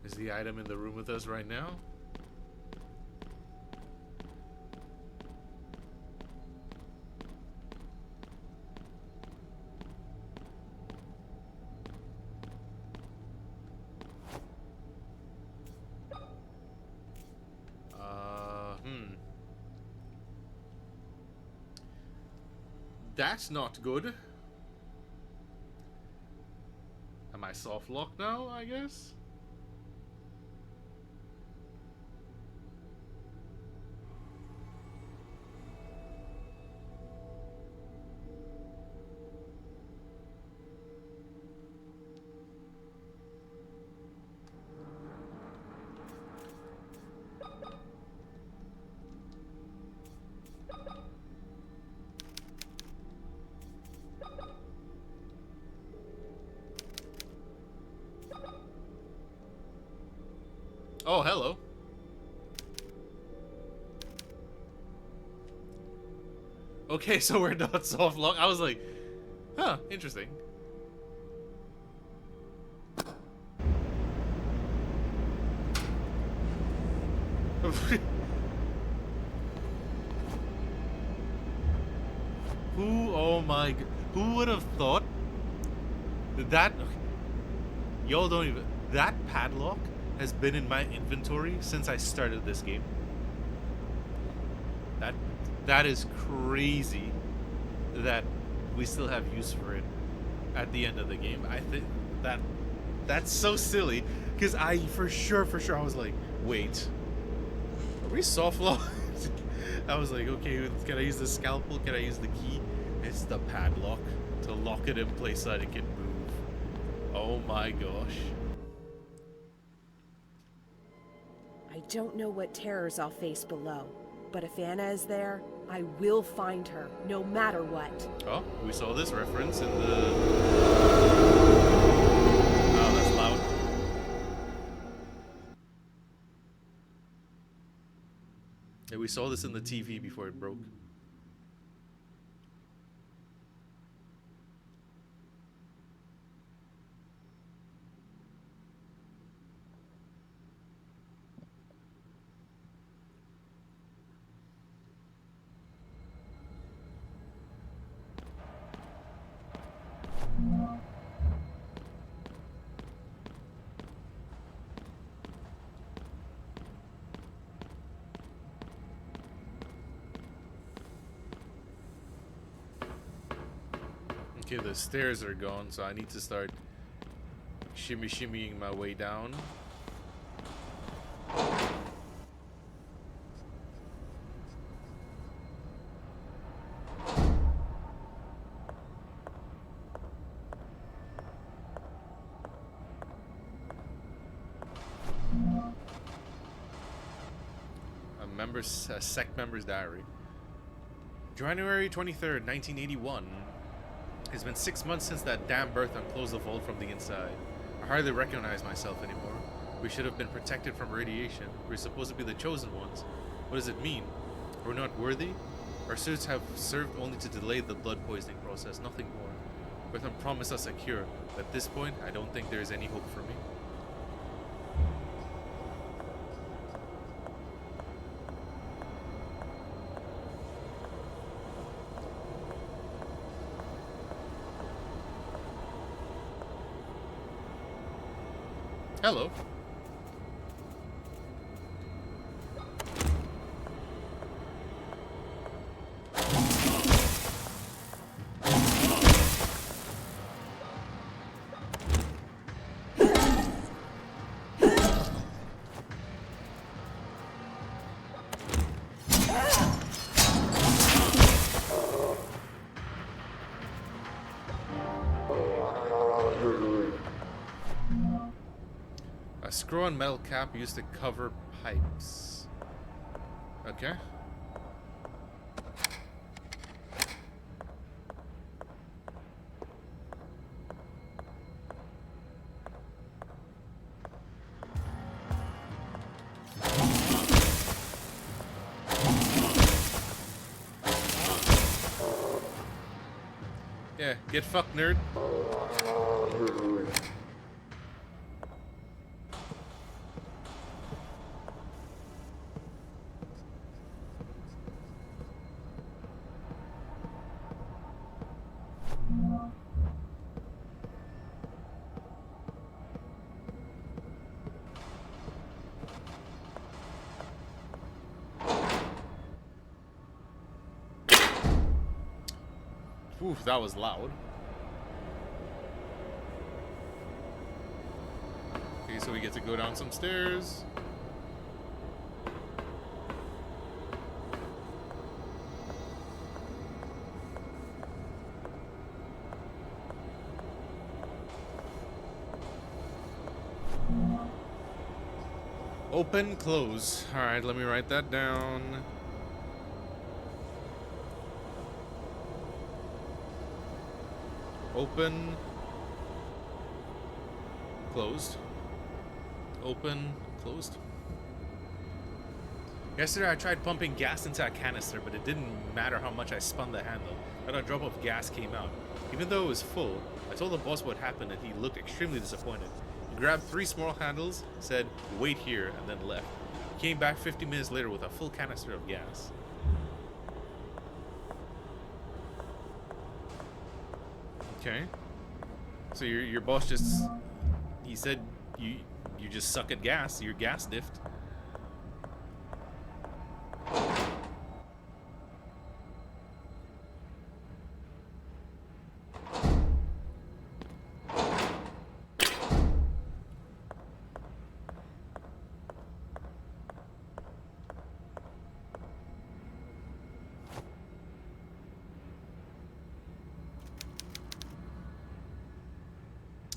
Is the item in the room with us right now? That's not good. Am I soft locked now, I guess? Oh, hello. Okay, so we're not soft lock. I was like, huh, interesting. Oh my, who would have thought that, y'all don't even, that padlock has been in my inventory since I started this game. That is crazy that we still have use for it at the end of the game. I think that's so silly, because I for sure I was like, wait, are we soft locked? I was like, okay, can I use the scalpel? Can I use the key? It's the padlock to lock it in place so that it can move. Oh my gosh. I don't know what terrors I'll face below, but if Anna is there, I will find her, no matter what. Oh, we saw this reference in the... Oh, that's loud. Yeah, we saw this in the TV before it broke. Okay, the stairs are gone, so I need to start shimmying my way down. A sect member's diary. January 23rd, 1981. It's been 6 months since that damn birth unclosed the vault from the inside. I hardly recognize myself anymore. We should have been protected from radiation. We're supposed to be the chosen ones. What does it mean? We're not worthy? Our suits have served only to delay the blood poisoning process, nothing more. Bertham promised us a cure, but at this point, I don't think there is any hope for me. Hello. A screw-on metal cap used to cover pipes. Okay. Yeah, get fucked, nerd. Oof, that was loud. Okay, so we get to go down some stairs. Open, close. Alright, let me write that down. Open, closed. Open, closed. Yesterday I tried pumping gas into a canister, but it didn't matter how much I spun the handle. Not a drop of gas came out. Even though it was full, I told the boss what happened and he looked extremely disappointed. He grabbed 3 small handles, said, "Wait here," and then left. He came back 50 minutes later with a full canister of gas. Okay. So your boss just, he said you just suck at gas, you're gas diffed.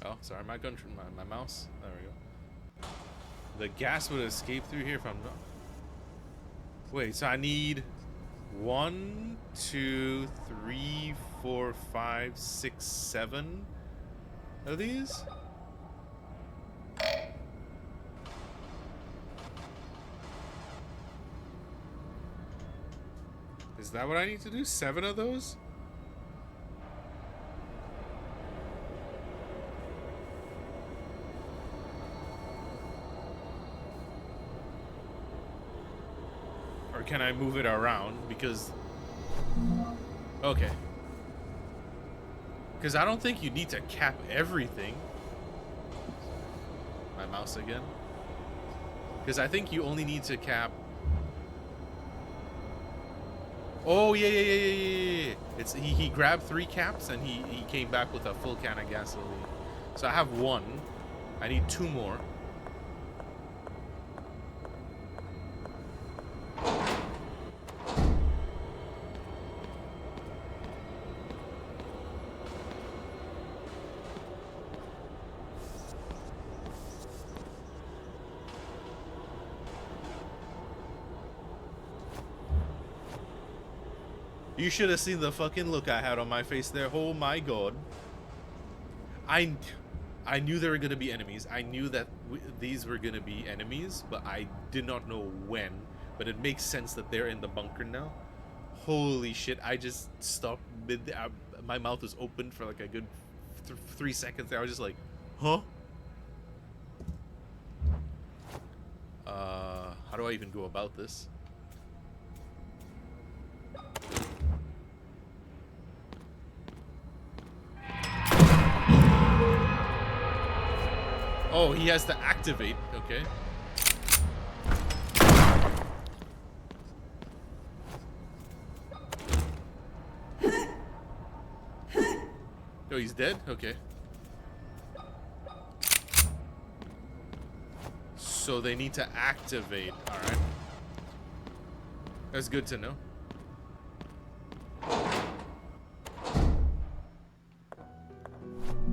Oh, sorry, my mouse. There we go. The gas would escape through here if I'm not. Wait, so I need 1, 2, 3, 4, 5, 6, 7 of these? Is that what I need to do? 7 of those? Or can I move it around? Because... Okay. Because I don't think you need to cap everything. My mouse again. Because I think you only need to cap... Oh, yeah. It's he grabbed 3 caps and he came back with a full can of gasoline. So I have 1. I need 2 more. You should have seen the fucking look I had on my face there. Oh my god. I knew there were going to be enemies. I knew that these were going to be enemies, but I did not know when. But it makes sense that they're in the bunker now. Holy shit, I just stopped mid... my mouth was open for like a good 3 seconds there. I was just like, huh? How do I even go about this? Oh, he has to activate. Okay. Oh, he's dead? Okay. So they need to activate. Alright. That's good to know.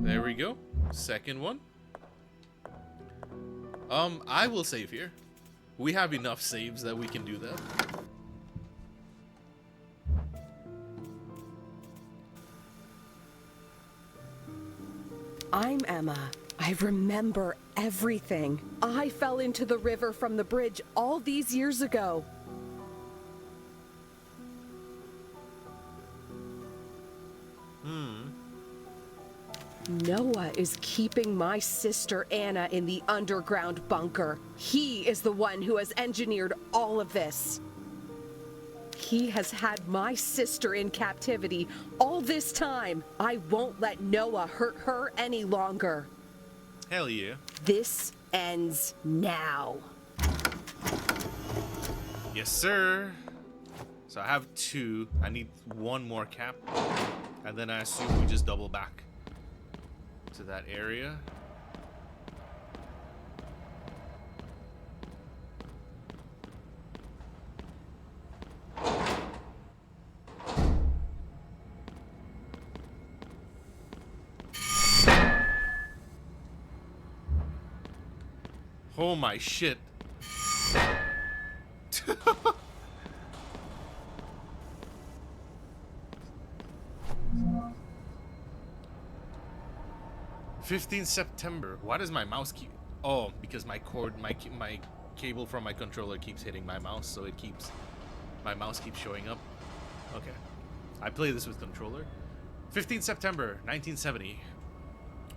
There we go. Second one. I will save here. We have enough saves that we can do that. I'm Emma. I remember everything. I fell into the river from the bridge all these years ago. Noah is keeping my sister Anna in the underground bunker. He is the one who has engineered all of this. He has had my sister in captivity all this time. I won't let Noah hurt her any longer. Hell yeah. This ends now. Yes, sir. So I have 2. I need 1 more cap. And then I assume we just double back to that area. Oh my shit. ...15 September. Why does my mouse keep... Oh, because my cord, my cable from my controller keeps hitting my mouse, so my mouse keeps showing up. Okay. I play this with controller. 15th September 1970.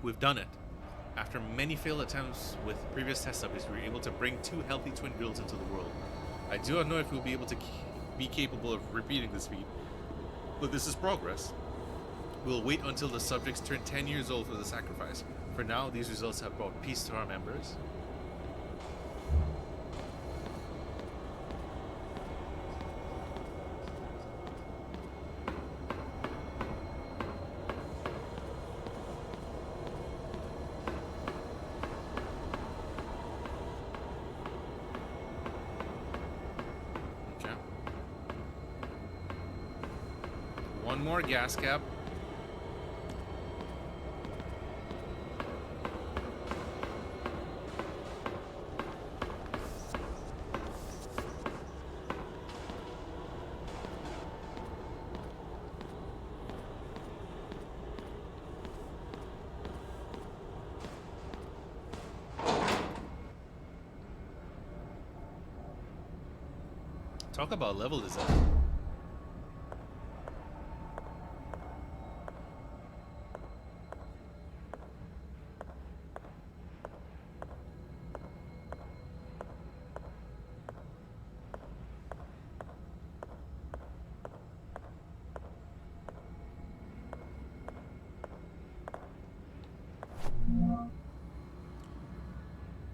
We've done it. After many failed attempts with previous test subjects, we were able to bring 2 healthy twin girls into the world. I do not know if we'll be able to be capable of repeating this feat, but this is progress. We'll wait until the subjects turn 10 years old for the sacrifice. For now, these results have brought peace to our members. Okay. One more gas cap. Talk about level design.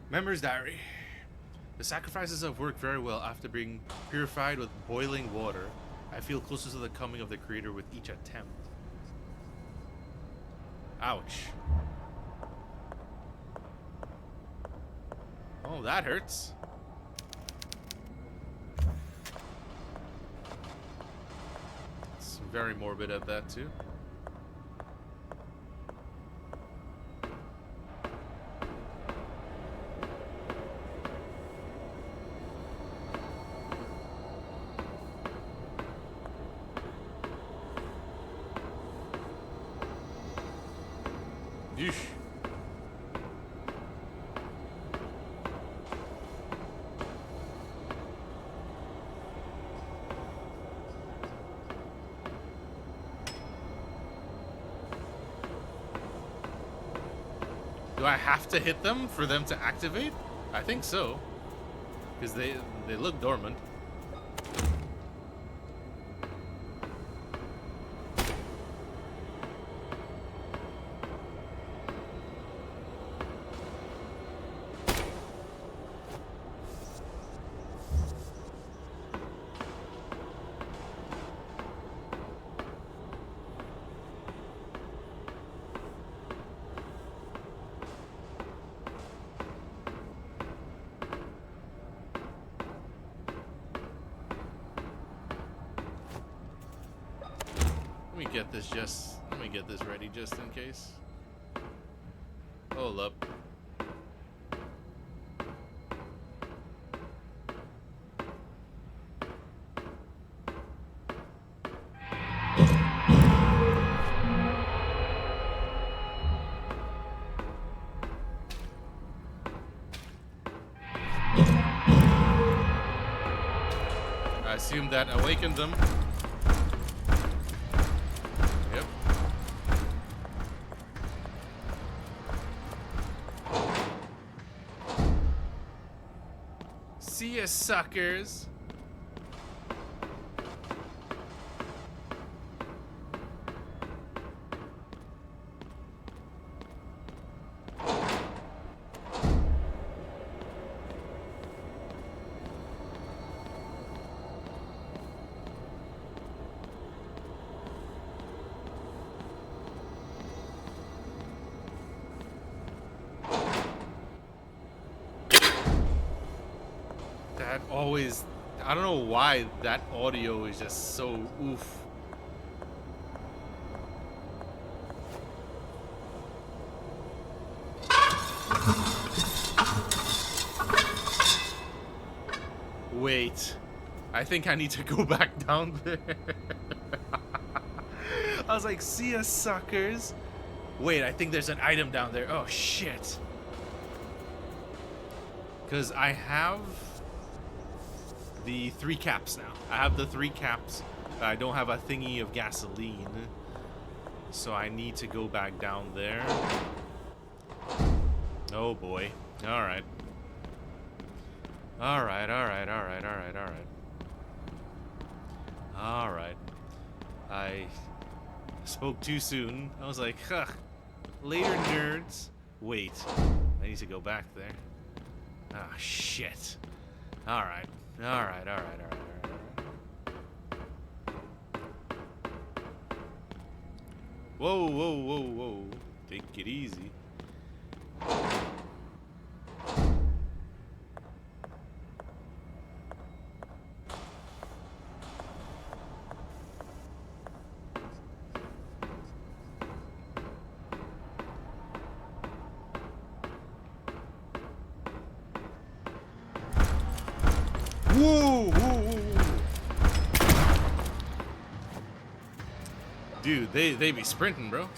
Member's Diary. The sacrifices have worked very well after being purified with boiling water. I feel closer to the coming of the Creator with each attempt. Ouch. Oh, that hurts. It's very morbid at that too. Yeesh. Do I have to hit them for them to activate? I think so. Because they look dormant. Let me get this ready just in case. Hold up. I assume that awakened them. See ya, suckers. Always, I don't know why that audio is just so oof. Wait, I think I need to go back down there. I was like, see ya, suckers. Wait, I think there's an item down there. Oh shit. Because I have the 3 caps now. I have the 3 caps. I don't have a thingy of gasoline. So I need to go back down there. Oh boy. Alright. Alright. I spoke too soon. I was like, huh. Later, nerds. Wait. I need to go back there. Ah, shit. Alright. Whoa. Take it easy. Whoa. Dude, they be sprinting, bro.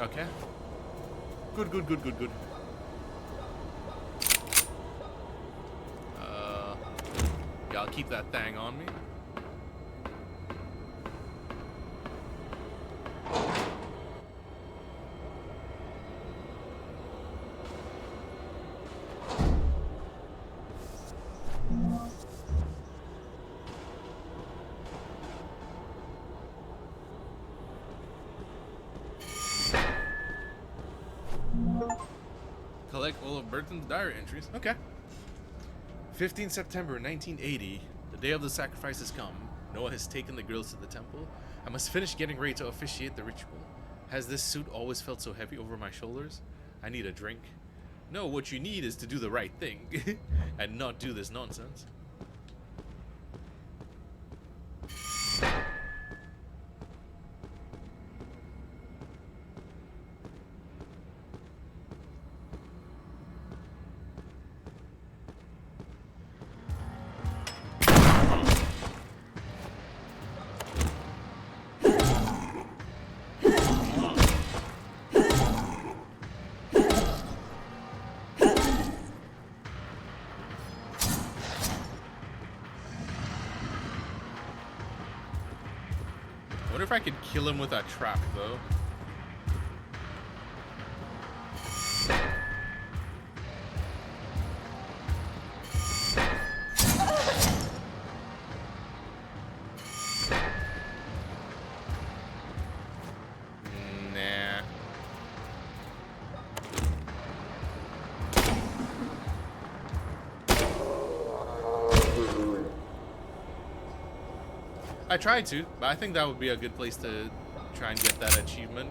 Okay. Good. Yeah, I'll keep that thing on me. Collect all of Burton's diary entries. Okay. 15 September 1980. The day of the sacrifice has come. Noah has taken the girls to the temple. I must finish getting ready to officiate the ritual. Has this suit always felt so heavy over my shoulders? I need a drink. No, what you need is to do the right thing and not do this nonsense. I wonder if I could kill him with that trap, though. Nah. I tried to, but I think that would be a good place to try and get that achievement.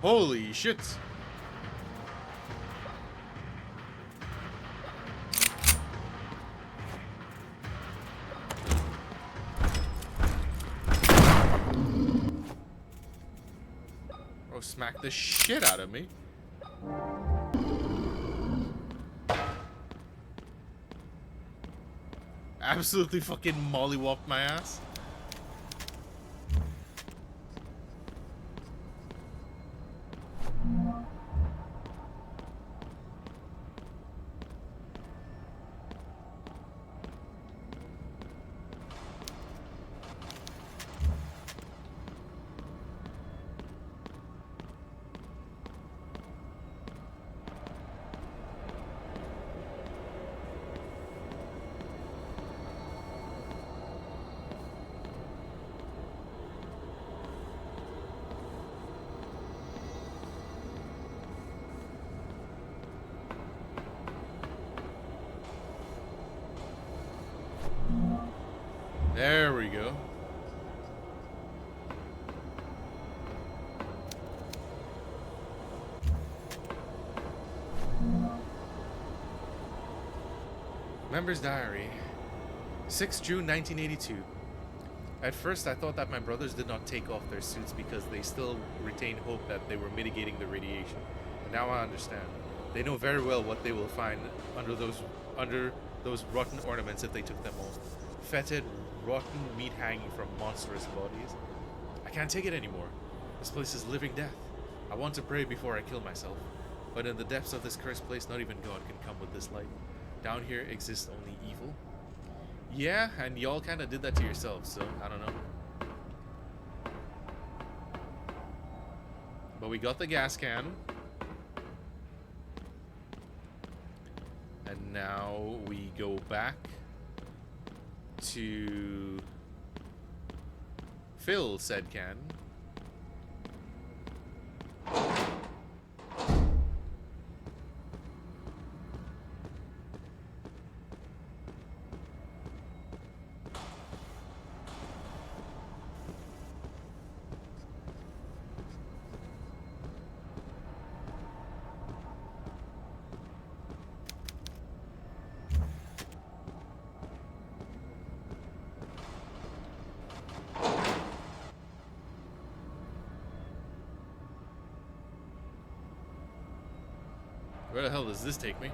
Holy shit. Bro, smack the shit out of me. Absolutely fucking mollywopped my ass. There we go. Member's Diary. 6 June 1982. At first, I thought that my brothers did not take off their suits because they still retained hope that they were mitigating the radiation. But now I understand. They know very well what they will find under those rotten ornaments if they took them off. Fetid, rotten meat hanging from monstrous bodies. I can't take it anymore. This place is living death. I want to pray before I kill myself. But in the depths of this cursed place, not even God can come with this light. Down here exists only evil. Yeah, and y'all kind of did that to yourselves, so I don't know. But we got the gas can. And now we go back to fill said can. Where the hell does this take me?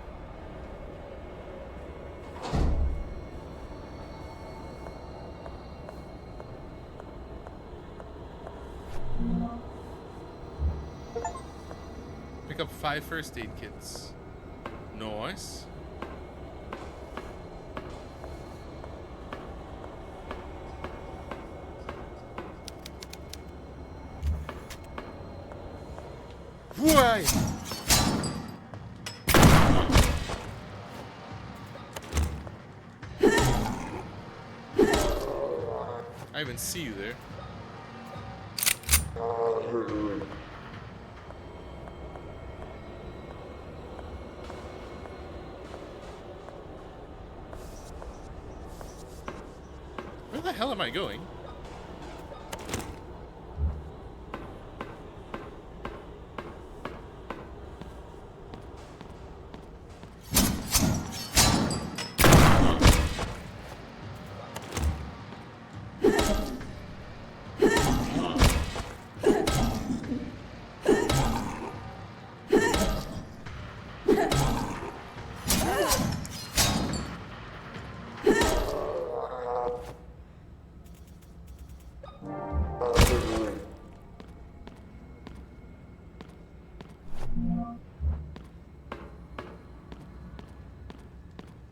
Pick up 5 first aid kits. Nice. Why? I even see you there. Where the hell am I going?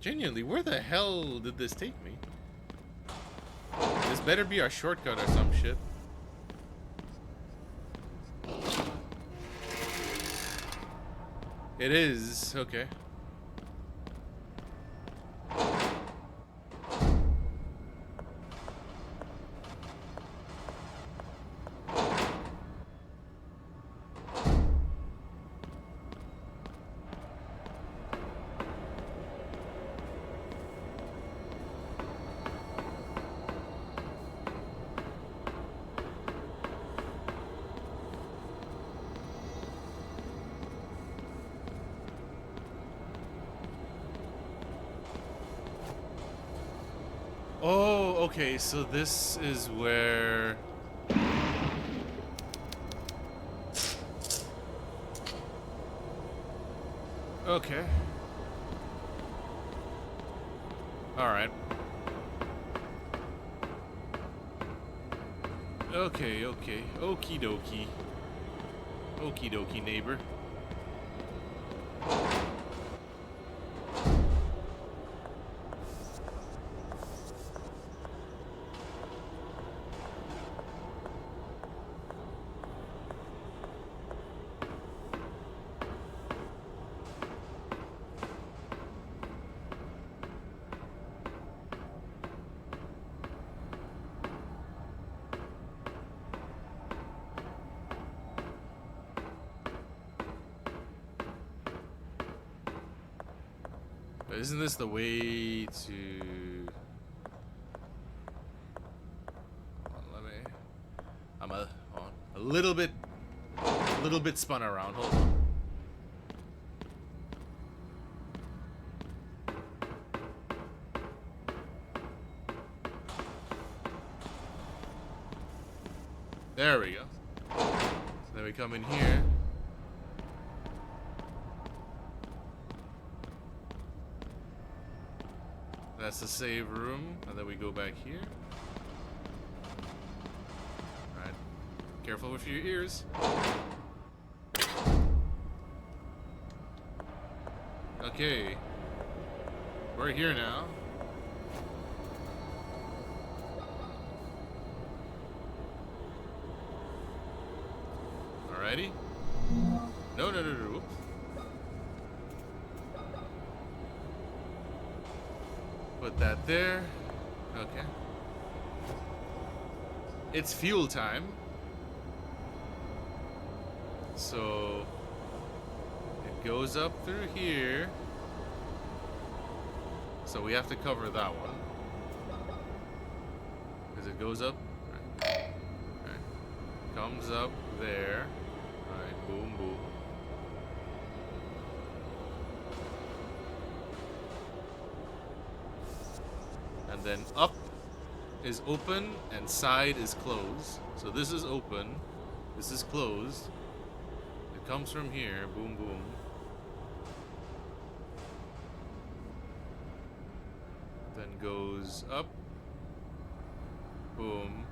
Genuinely, where the hell did this take me? This better be our shortcut or some shit. It is, okay. Oh, okay, so this is where... Okay. Alright. Okay, okay. Okie dokie. Okie dokie, neighbor. Isn't this the way to... little bit spun around. Hold on. There we go. So then we come in here. That's the save room, and then we go back here. Alright. Careful with your ears. Okay. We're here now. Alrighty. No. Put that there. Okay. It's fuel time. So it goes up through here. So we have to cover that one. Because it goes up. Right. Comes up there. Alright, boom, boom. And then up is open and side is closed. So this is open. This is closed. It comes from here. Boom, boom. Then goes up. Boom.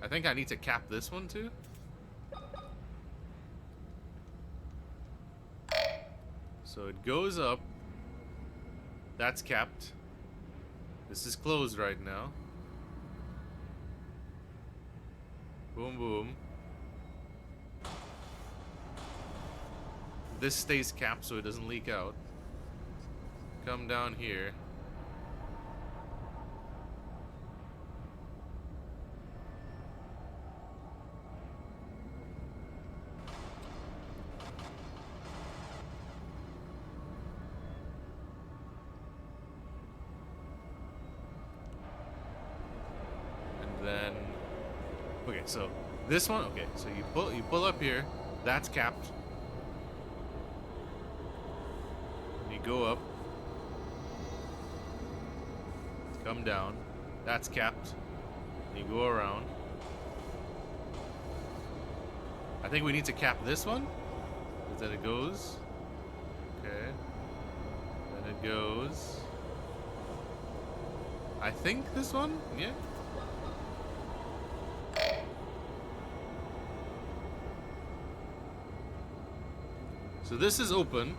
I think I need to cap this one too. So it goes up. That's capped. This is closed right now. Boom, boom. This stays capped so it doesn't leak out. Come down here. Okay, so this one, okay, so you pull up here, that's capped. You go up, come down, that's capped. You go around. I think we need to cap this one, because then it goes. Okay, then it goes. I think this one, yeah. So this is open.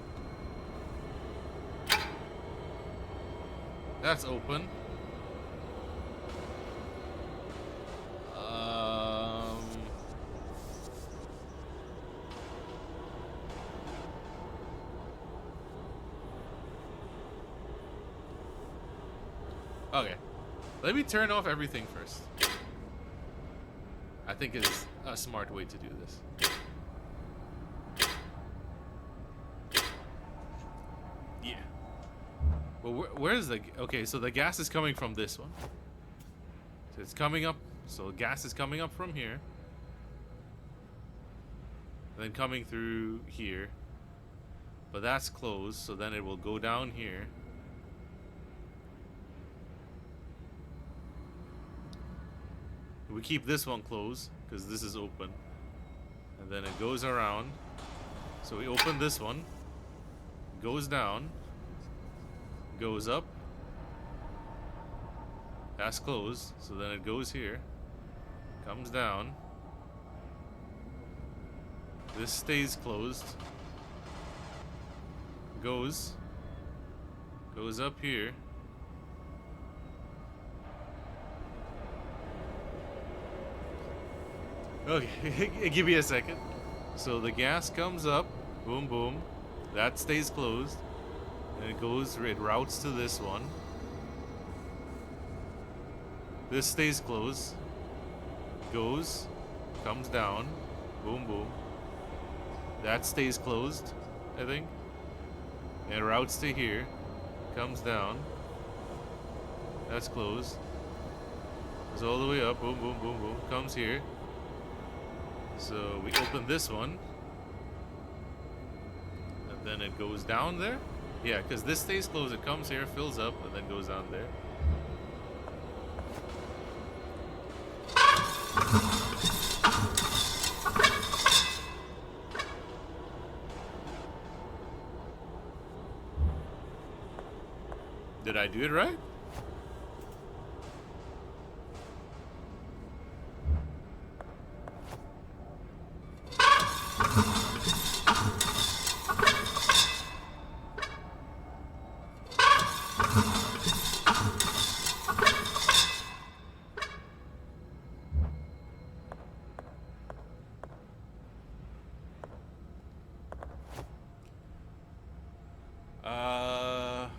That's open. Okay. Let me turn off everything first. I think it's a smart way to do this. Where's the... Okay, so the gas is coming from this one. So it's coming up... So gas is coming up from here. And then coming through here. But that's closed, so then it will go down here. We keep this one closed, because this is open. And then it goes around. So we open this one. Goes down. Goes up. That's closed, so then it goes here. Comes down. This stays closed. Goes up here. Okay, give me a second. So the gas comes up. Boom, boom. That stays closed. And it routes to this one. This stays closed. Goes. Comes down. Boom, boom. That stays closed, I think. It routes to here. Comes down. That's closed. Goes all the way up. Boom, boom, boom, boom. Comes here. So we open this one. And then it goes down there. Yeah, because this stays closed. It comes here, fills up, and then goes down there. Did I do it right?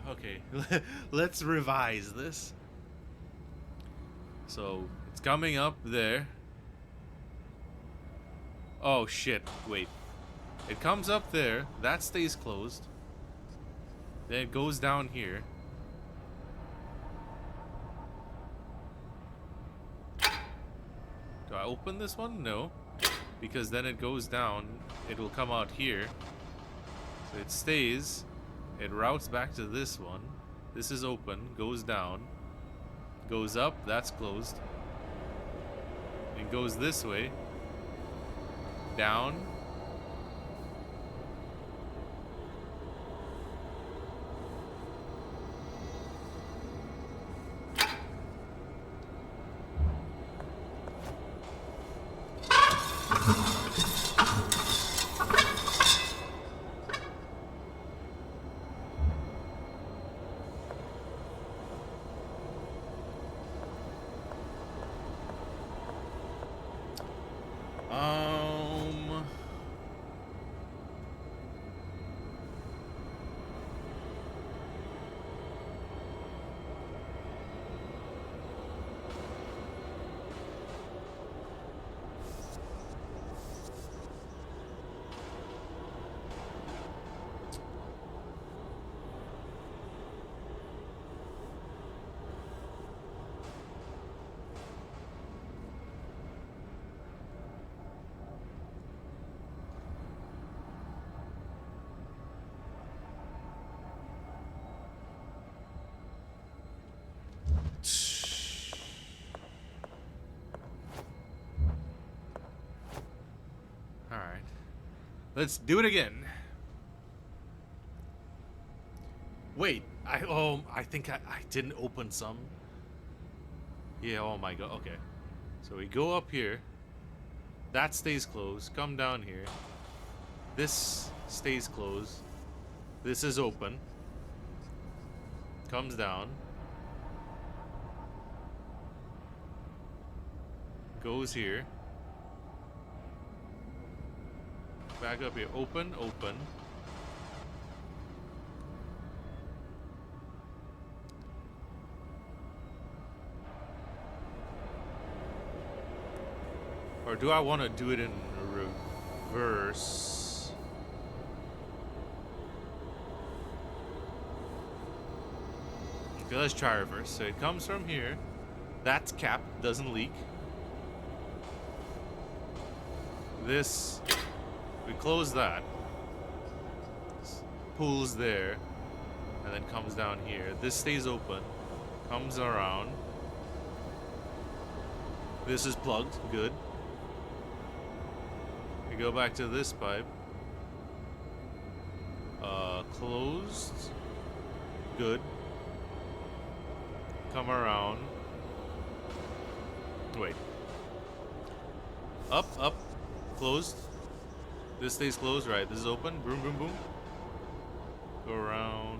Okay. Let's revise this. So, it's coming up there. Oh shit, wait. It comes up there, that stays closed. Then it goes down here. Do I open this one? No. Because then it goes down, it will come out here. So it stays. It routes back to this one. This is open, goes down. Goes up, that's closed. It goes this way. Down. Alright. Let's do it again. Wait, I think I didn't open some. Yeah, oh my god, okay. So we go up here. That stays closed. Come down here. This stays closed. This is open. Comes down. Goes here. Back up here. Open, open. Or do I want to do it in reverse? Okay, let's try reverse. So it comes from here. That's capped, doesn't leak. This, we close that. Pulls there. And then comes down here. This stays open. Comes around. This is plugged. Good. We go back to this pipe. Closed. Good. Come around. Wait. Up, up. Closed. This stays closed, right? This is open. Boom, boom, boom. Go around.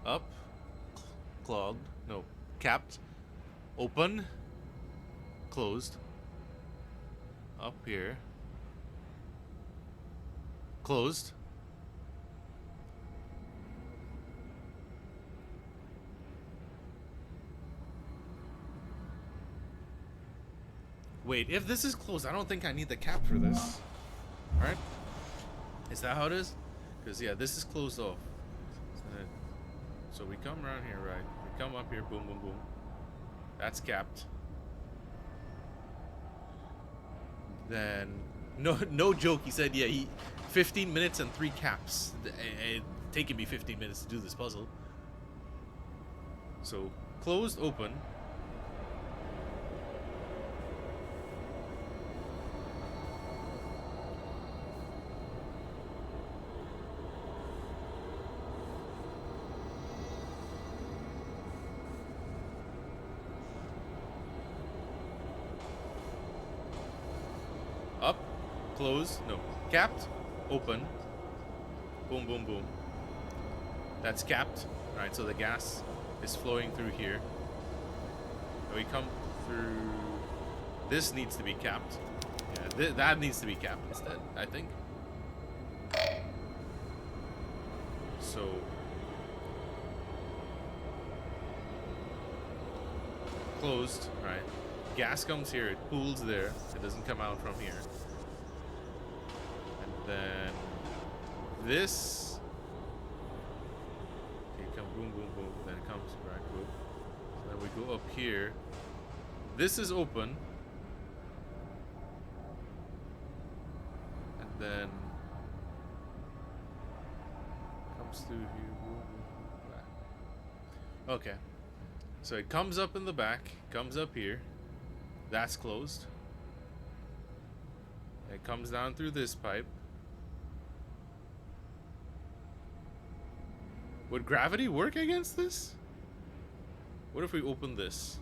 Up. Clogged. No. Capped. Open. Closed. Up here. Closed. Wait, if this is closed, I don't think I need the cap for this. Alright? Is that how it is? Because, yeah, this is closed off. So we come around here, right? We come up here, boom, boom, boom. That's capped. Then, no joke, he said, yeah, 15 minutes and 3 caps. It taking me 15 minutes to do this puzzle. So, closed, open. Up, close, no, capped, open, boom, boom, boom. That's capped. Alright, so the gas is flowing through here. And we come through. This needs to be capped. Yeah, that needs to be capped instead, I think. So. Closed, right? Gas comes here, it pools there, it doesn't come out from here. And then this, okay, come boom, boom, boom, then it comes back, boom. So then we go up here. This is open. And then comes through here, boom, boom, boom, back. Okay. So it comes up in the back, comes up here. That's closed. It comes down through this pipe. Would gravity work against this? What if we open this?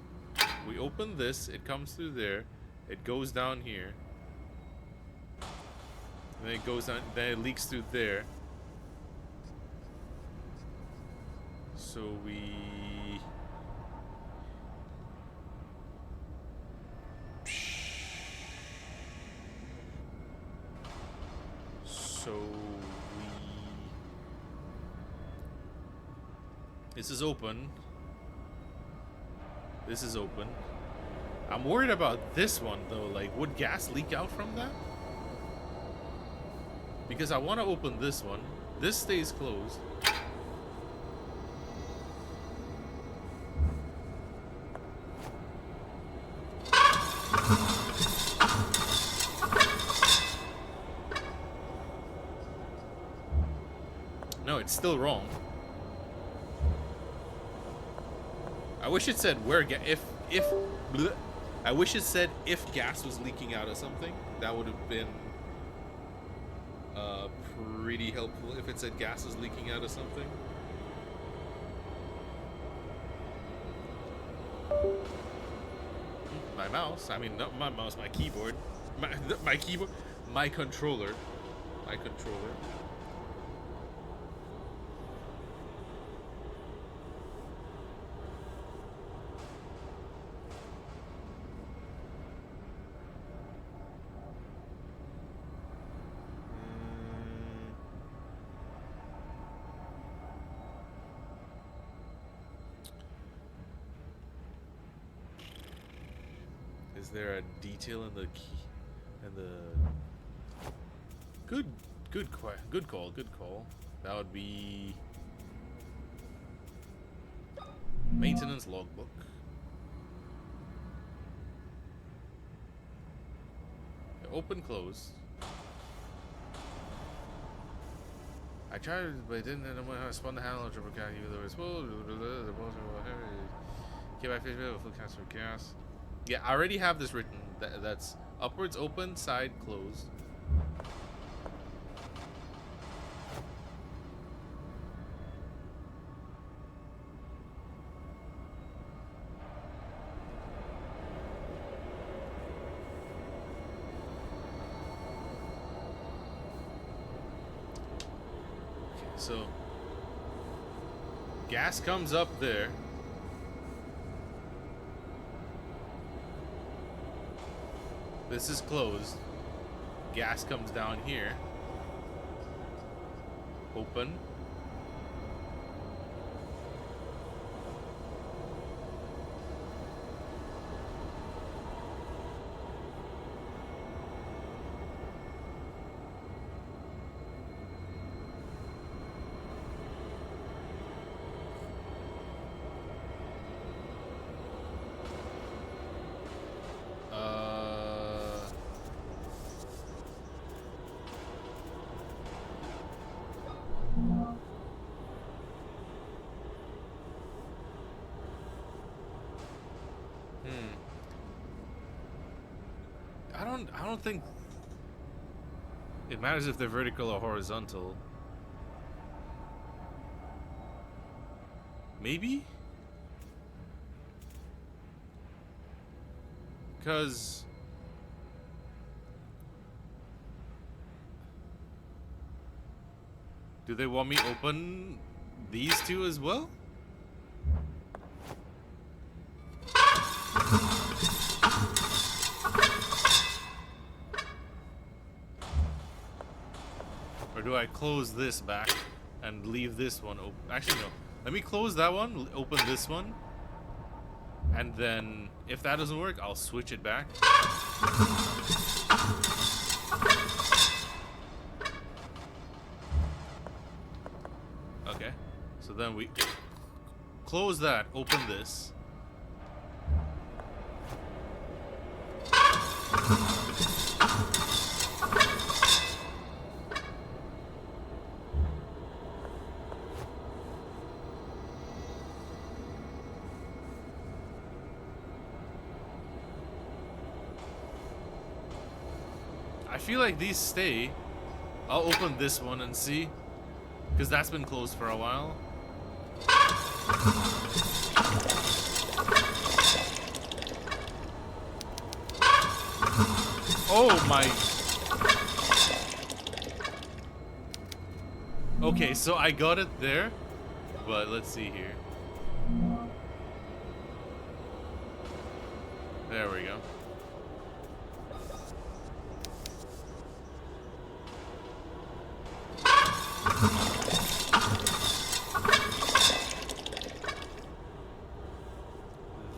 We open this, it comes through there, it goes down here. Then it goes down, then it leaks through there. So we... This is open. This is open. I'm worried about this one though. Like, would gas leak out from that? Because I want to open this one. This stays closed. No, it's still wrong. I wish it said where bleh. I wish it said if gas was leaking out of something. That would have been pretty helpful if it said gas is leaking out of something. My mouse. I mean, not my mouse. My keyboard. My keyboard. My controller. My controller. Is there a detail in the key and the good call. That would be maintenance logbook. Open, close. I tried, but I didn't know how to spawn the handle of triple gas, even though it's came back with a full cast of gas. Yeah, I already have this written. That's upwards open, side closed. Okay, so gas comes up there. This is closed. Gas comes down here. Open. don't think it matters if they're vertical or horizontal. Maybe? Because do they want me open these two as well? Or do I close this back and leave this one open? Actually, no. Let me close that one, open this one. And then, if that doesn't work, I'll switch it back. Okay. So then we close that, open this. I feel like these stay. I'll open this one and see. Because that's been closed for a while. Oh my. Okay, so I got it there. But let's see here. There we go.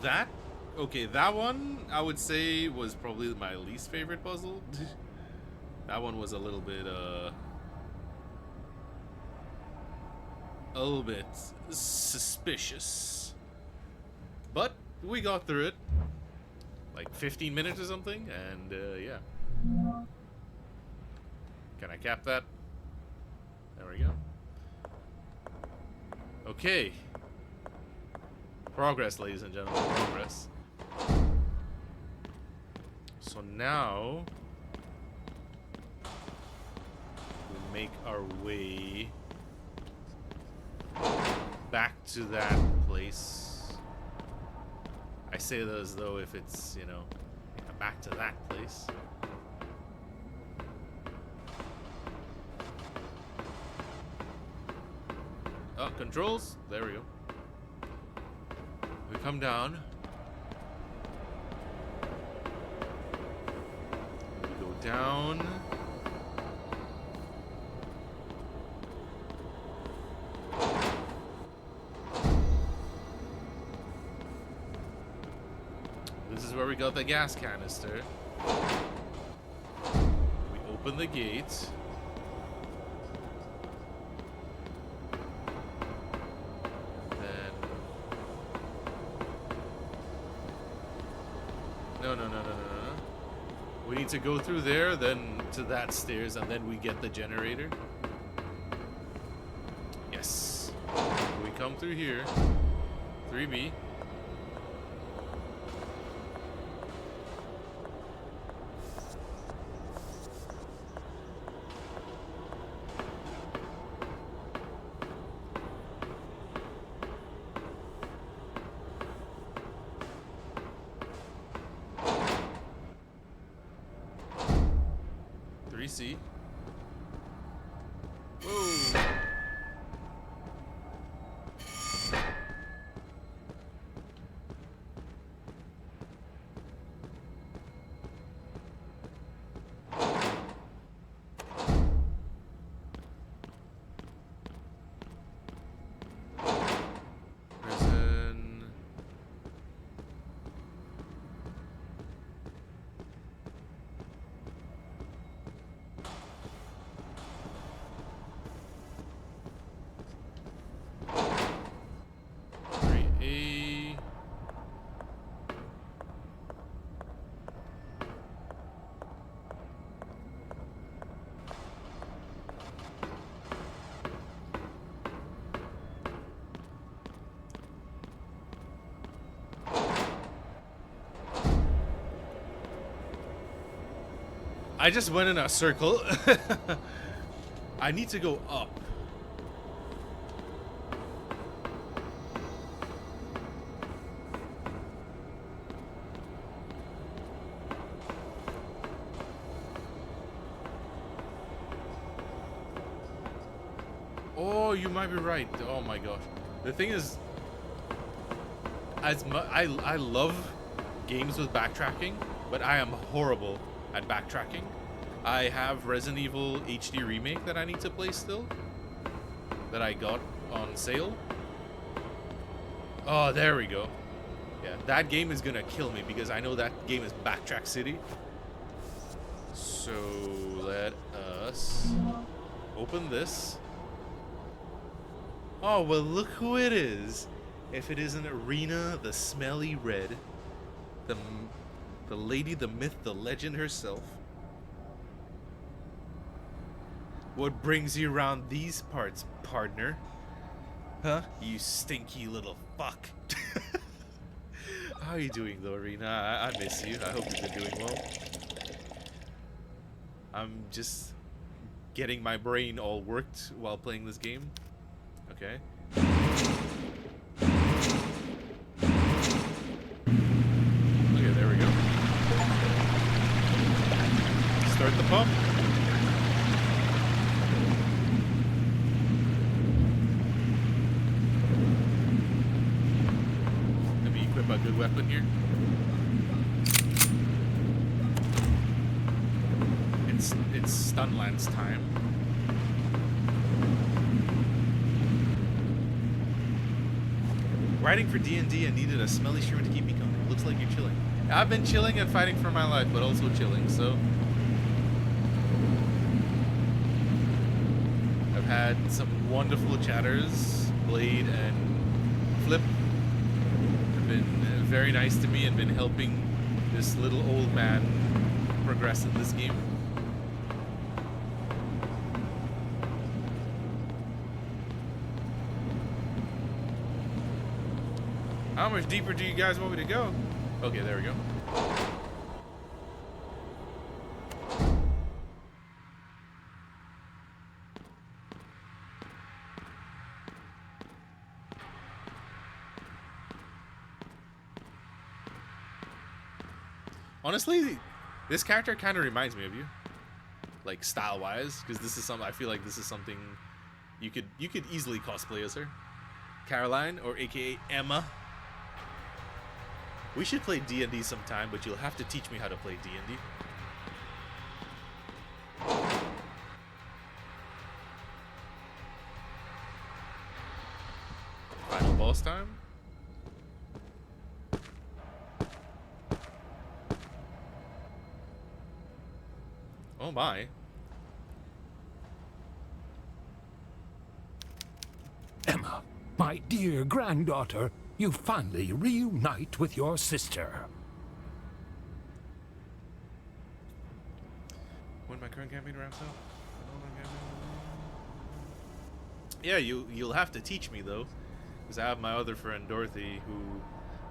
That, okay, that one I would say was probably my least favorite puzzle. That one was a little bit suspicious. But we got through it. Like 15 minutes or something, and yeah. Can I cap that? There we go. Okay. Progress, ladies and gentlemen, progress. So now we make our way back to that place. I say that as though if it's, you know, yeah, back to that place. Oh, controls. There we go. We come down. We go down. This is where we got the gas canister. We open the gate. No. We need to go through there, then to that stairs, and then we get the generator. Yes. We come through here. 3B. C. Whoa. Prison. I just went in a circle. I need to go up. Oh, you might be right. Oh my gosh. The thing is, I love games with backtracking, but I am horrible at backtracking. I have Resident Evil HD Remake that I need to play still, that I got on sale. Oh, there we go. Yeah, that game is gonna kill me because I know that game is Backtrack City. So let us open this. Oh, well, look who it is. If it isn't Irina, the smelly red, the lady, the myth, the legend herself. What brings you around these parts, partner? Huh? You stinky little fuck. How are you doing, though, Irina? I miss you. I hope you've been doing well. I'm just getting my brain all worked while playing this game. Okay. Okay, there we go. Start the pump. Let me equip a good weapon here. It's Stunlance time. Writing for D&D and needed a smelly streamer to keep me coming. Looks like you're chilling. I've been chilling and fighting for my life, but also chilling, so... I've had some wonderful chatters. Blade and Flip have been very nice to me and been helping this little old man progress in this game. How much deeper do you guys want me to go? Okay, there we go. Honestly, this character kind of reminds me of you, like style-wise, because this is something I feel like this is something you could easily cosplay as her, Caroline, or AKA Emma. We should play D&D sometime, but you'll have to teach me how to play D&D. Final boss time. Oh my. Emma, my dear granddaughter, you finally reunite with your sister. When my current campaign wraps up. Yeah, you'll have to teach me though, because I have my other friend Dorothy who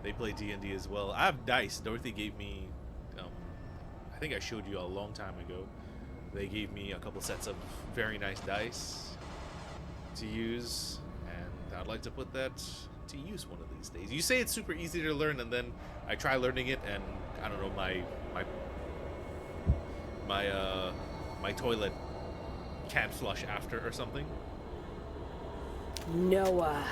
they play D&D as well. I have dice. Dorothy gave me, I think I showed you a long time ago. They gave me a couple sets of very nice dice to use, and I'd like to put that to use one of these days. You say it's super easy to learn, and then I try learning it, and I don't know, my toilet can't flush after or something. Noah.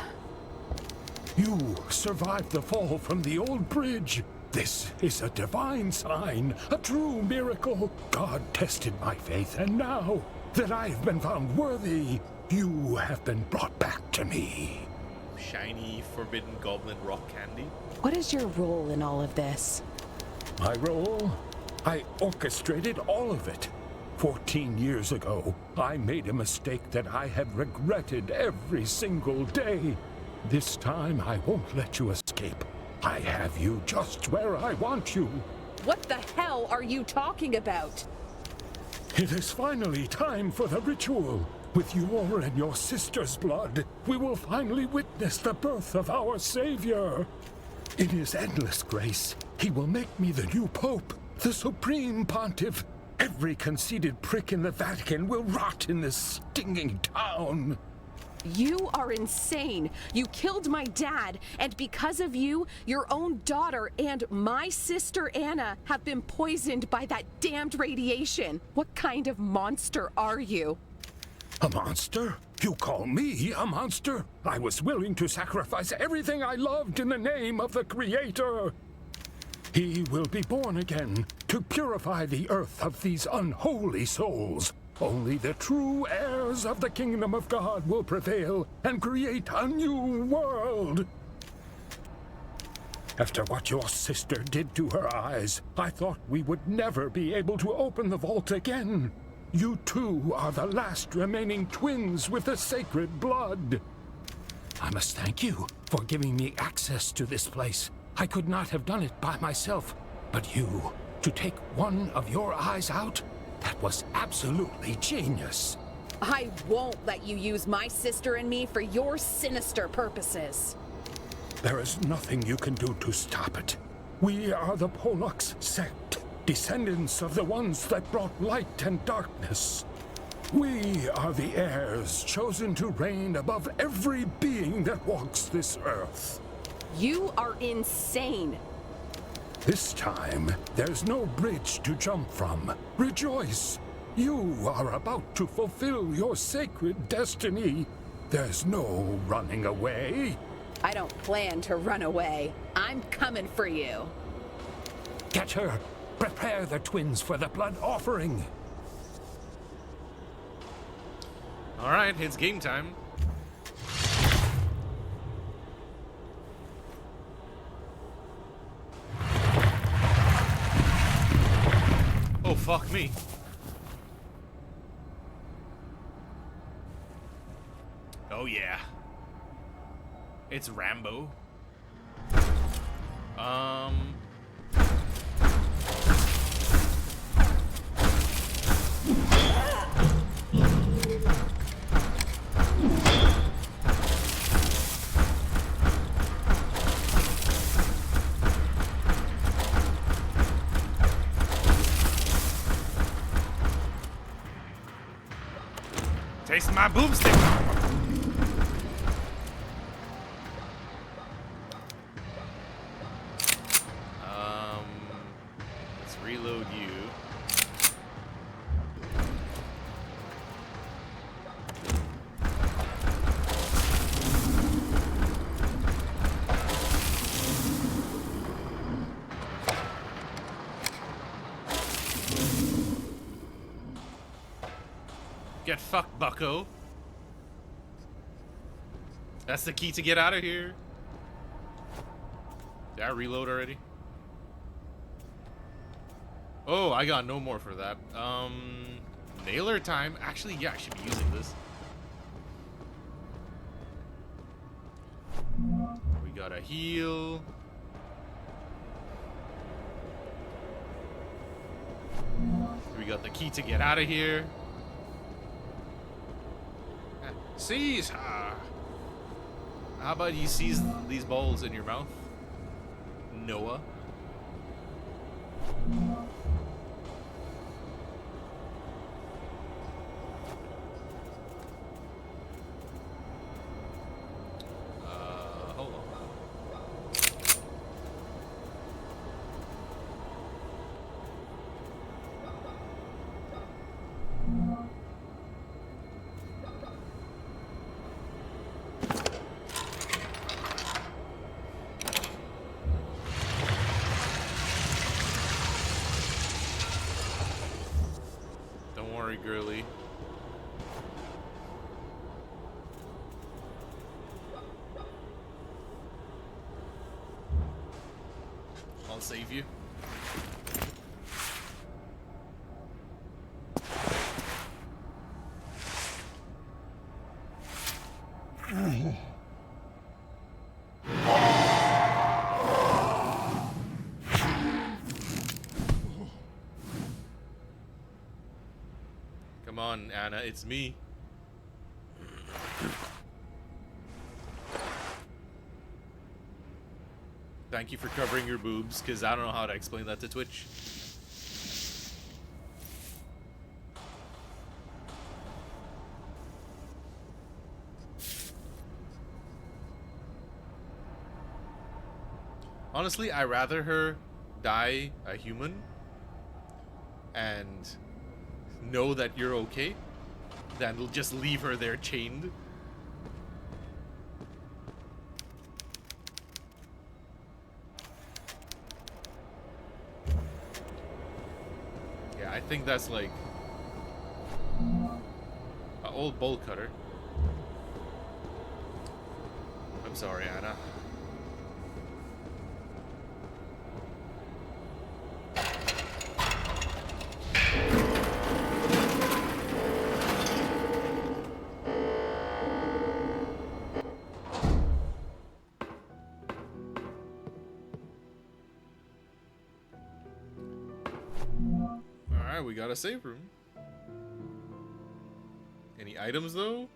You survived the fall from the old bridge. This is a divine sign, a true miracle. God tested my faith, and now that I have been found worthy, you have been brought back to me. Shiny, forbidden goblin rock candy. What is your role in all of this? My role? I orchestrated all of it. 14 years ago, I made a mistake that I have regretted every single day. This time, I won't let you escape. I have you just where I want you. What the hell are you talking about? It is finally time for the ritual. With your and your sister's blood, we will finally witness the birth of our Savior. In his endless grace, he will make me the new Pope, the Supreme Pontiff. Every conceited prick in the Vatican will rot in this stinging town. You are insane. You killed my dad, and because of you, your own daughter and my sister Anna have been poisoned by that damned radiation. What kind of monster are you? A monster? You call me a monster? I was willing to sacrifice everything I loved in the name of the Creator. He will be born again to purify the earth of these unholy souls. Only the true heirs of the kingdom of God will prevail and create a new world. After what your sister did to her eyes, I thought we would never be able to open the vault again. You two are the last remaining twins with the sacred blood. I must thank you for giving me access to this place. I could not have done it by myself, but you, to take one of your eyes out, that was absolutely genius. I won't let you use my sister and me for your sinister purposes. There is nothing you can do to stop it. We are the Pollux sect, descendants of the ones that brought light and darkness. We are the heirs chosen to reign above every being that walks this earth. You are insane. This time, there's no bridge to jump from. Rejoice! You are about to fulfill your sacred destiny. There's no running away. I don't plan to run away. I'm coming for you. Get her! Prepare the twins for the blood offering. All right, it's game time. Oh, fuck me. Oh, yeah. It's Rambo. Taste my boomstick. Let's reload you. Get fucked, bucko. That's the key to get out of here. Did I reload already? Oh, I got no more for that. Nailer time. Actually, yeah, I should be using this. We got a heal. We got the key to get out of here. Seize her. How about you seize these balls in your mouth, Noah? Hold on. Don't worry, girly. I'll save you. Come on, Anna, it's me. Thank you for covering your boobs, because I don't know how to explain that to Twitch. Honestly, I'd rather her die a human and know that you're okay than just leave her there chained. Yeah, I think that's like an old bolt cutter. I'm sorry, Anna. Alright, we got a save room. Any items though?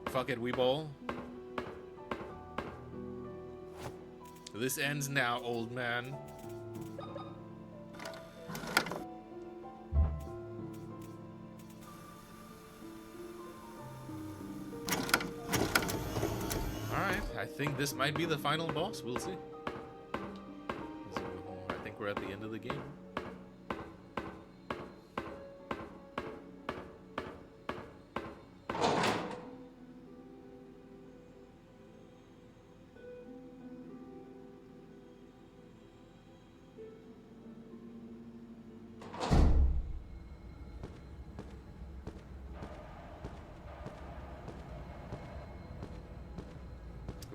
Fuck it, we ball. This ends now, old man. Alright, I think this might be the final boss. We'll see. I think we're at the end of the game.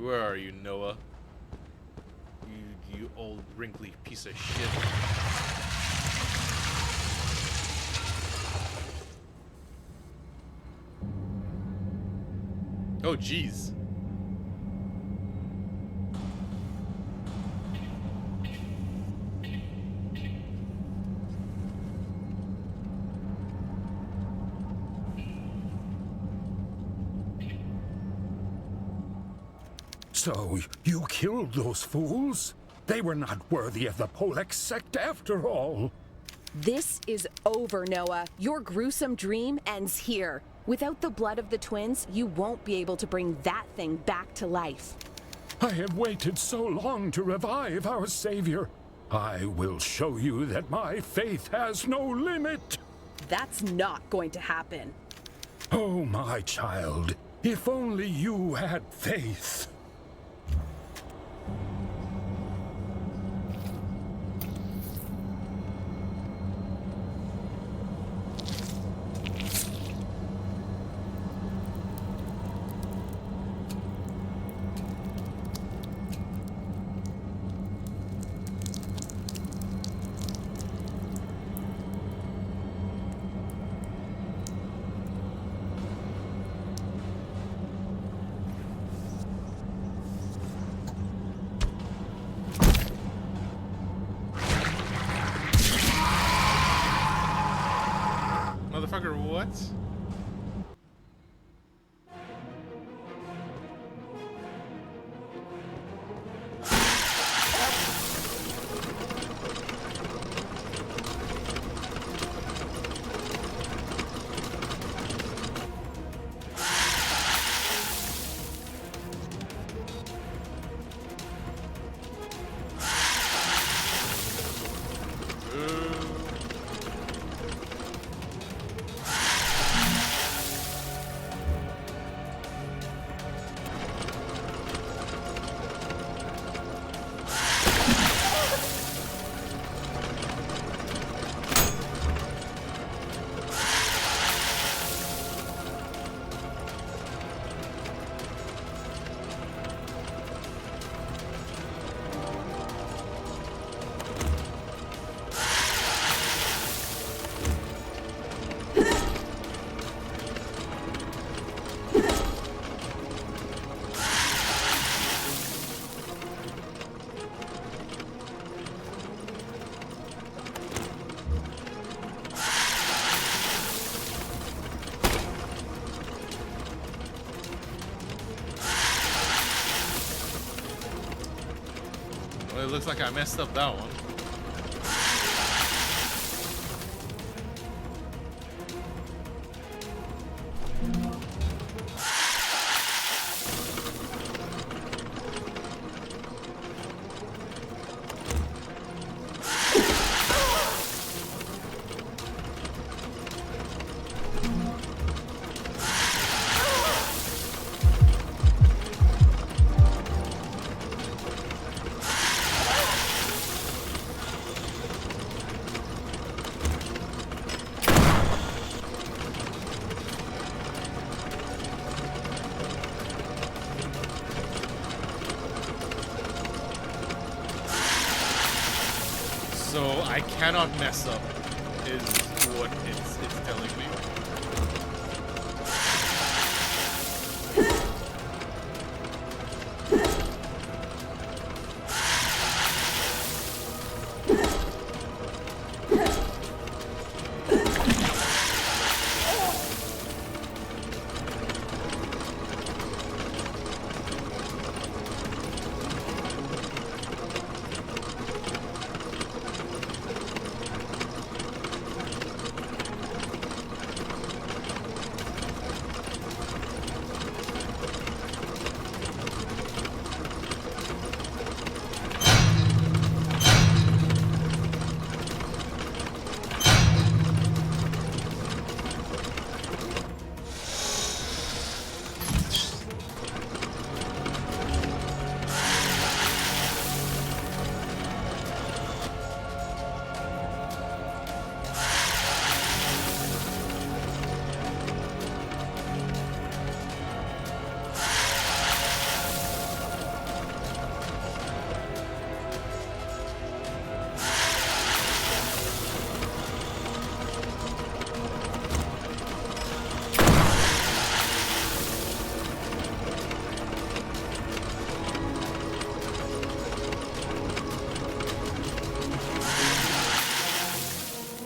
Where are you, Noah? You old wrinkly piece of shit. Oh, jeez. So, you killed those fools? They were not worthy of the Polex sect after all. This is over, Noah. Your gruesome dream ends here. Without the blood of the twins, you won't be able to bring that thing back to life. I have waited so long to revive our savior. I will show you that my faith has no limit. That's not going to happen. Oh, my child, if only you had faith. Motherfucker, what? Well, it looks like I messed up that one. So I cannot mess up, is what it's telling me.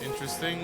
Interesting.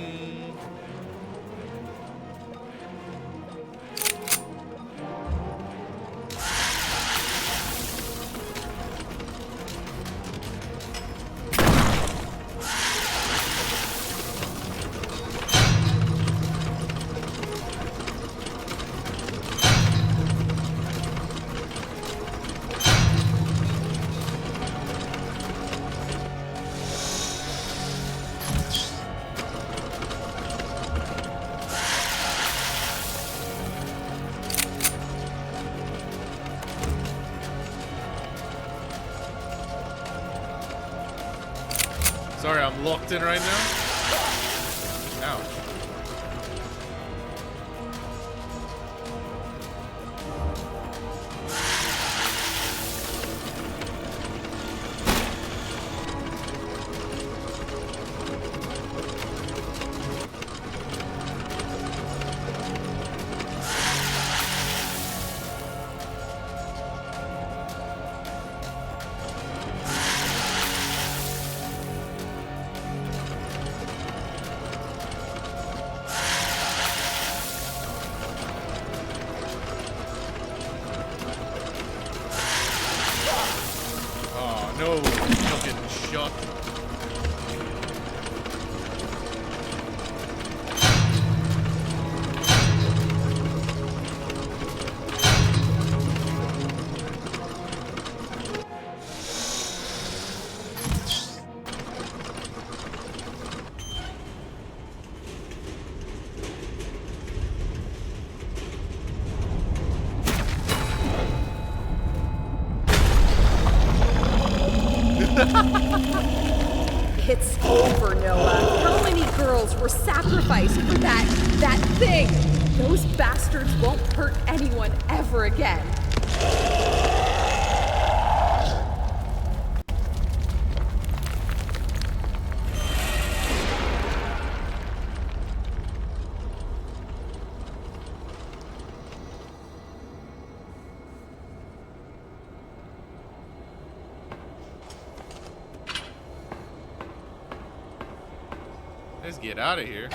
Sorry, I'm locked in right now. Ouch. No, fucking shot. It's over, Noah. How many girls were sacrificed for that thing? Those bastards won't hurt anyone ever again. Let's get out of here.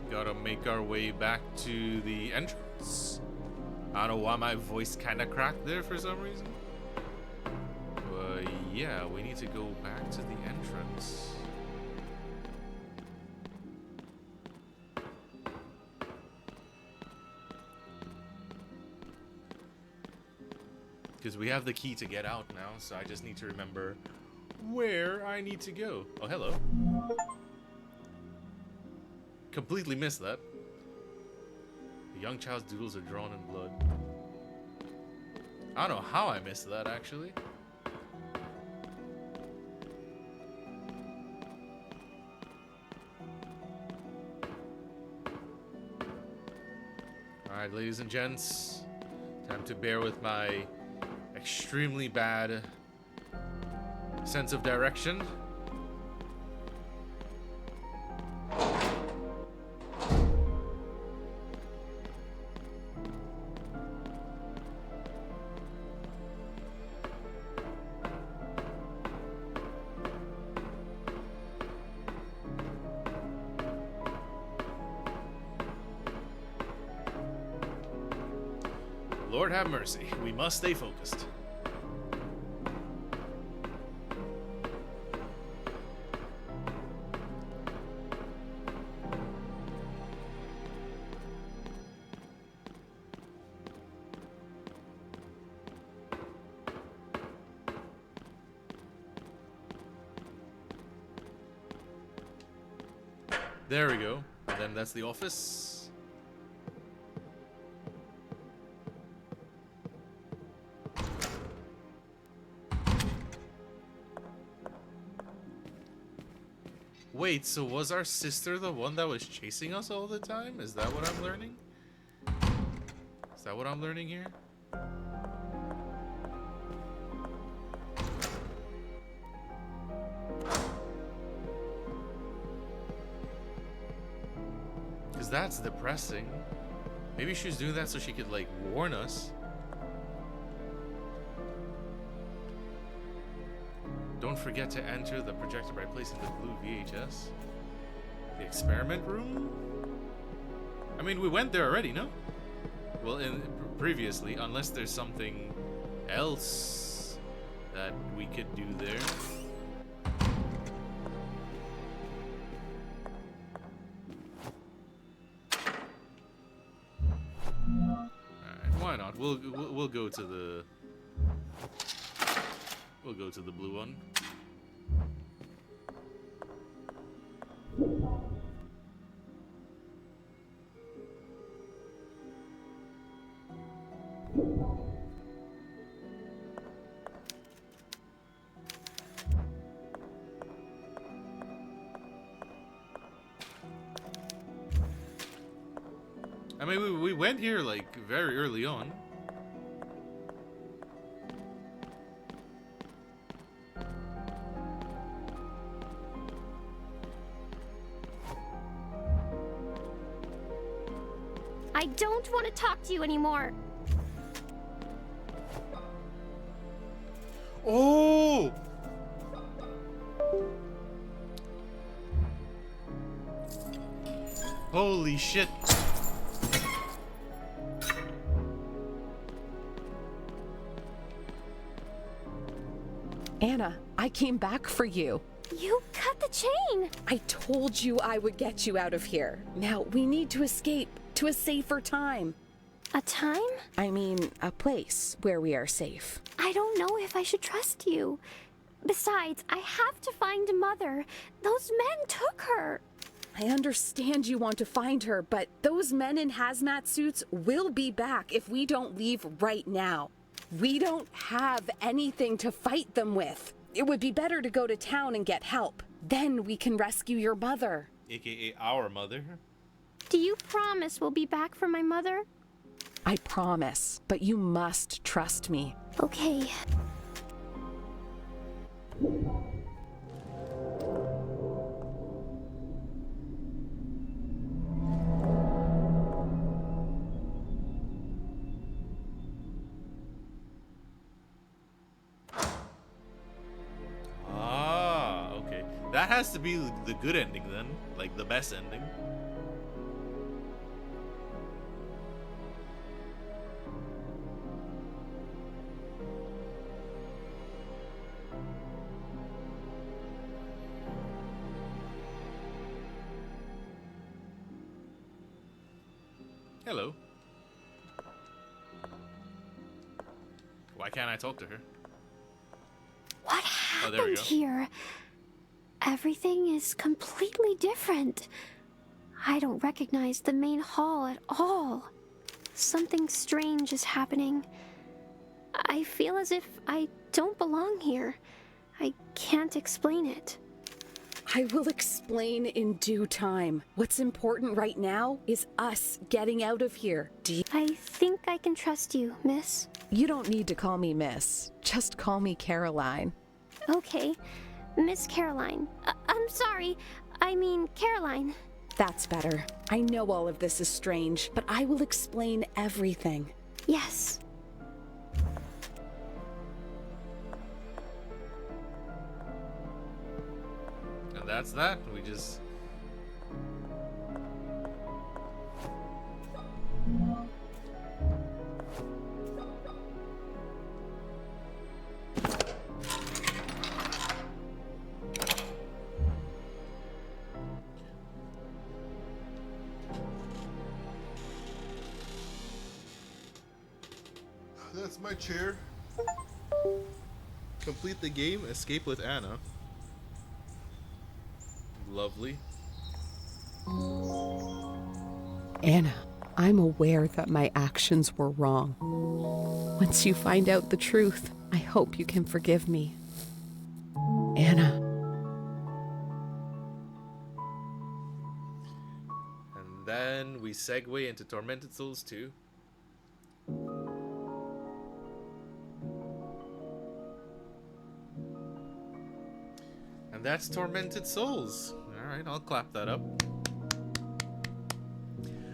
Gotta make our way back to the entrance. I don't know why my voice kind of cracked there for some reason. But yeah, we need to go back to the entrance. because we have the key to get out now, so I just need to remember where I need to go. Oh, hello. Completely missed that. The young child's doodles are drawn in blood. I don't know how I missed that, actually. Alright, ladies and gents. Time to bear with my extremely bad sense of direction. Lord have mercy. We must stay focused. There we go. And then that's the office. Wait, so was our sister the one that was chasing us all the time? Is that what I'm learning? Is that what I'm learning here? Because that's depressing. Maybe she was doing that so she could, like, warn us. Don't forget to enter the projector by placing the blue VHS. The experiment room? I mean, we went there already, no? Well, previously, unless there's something else that we could do there. Alright, why not? We'll go to the... We'll go to the blue one. I mean, we went here like very early on. I don't want to talk to you anymore. Oh! Holy shit. Anna, I came back for you. You cut the chain. I told you I would get you out of here. Now, we need to escape to a safer time. A time? I mean, a place where we are safe. I don't know if I should trust you. Besides, I have to find Mother. Those men took her. I understand you want to find her, but those men in hazmat suits will be back if we don't leave right now. We don't have anything to fight them with. It would be better to go to town and get help. Then we can rescue your mother. AKA our mother. Do you promise we'll be back for my mother? I promise, but you must trust me. Okay. Ah, okay. That has to be the good ending then. Like the best ending. Hello. Why can't I talk to her? What Oh, there we happened go. here? Everything is completely different. I don't recognize the main hall at all. Something strange is happening. I feel as if I don't belong here. I can't explain it. I will explain in due time. What's important right now is us getting out of here. I think I can trust you, miss. You don't need to call me Miss. Just call me Caroline. Okay, Miss Caroline. I'm sorry. I mean, Caroline. That's better. I know all of this is strange, but I will explain everything. Yes. And that's that. We just... That's my chair. Complete the game, escape with Anna. Lovely. Anna, I'm aware that my actions were wrong. Once you find out the truth, I hope you can forgive me. Anna. And then we segue into Tormented Souls 2. And that's Tormented Souls. Alright, I'll clap that up.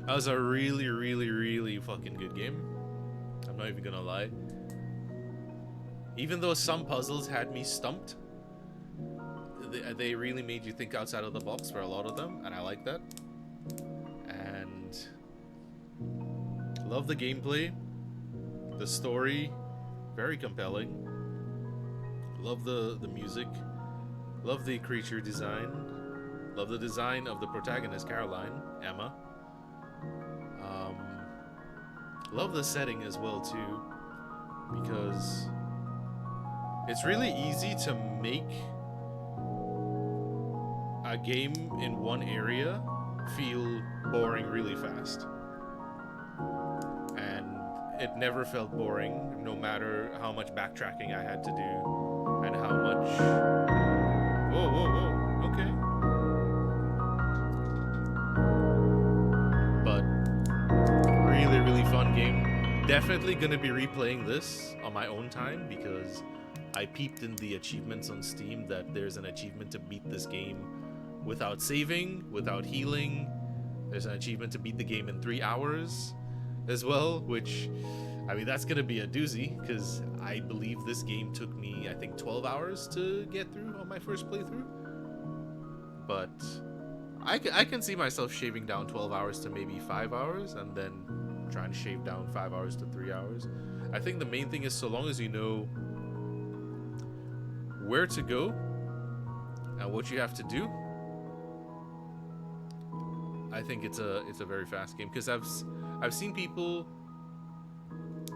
That was a really, really, really fucking good game. I'm not even gonna lie. Even though some puzzles had me stumped, they really made you think outside of the box for a lot of them, and I like that. And love the gameplay, the story, very compelling. Love the music, love the creature design, love the design of the protagonist Caroline, Emma. Love the setting as well too, because it's really easy to make a game in one area feel boring really fast. And it never felt boring, no matter how much backtracking I had to do, and how much... Whoa, whoa, whoa, okay. But really, really fun game. Definitely gonna be replaying this on my own time, because I peeped in the achievements on Steam that there's an achievement to beat this game without saving, without healing. There's an achievement to beat the game in 3 hours as well, which, I mean, that's gonna be a doozy, because I believe this game took me, I think, 12 hours to get through on my first playthrough. But I can see myself shaving down 12 hours to maybe 5 hours, and then trying to shave down 5 hours to 3 hours. I think the main thing is, so long as you know where to go and what you have to do, I think it's a very fast game, because I've seen people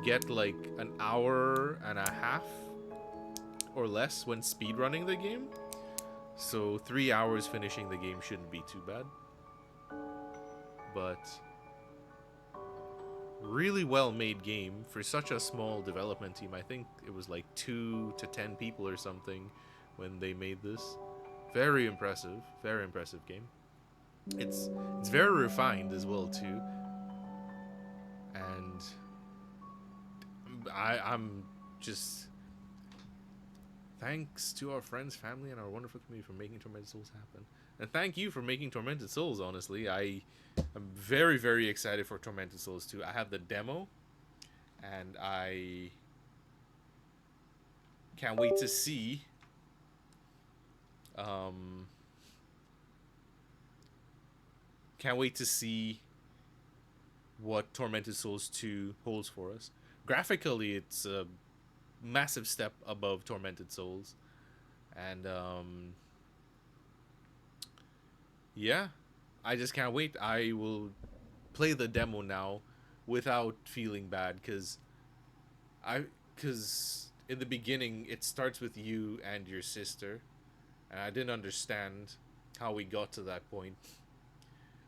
get like an hour and a half or less when speedrunning the game. So 3 hours finishing the game shouldn't be too bad. But really well made game for such a small development team. I think it was like 2 to 10 people or something when they made this. Very impressive game. It's very refined as well too. And I'm just... Thanks to our friends, family, and our wonderful community for making Tormented Souls happen. And thank you for making Tormented Souls, honestly. I am very, very excited for Tormented Souls 2. I have the demo, and I can't wait to see what Tormented Souls 2 holds for us. Graphically, it's a massive step above Tormented Souls, and yeah, I just can't wait. I will play the demo now without feeling bad, because because in the beginning it starts with you and your sister, and I didn't understand how we got to that point.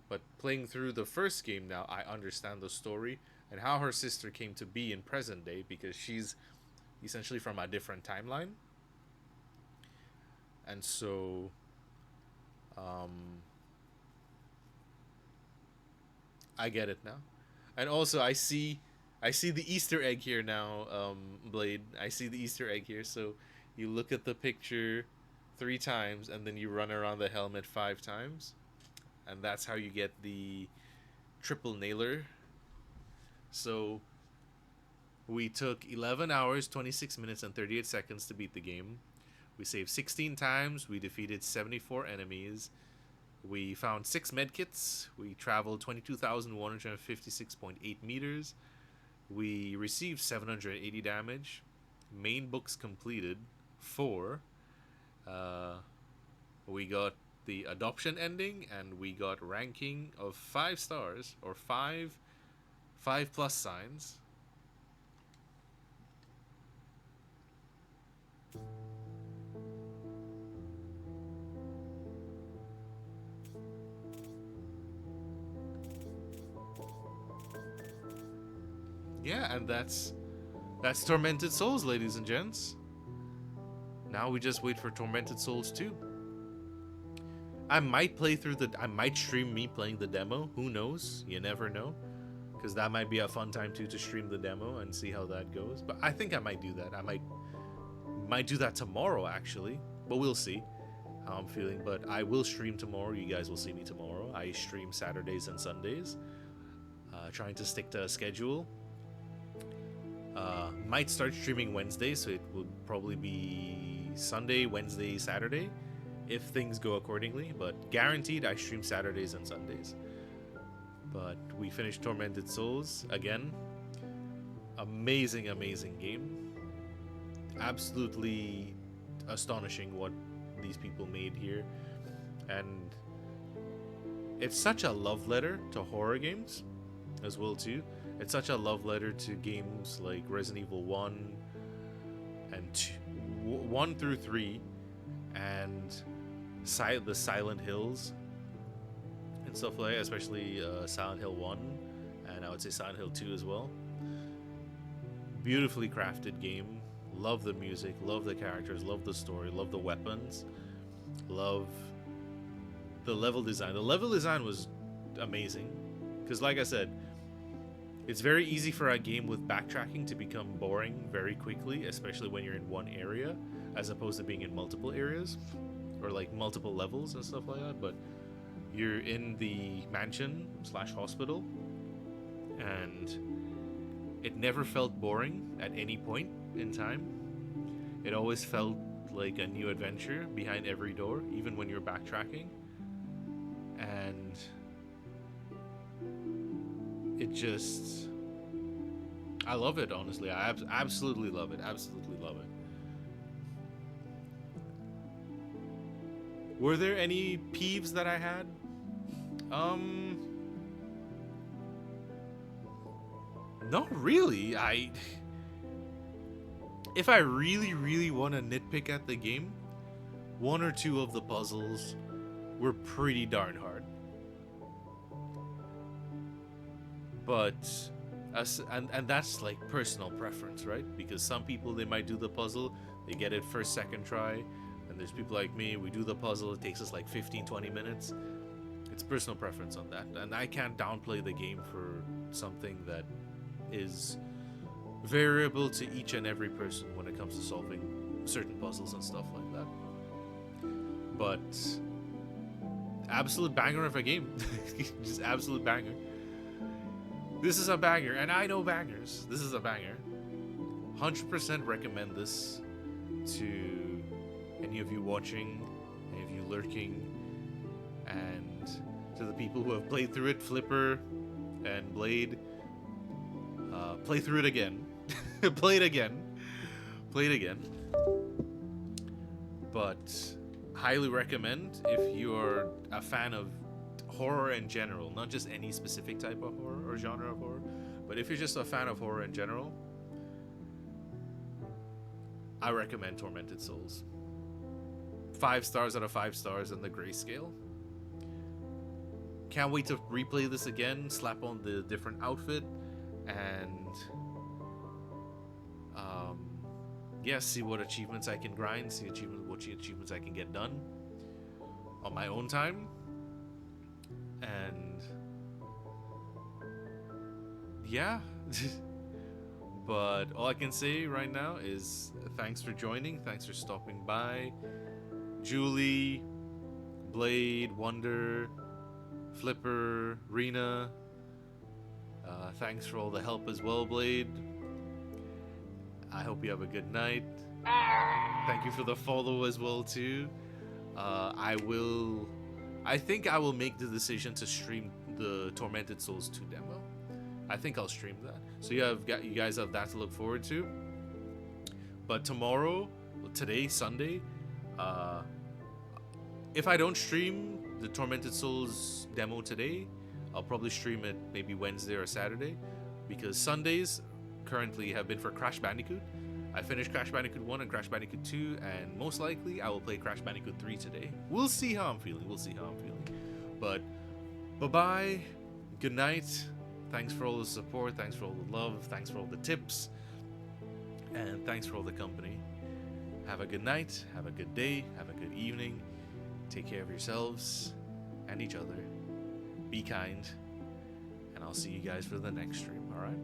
But playing through the first game now, I understand the story and how her sister came to be in present day, because she's essentially from a different timeline. And so I get it now. And also I see the Easter egg here now, Blade. I see the Easter egg here. So you look at the picture 3 times and then you run around the helmet 5 times. And that's how you get the triple nailer. So we took 11 hours, 26 minutes, and 38 seconds to beat the game. We saved 16 times. We defeated 74 enemies. We found 6 medkits. We traveled 22,156.8 meters. We received 780 damage. Main books completed 4. We got the adoption ending, and we got ranking of 5 stars, or 5 plus signs. Yeah, and that's Tormented Souls, ladies and gents. Now we just wait for Tormented Souls 2. I might stream me playing the demo. Who knows? You never know. Because that might be a fun time too, to stream the demo and see how that goes. But I think I might do that. I might do that tomorrow, actually. But we'll see how I'm feeling. But I will stream tomorrow. You guys will see me tomorrow. I stream Saturdays and Sundays. Trying to stick to a schedule. Might start streaming Wednesday, so it will probably be Sunday, Wednesday, Saturday, if things go accordingly. But guaranteed, I stream Saturdays and Sundays. But we finished Tormented Souls again. Amazing, amazing game. Absolutely astonishing what these people made here. And it's such a love letter to horror games as well too. It's such a love letter to games like Resident Evil 1 and 1 through 3, and the Silent Hills and stuff like that, especially Silent Hill 1, and I would say Silent Hill 2 as well. Beautifully crafted game. Love the music, love the characters, love the story, love the weapons, love the level design. The level design was amazing, because like I said, it's very easy for a game with backtracking to become boring very quickly, especially when you're in one area, as opposed to being in multiple areas, or like multiple levels and stuff like that. But you're in the mansion/hospital, and it never felt boring at any point in time. It always felt like a new adventure behind every door, even when you're backtracking. And it just, I love it, honestly. I absolutely love it. Absolutely love it. Were there any peeves that I had? Not really. If I really want to nitpick at the game, 1 or 2 of the puzzles were pretty darn hard. But and that's like personal preference, right? Because some people, they might do the puzzle, they get it first, second try, and there's people like me, we do the puzzle, it takes us like 15-20 minutes. It's personal preference on that, and I can't downplay the game for something that is variable to each and every person when it comes to solving certain puzzles and stuff like that. But absolute banger of a game. Just absolute banger. This is a banger, and I know bangers. This is a banger. 100% recommend this to any of you watching, any of you lurking, and to the people who have played through it, Flipper and Blade. Play through it again. Play it again. Play it again. But highly recommend if you are a fan of horror in general, not just any specific type of horror or genre of horror, but if you're just a fan of horror in general, I recommend Tormented Souls. 5 stars out of 5 stars on the grayscale. Can't wait to replay this again, slap on the different outfit, and yeah, see what achievements I can grind, see what achievements I can get done on my own time. And yeah. But all I can say right now is thanks for joining, thanks for stopping by. Julie, Blade, Wonder, Flipper, Rena, thanks for all the help as well, Blade. I hope you have a good night. Thank you for the follow as well too. I think I will make the decision to stream the Tormented Souls 2 demo. I think I'll stream that. So you guys have that to look forward to. But today, Sunday, if I don't stream the Tormented Souls demo today, I'll probably stream it maybe Wednesday or Saturday, because Sundays currently have been for Crash Bandicoot. I finished Crash Bandicoot 1 and Crash Bandicoot 2, and most likely I will play Crash Bandicoot 3 today. We'll see how I'm feeling. But bye-bye. Good night. Thanks for all the support. Thanks for all the love. Thanks for all the tips. And thanks for all the company. Have a good night. Have a good day. Have a good evening. Take care of yourselves and each other. Be kind. And I'll see you guys for the next stream, alright?